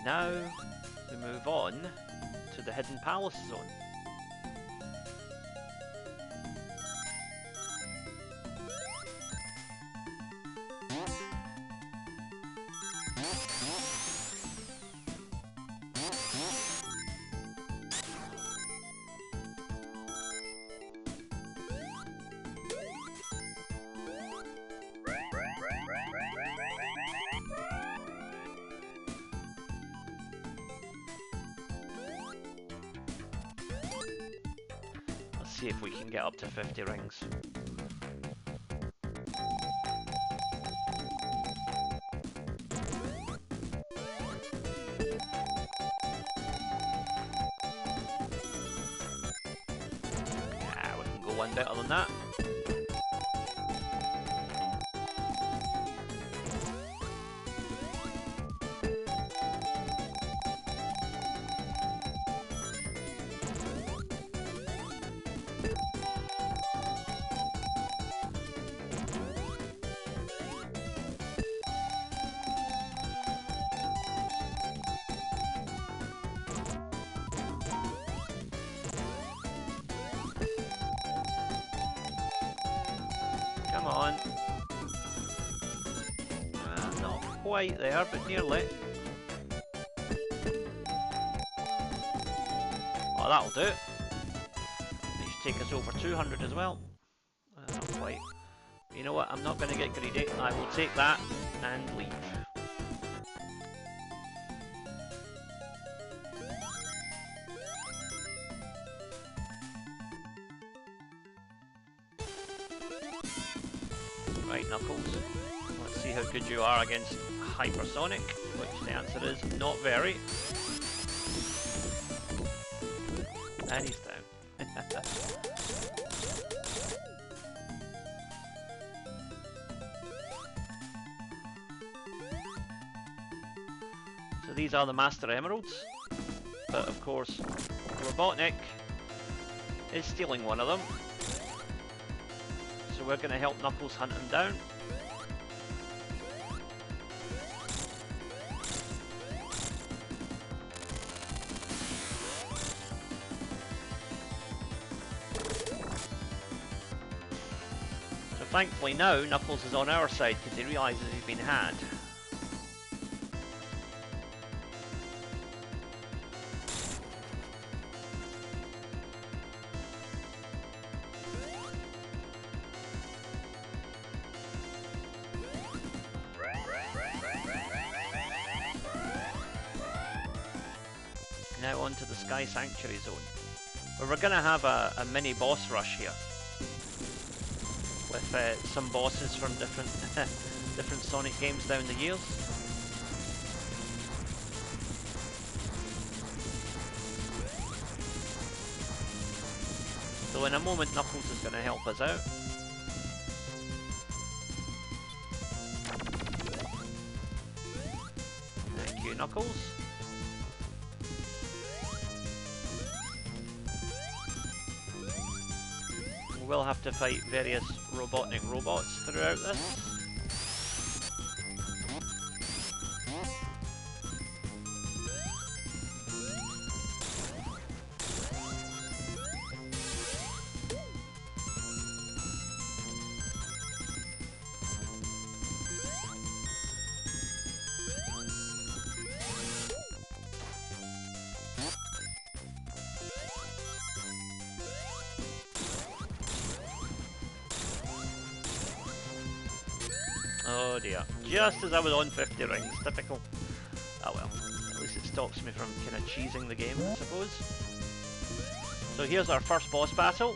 Now we move on to the Hidden Palace Zone. See if we can get up to 50 rings. Yeah, we can go one better than that. Come on. Not quite there, but nearly. Oh, that'll do. It should take us over 200 as well. Not quite. You know what? I'm not going to get greedy. I will take that and leave. Knuckles. Let's see how good you are against Hypersonic, which the answer is not very. And he's down. So these are the Master Emeralds, but of course Robotnik is stealing one of them. So we're going to help Knuckles hunt him down. So thankfully now Knuckles is on our side because he realises he's been had. Now on to the Sky Sanctuary Zone, where we're going to have a mini boss rush here, with some bosses from different different Sonic games down the years. So in a moment Knuckles is going to help us out. Thank you, Knuckles. We'll have to fight various Robotnik robots throughout this. Oh dear, just as I was on 50 rings, typical. Oh well, at least it stops me from kind of cheesing the game, I suppose. So here's our first boss battle.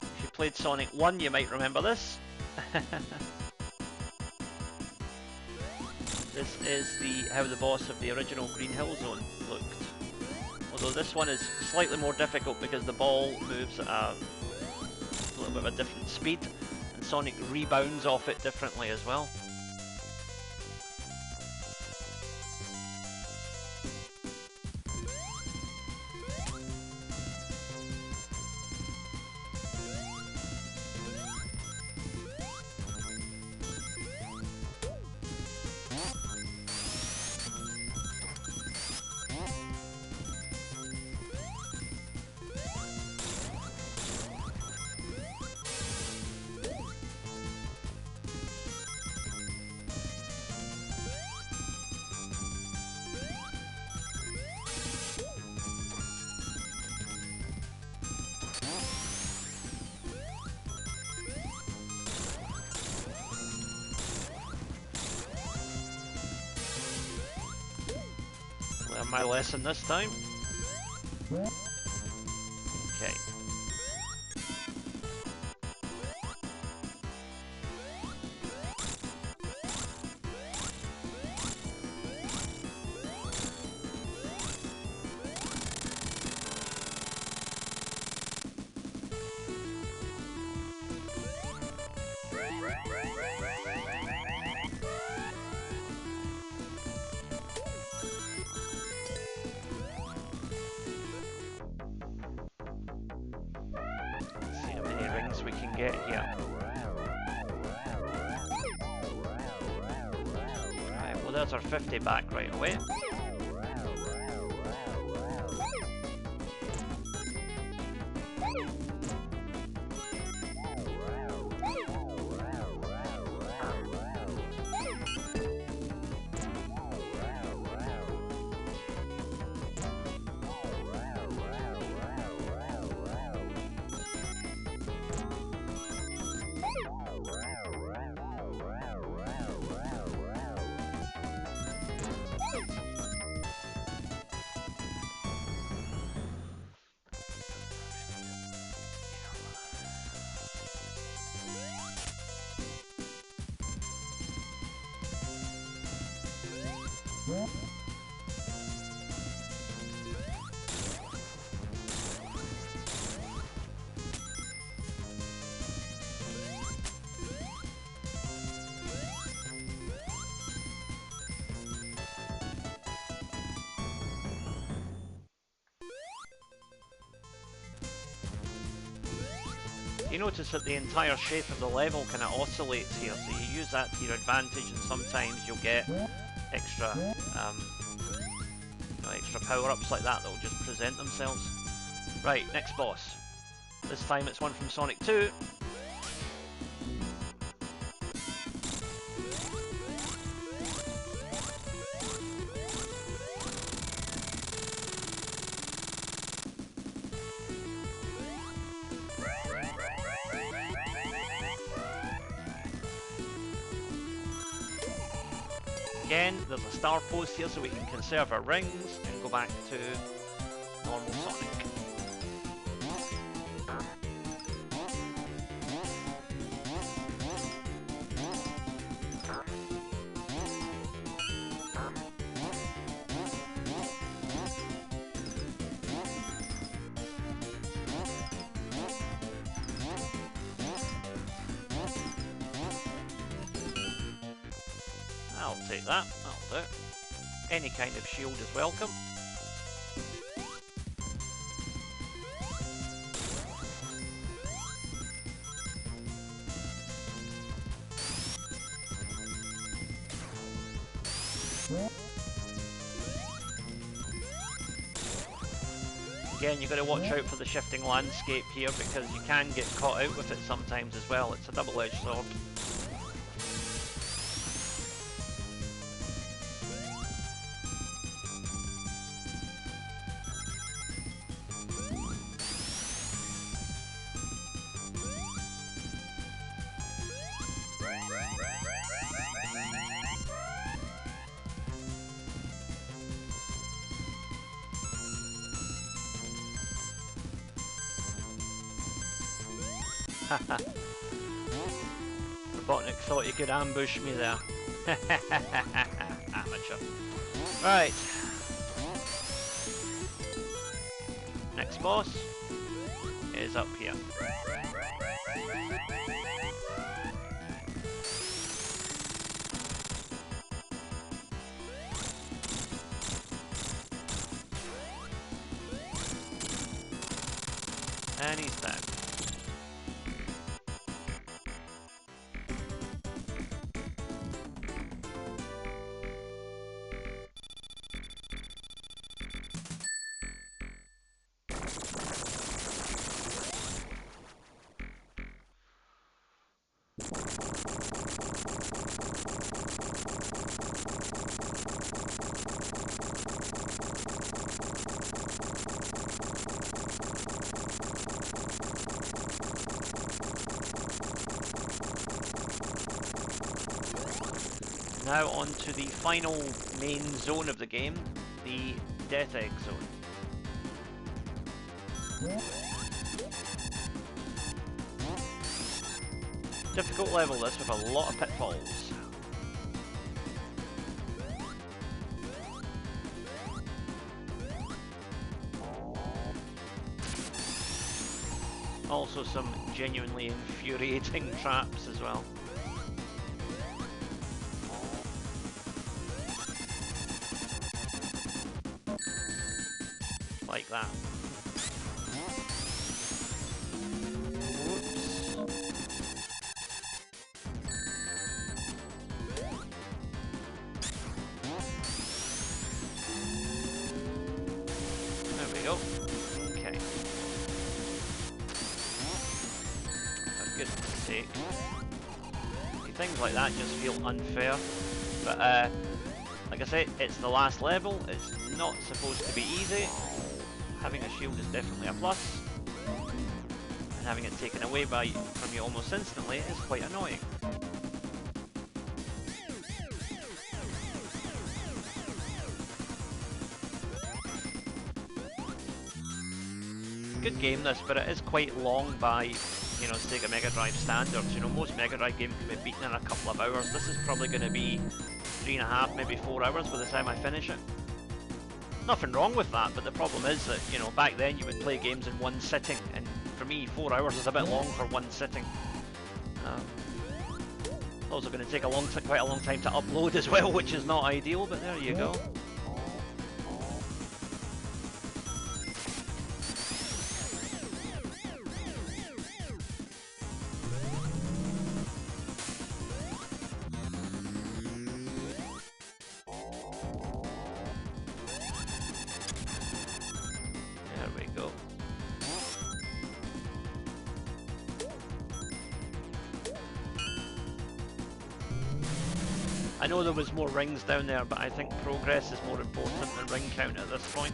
If you played Sonic 1 you might remember this. This is how the boss of the original Green Hill Zone looked. Although this one is slightly more difficult because the ball moves at a little bit of a different speed. Sonic rebounds off it differently as well. Learn my lesson this time. Okay. We can get here. Right, well there's our 50 back right away. You notice that the entire shape of the level kind of oscillates here, so you use that to your advantage, and sometimes you'll get extra, extra power-ups like that will just present themselves. Right, next boss. This time it's one from Sonic 2. Again, there's a star post here so we can conserve our rings and go back to normal Sonic. I'll take that, that'll do. Any kind of shield is welcome. Again, you've got to watch out for the shifting landscape here because you can get caught out with it sometimes as well. It's a double-edged sword. Robotnik thought he could ambush me there. Amateur. Right. Next boss is up here. And he's down. Now on to the final main zone of the game, the Death Egg Zone. Difficult level this with a lot of pitfalls. Also some genuinely infuriating traps as well. Like that. Whoops. There we go. Okay. For goodness sake. Things like that just feel unfair. But like I said, it's the last level. It's not supposed to be easy. Having a shield is definitely a plus, and having it taken away from you almost instantly is quite annoying. Good game this, but it is quite long by, you know, Sega Mega Drive standards. You know, most Mega Drive games can be beaten in a couple of hours. This is probably going to be 3.5, maybe 4 hours by the time I finish it. Nothing wrong with that, but the problem is that, you know, back then you would play games in one sitting, and for me 4 hours is a bit long for one sitting. Those are going to take quite a long time to upload as well, which is not ideal, but there you go. I know there was more rings down there, but I think progress is more important than ring count at this point.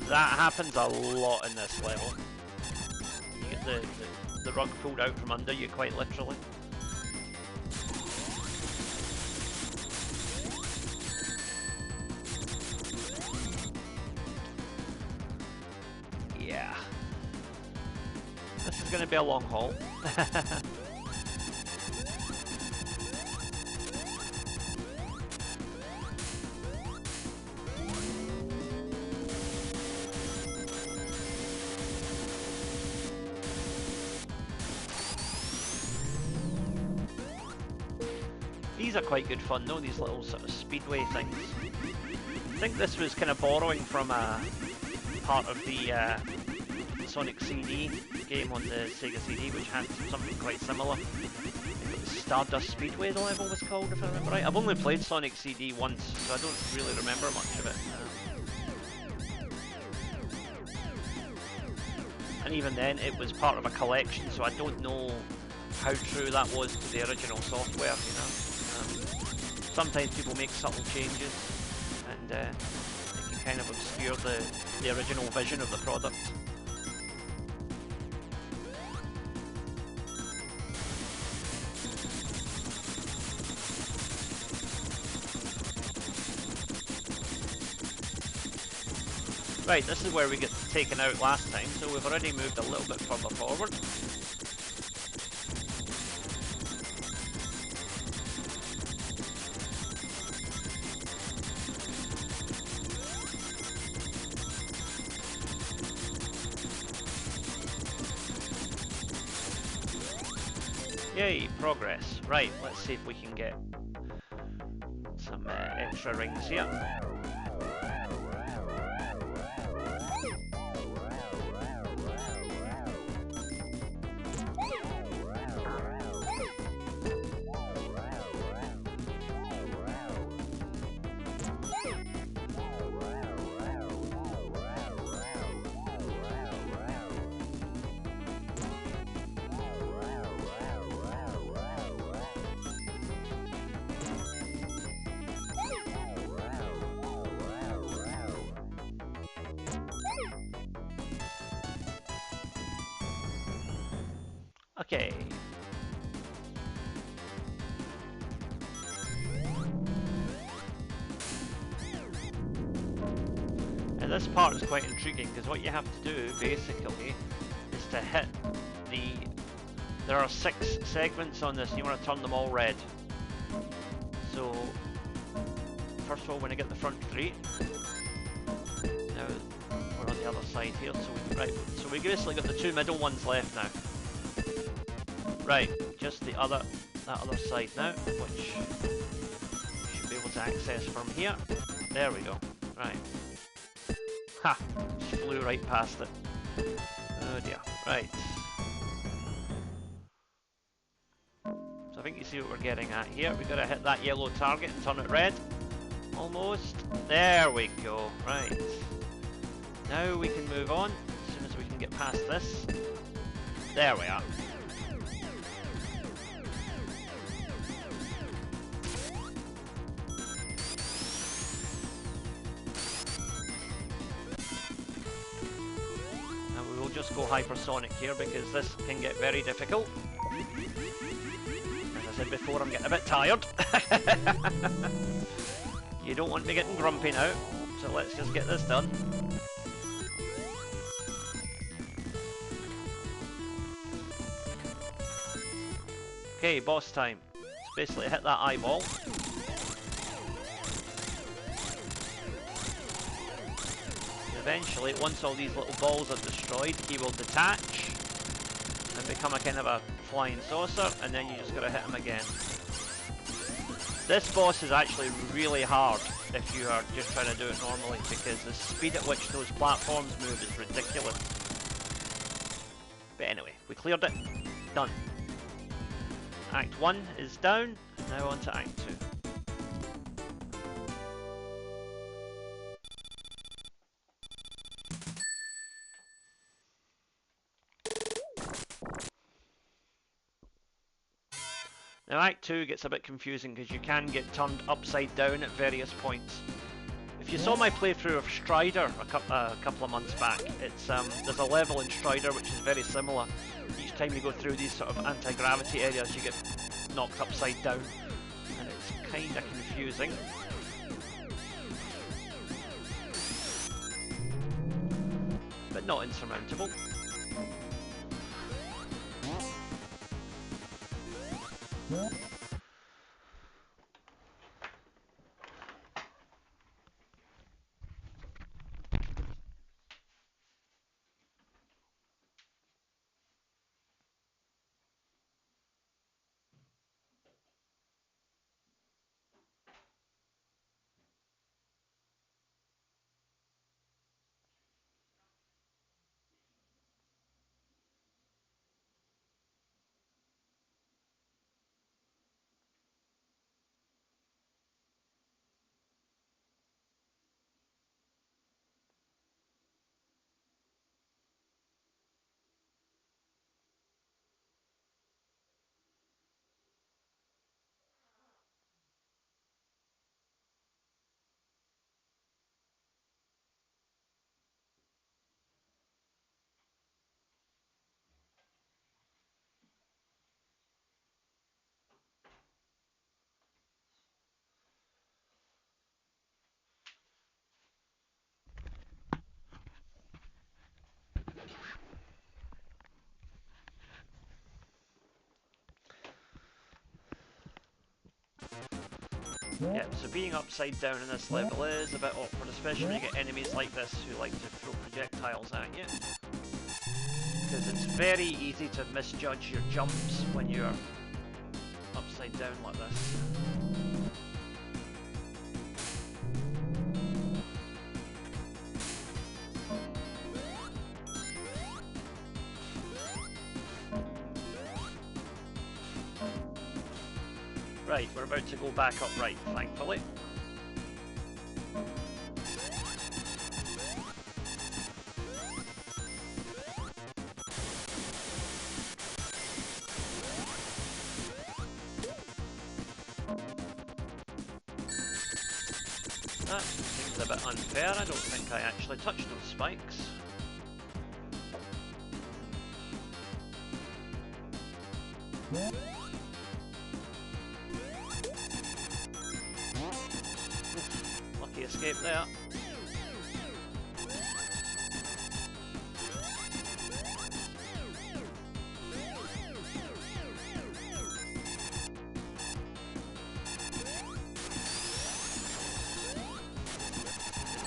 That happens a lot in this level. You get the rug pulled out from under you, quite literally. Yeah. This is going to be a long haul. These are quite good fun though, these little sort of speedway things. I think this was kind of borrowing from a part of the Sonic CD game on the Sega CD, which had something quite similar. I think it was Stardust Speedway the level was called, if I remember right. I've only played Sonic CD once, so I don't really remember much of it. And even then, it was part of a collection, so I don't know how true that was to the original software, you know. Sometimes people make subtle changes, and it can kind of obscure the original vision of the product. Right, this is where we get taken out last time, so we've already moved a little bit further forward. Yay, progress. Right, let's see if we can get some extra rings here. Okay. And this part is quite intriguing because what you have to do basically is to hit there are 6 segments on this and you want to turn them all red. So first of all, when I get the front 3, now we're on the other side here, so we basically got the 2 middle ones left now. Right, just that other side now, which we should be able to access from here. There we go. Right. Ha! Just flew right past it. Oh dear. Right. So I think you see what we're getting at here. We've got to hit that yellow target and turn it red. Almost. There we go. Right. Now we can move on as soon as we can get past this. There we are. Just go hypersonic here because this can get very difficult. As I said before, I'm getting a bit tired. You don't want me getting grumpy now, so let's just get this done. Okay, boss time. It's basically hit that eyeball. Eventually, once all these little balls are destroyed, he will detach and become a kind of a flying saucer, and then you just gotta hit him again. This boss is actually really hard if you are just trying to do it normally, because the speed at which those platforms move is ridiculous. But anyway, we cleared it. Done. Act 1 is down, now on to Act 2. Now Act 2 gets a bit confusing because you can get turned upside down at various points. If you saw my playthrough of Strider a couple of months back, it's there's a level in Strider which is very similar. Each time you go through these sort of anti-gravity areas you get knocked upside down, and it's kinda confusing. But not insurmountable. Yeah, so being upside down in this level is a bit awkward, especially when you get enemies like this who like to throw projectiles at you. Because it's very easy to misjudge your jumps when you're upside down like this. Right, we're about to go back upright, thankfully. That seems a bit unfair. I don't think I actually touched those spikes. Lucky escape there.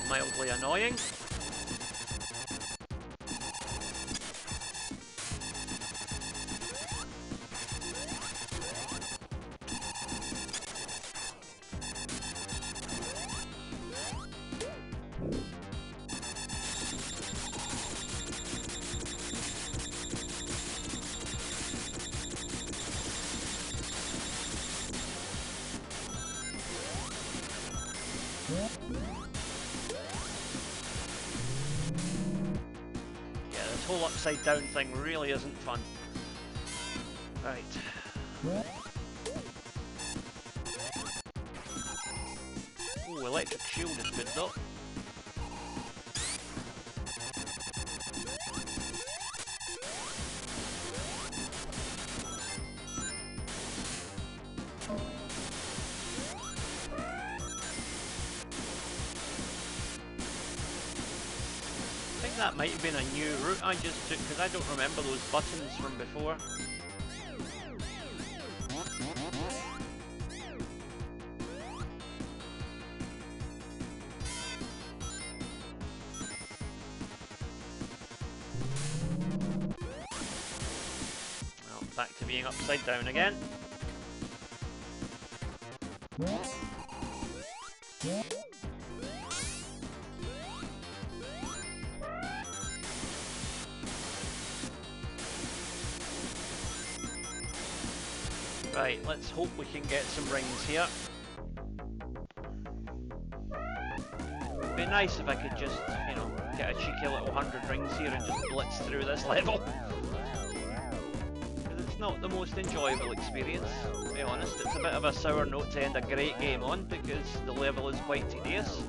Mildly annoying. Whole upside down thing really isn't fun. Right. Ooh, electric shield is good though. that might have been a new route I just took, because I don't remember those buttons from before. Well, back to being upside down again. Right, let's hope we can get some rings here. It'd be nice if I could just, you know, get a cheeky little 100 rings here and just blitz through this level. Because it's not the most enjoyable experience, to be honest. It's a bit of a sour note to end a great game on, because the level is quite tedious.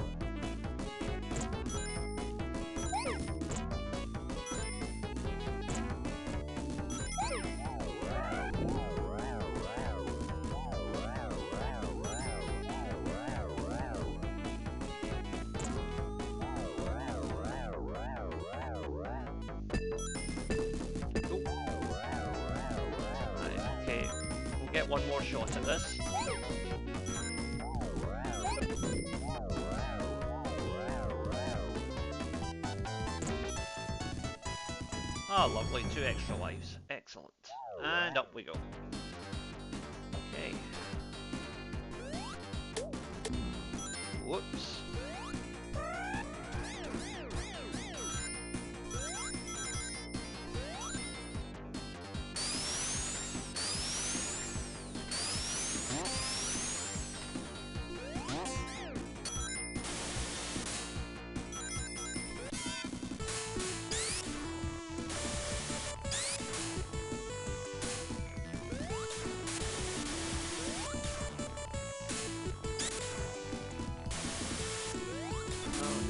One more shot at this. Ah, lovely, 2 extra lives. Excellent. And up we go. Okay. Whoops.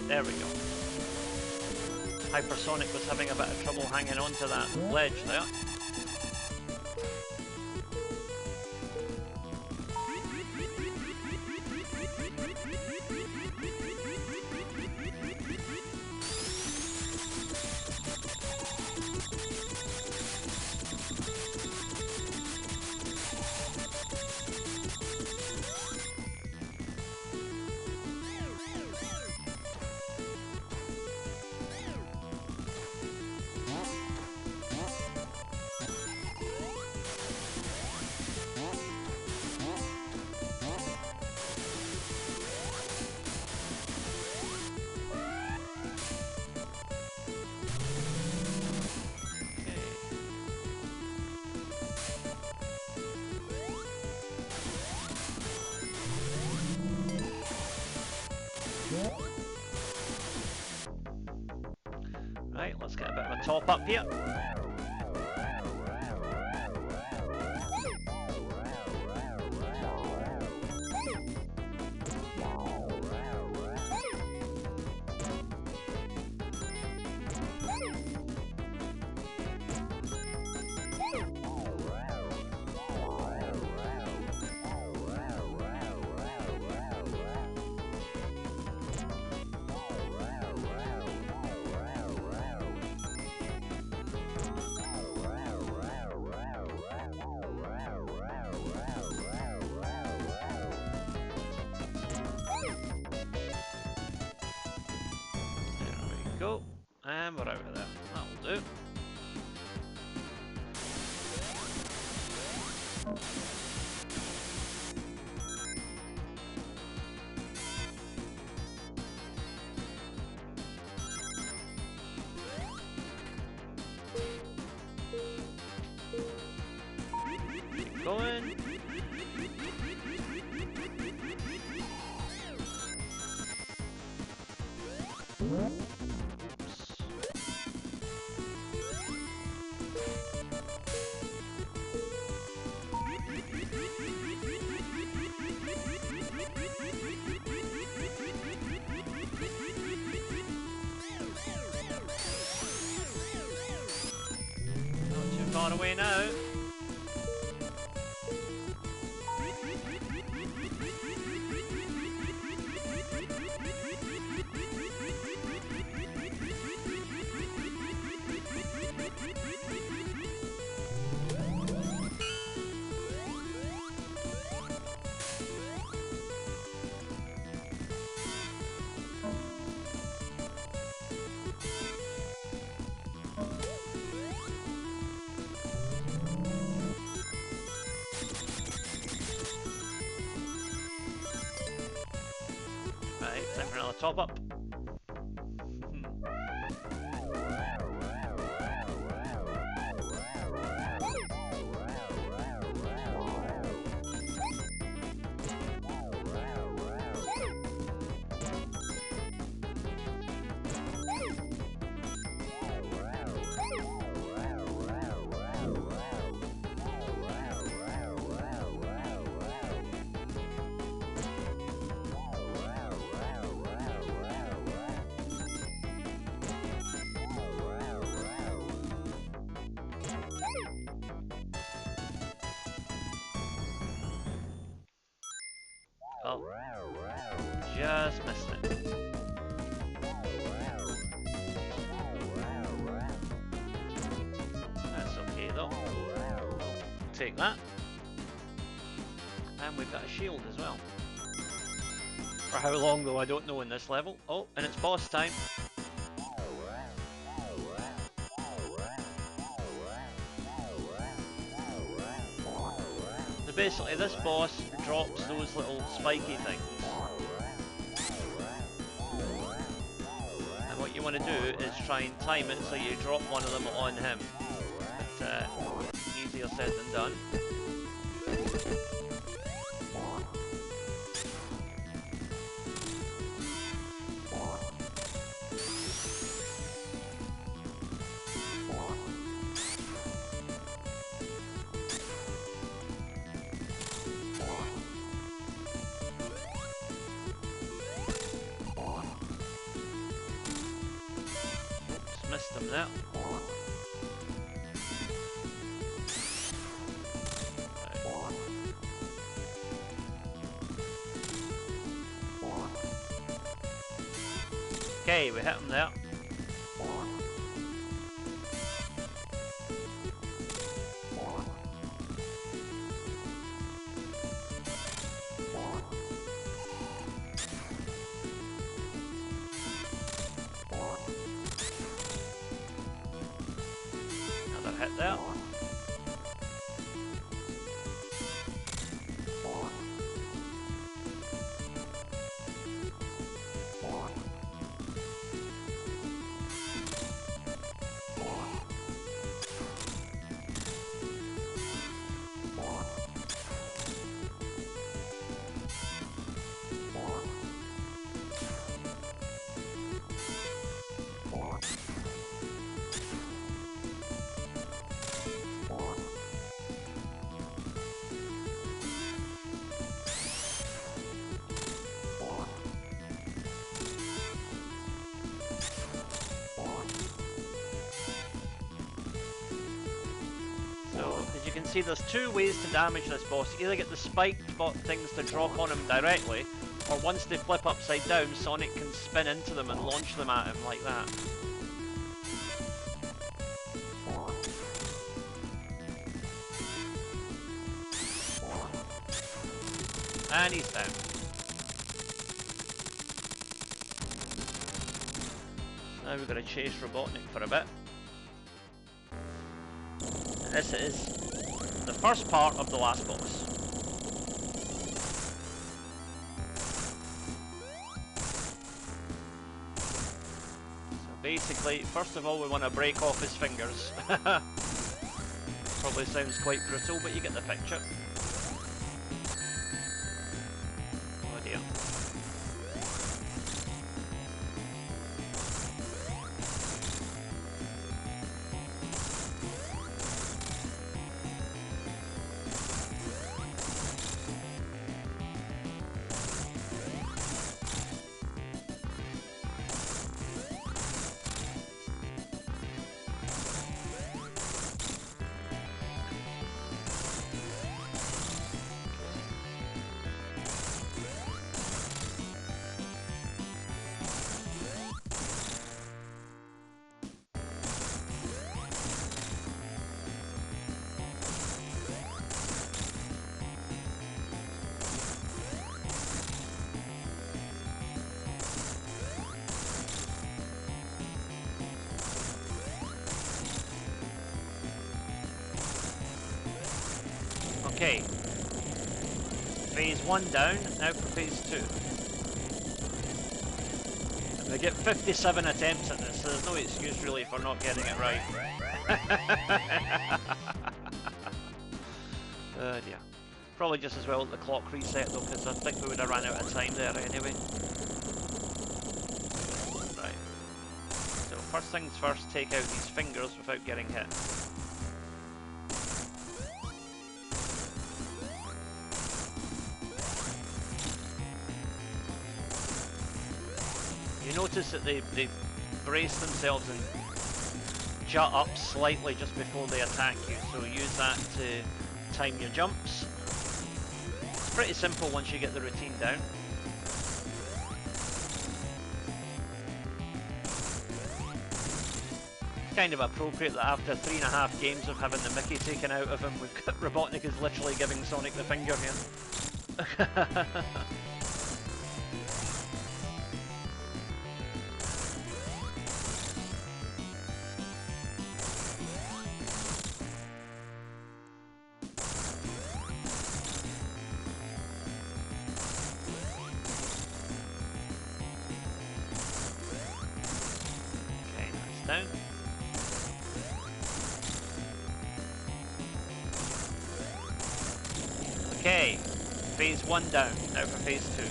There we go. Hypersonic was having a bit of trouble hanging on to that ledge there. Right, let's get a bit of a top up here. Go, and we're out of there. That'll do. Keep going. Far away now. Time for another top up. Oh, just missed it. That's okay though. Take that. And we've got a shield as well. For how long though, I don't know in this level. Oh, and it's boss time. So basically this boss drops those little spiky things. And what you want to do is try and time it so you drop one of them on him. But easier said than done. Missed them there. Okay, we hit him there. Another hit there. As you can see, there's two ways to damage this boss. You either get the spiked things to drop on him directly, or once they flip upside down, Sonic can spin into them and launch them at him like that. And he's down. Now we've got to chase Robotnik for a bit. This is the first part of the last boss. So basically, first of all we want to break off his fingers. Probably sounds quite brutal, but you get the picture. Oh dear. Okay, phase 1 down, now for phase 2. get 57 attempts at this, so there's no excuse really for not getting it right. Oh dear. Probably just as well that the clock reset though, because I think we would have run out of time there anyway. Right. So first things first, take out these fingers without getting hit. You notice that they brace themselves and jut up slightly just before they attack you, so use that to time your jumps. It's pretty simple once you get the routine down. It's kind of appropriate that after 3.5 games of having the Mickey taken out of him, we've got Robotnik is literally giving Sonic the finger here. Down. Okay, phase 1 down, now for phase 2.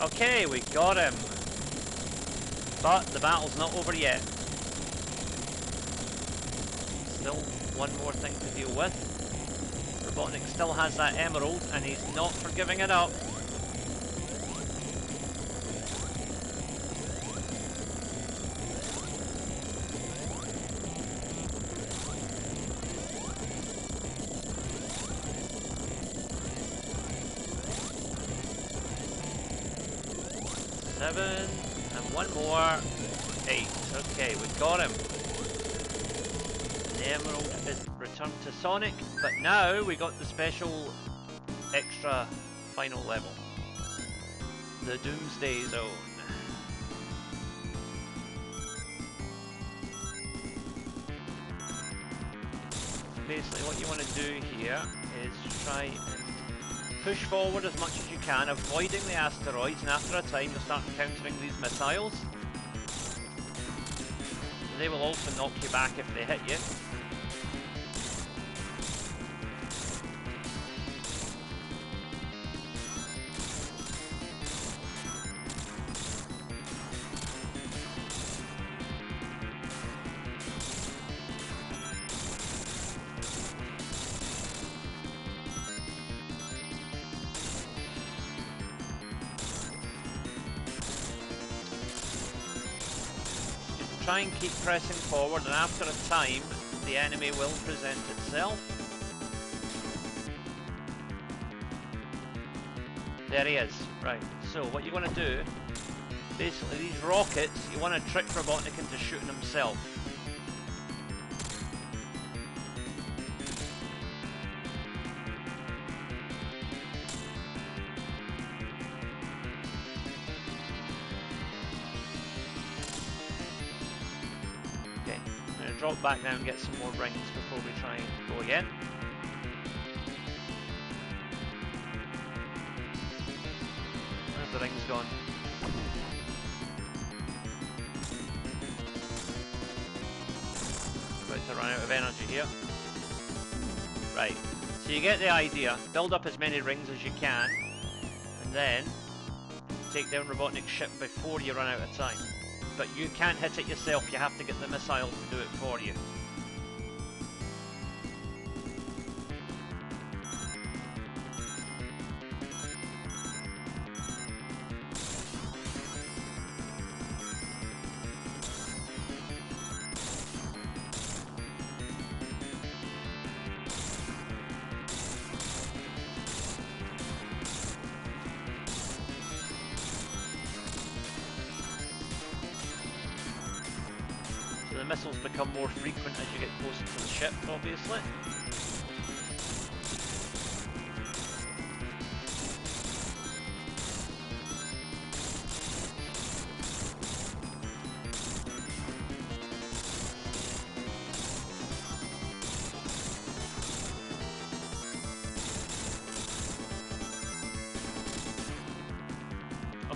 Okay, we got him. But the battle's not over yet. Still one more thing to deal with. Robotnik still has that emerald and he's not for giving it up. Seven, and one more. 8. Okay, we got him. The emerald is returned to Sonic, but now we got the special extra final level. The Doomsday Zone. Basically what you want to do here is try and push forward as much as you can, avoiding the asteroids, and after a time you'll start encountering these missiles. They will also knock you back if they hit you. Try and keep pressing forward, and after a time the enemy will present itself. There he is. Right, so what you want to do, basically these rockets, you want to trick Robotnik into shooting himself. Drop back down and get some more rings before we try and go again. Where's the rings gone? About to run out of energy here. Right, so you get the idea. Build up as many rings as you can, and then take down Robotnik's ship before you run out of time. But you can't hit it yourself, you have to get the missile to do it for you. The missiles become more frequent as you get closer to the ship, obviously.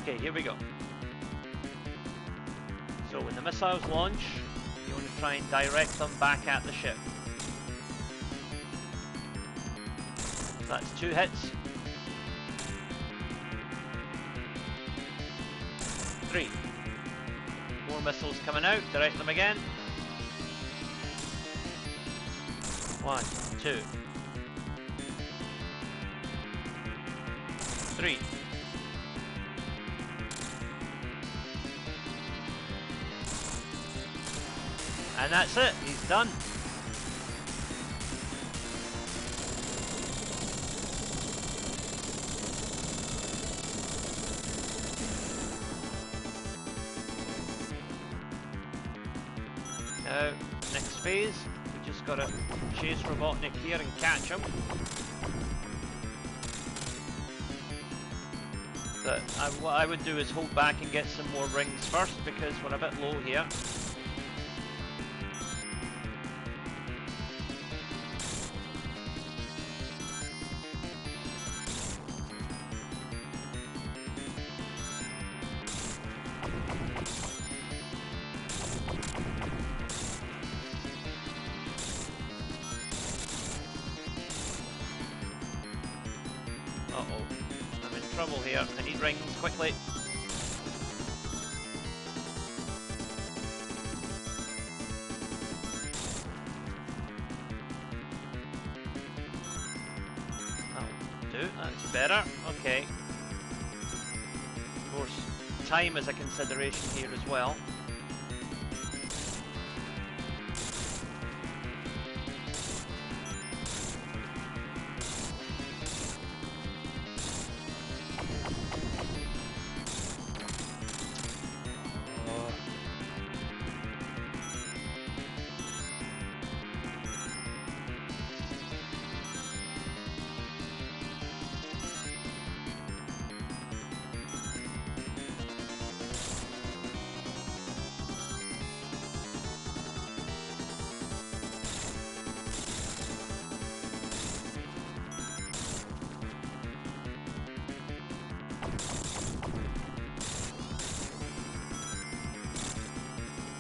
Okay, here we go. So when the missiles launch, you want to try and direct them back at the ship. So that's 2 hits. 3. More missiles coming out, direct them again. 1, 2, 3. And that's it, he's done. Now, next phase, we just gotta chase Robotnik here and catch him. But what I would do is hold back and get some more rings first because we're a bit low here. Trouble here. I need rings quickly. That'll do. That's better. Okay. Of course, time is a consideration here as well.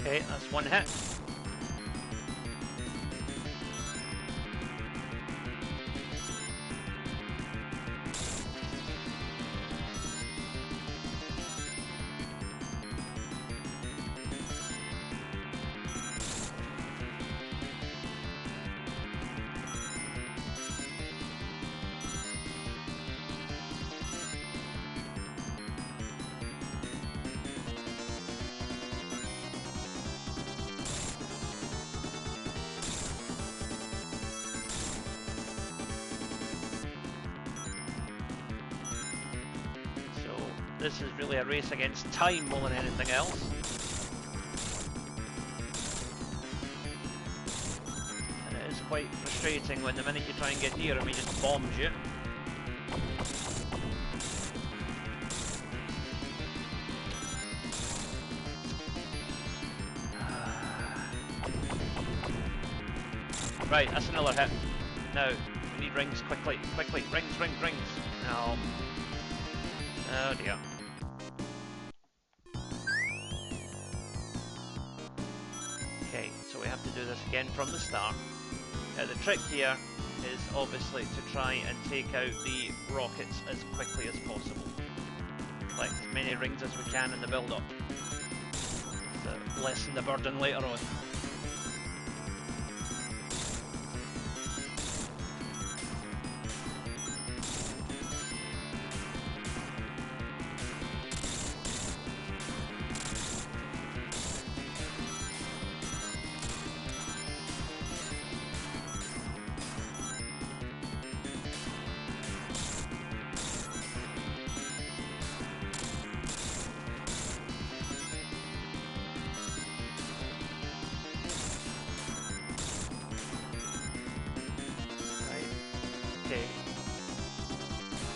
Okay, that's 1 hit. This is really a race against time more than anything else. And it is quite frustrating when the minute you try and get near him, he just bombs you. Right, that's another hit. Now, we need rings quickly, quickly. Rings, rings, rings. No. Oh dear. Okay, so we have to do this again from the start. Now the trick here is obviously to try and take out the rockets as quickly as possible. Collect as many rings as we can in the build-up to lessen the burden later on.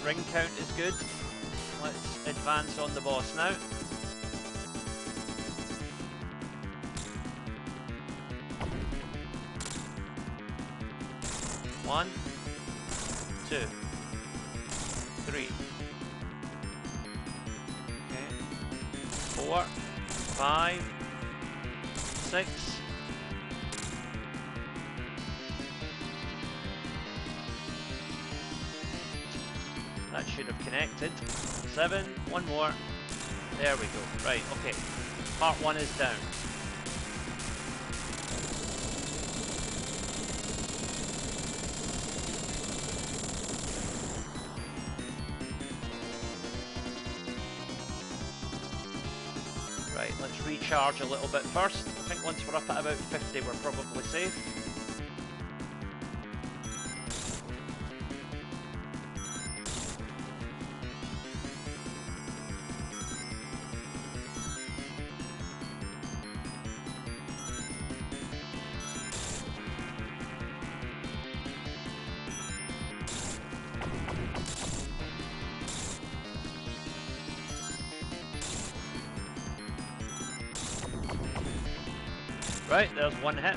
Ring count is good. Let's advance on the boss now. One, 2, 3. Okay. 4, 5, 6. That should have connected. 7, one more. There we go. Right, okay. Part 1 is down. Right, let's recharge a little bit first. I think once we're up at about 50 we're probably safe. Right, there's one hit.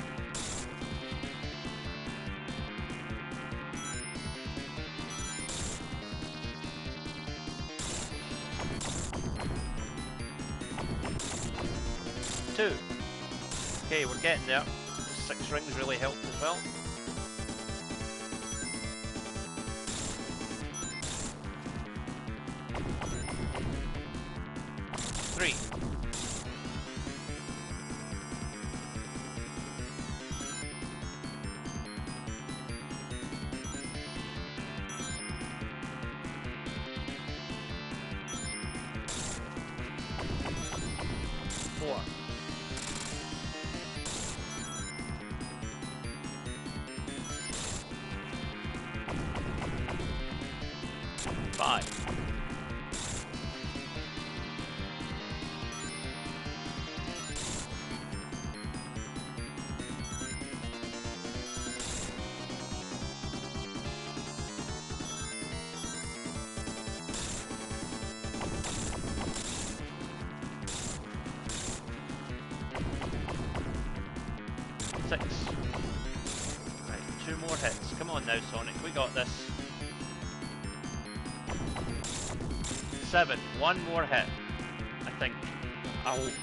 Two. Okay, we're getting there. 6 rings really helped as well. 3. 4. 5. 6. Right, 2 more hits. Come on now, Sonic, we got this. 7. 1 more hit, I think. I hope.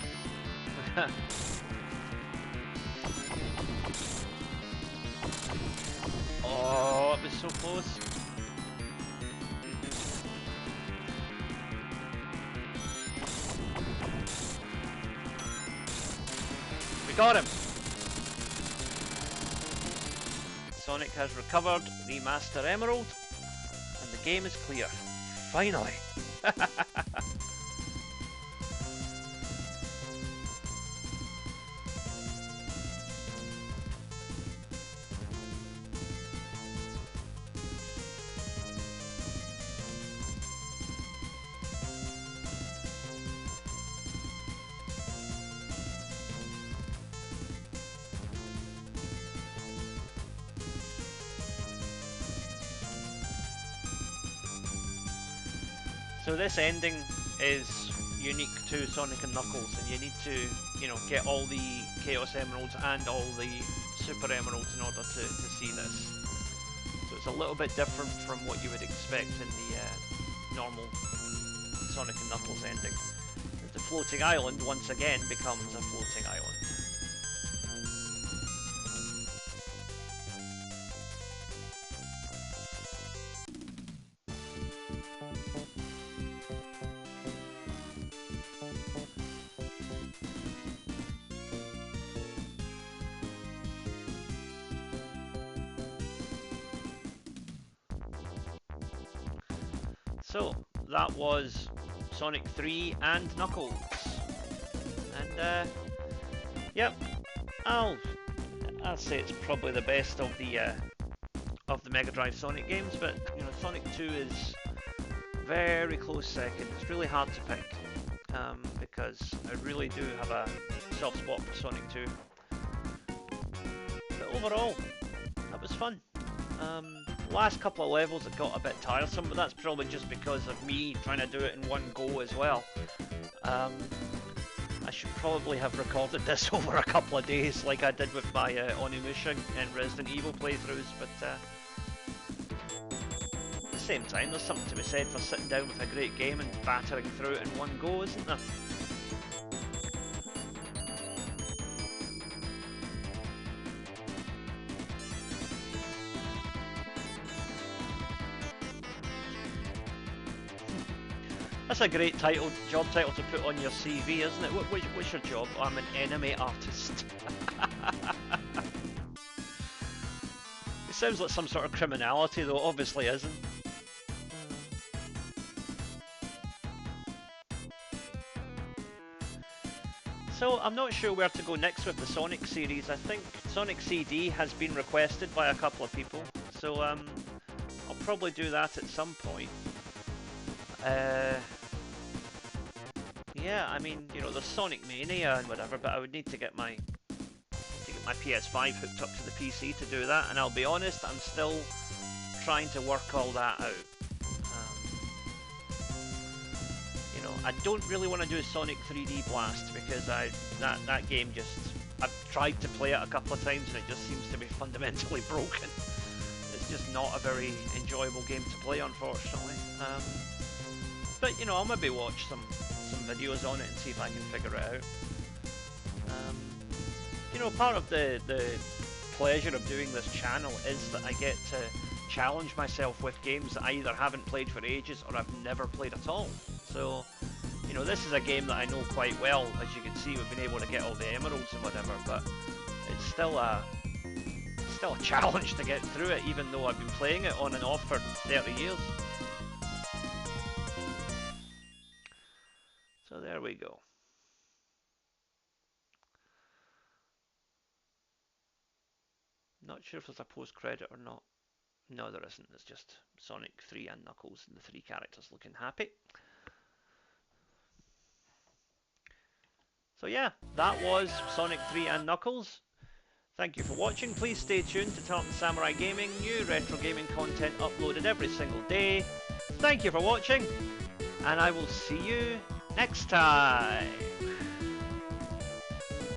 Oh, it was so close. We got him. Sonic has recovered the Master Emerald, and the game is clear. Finally! So this ending is unique to Sonic and Knuckles, and you need to, you know, get all the Chaos Emeralds and all the Super Emeralds in order to see this. So it's a little bit different from what you would expect in the normal Sonic and Knuckles ending. The floating island once again becomes a floating island. So that was Sonic 3 and Knuckles, and yep, I'll say it's probably the best of the Mega Drive Sonic games, but you know, Sonic 2 is very close second. It's really hard to pick because I really do have a soft spot for Sonic 2. But overall, that was fun. Last couple of levels it got a bit tiresome, but that's probably just because of me trying to do it in one go as well. I should probably have recorded this over a couple of days like I did with my Onimusha and Resident Evil playthroughs, but at the same time there's something to be said for sitting down with a great game and battering through it in one go, isn't there? That's a great title, job title to put on your CV, isn't it? What's your job? I'm an anime artist. It sounds like some sort of criminality, though. Obviously isn't. So I'm not sure where to go next with the Sonic series. I think Sonic CD has been requested by a couple of people, so I'll probably do that at some point. Yeah, I mean, you know, there's Sonic Mania and whatever, but I would need to get my PS5 hooked up to the PC to do that, and I'll be honest, I'm still trying to work all that out. You know, I don't really want to do Sonic 3D Blast because that game just, I've tried to play it a couple of times and it just seems to be fundamentally broken. It's just not a very enjoyable game to play, unfortunately. But you know, I'll maybe watch some videos on it and see if I can figure it out. You know, part of the pleasure of doing this channel is that I get to challenge myself with games that I either haven't played for ages or I've never played at all. So, you know, this is a game that I know quite well. As you can see, we've been able to get all the emeralds and whatever, but it's still a challenge to get through it, even though I've been playing it on and off for 30 years. So there we go. Not sure if there's a post-credit or not. No, there isn't. It's just Sonic 3 and Knuckles and the three characters looking happy. So yeah, that was Sonic 3 and Knuckles. Thank you for watching. Please stay tuned to Tartan Samurai Gaming. New retro gaming content uploaded every single day. Thank you for watching, and I will see you next time.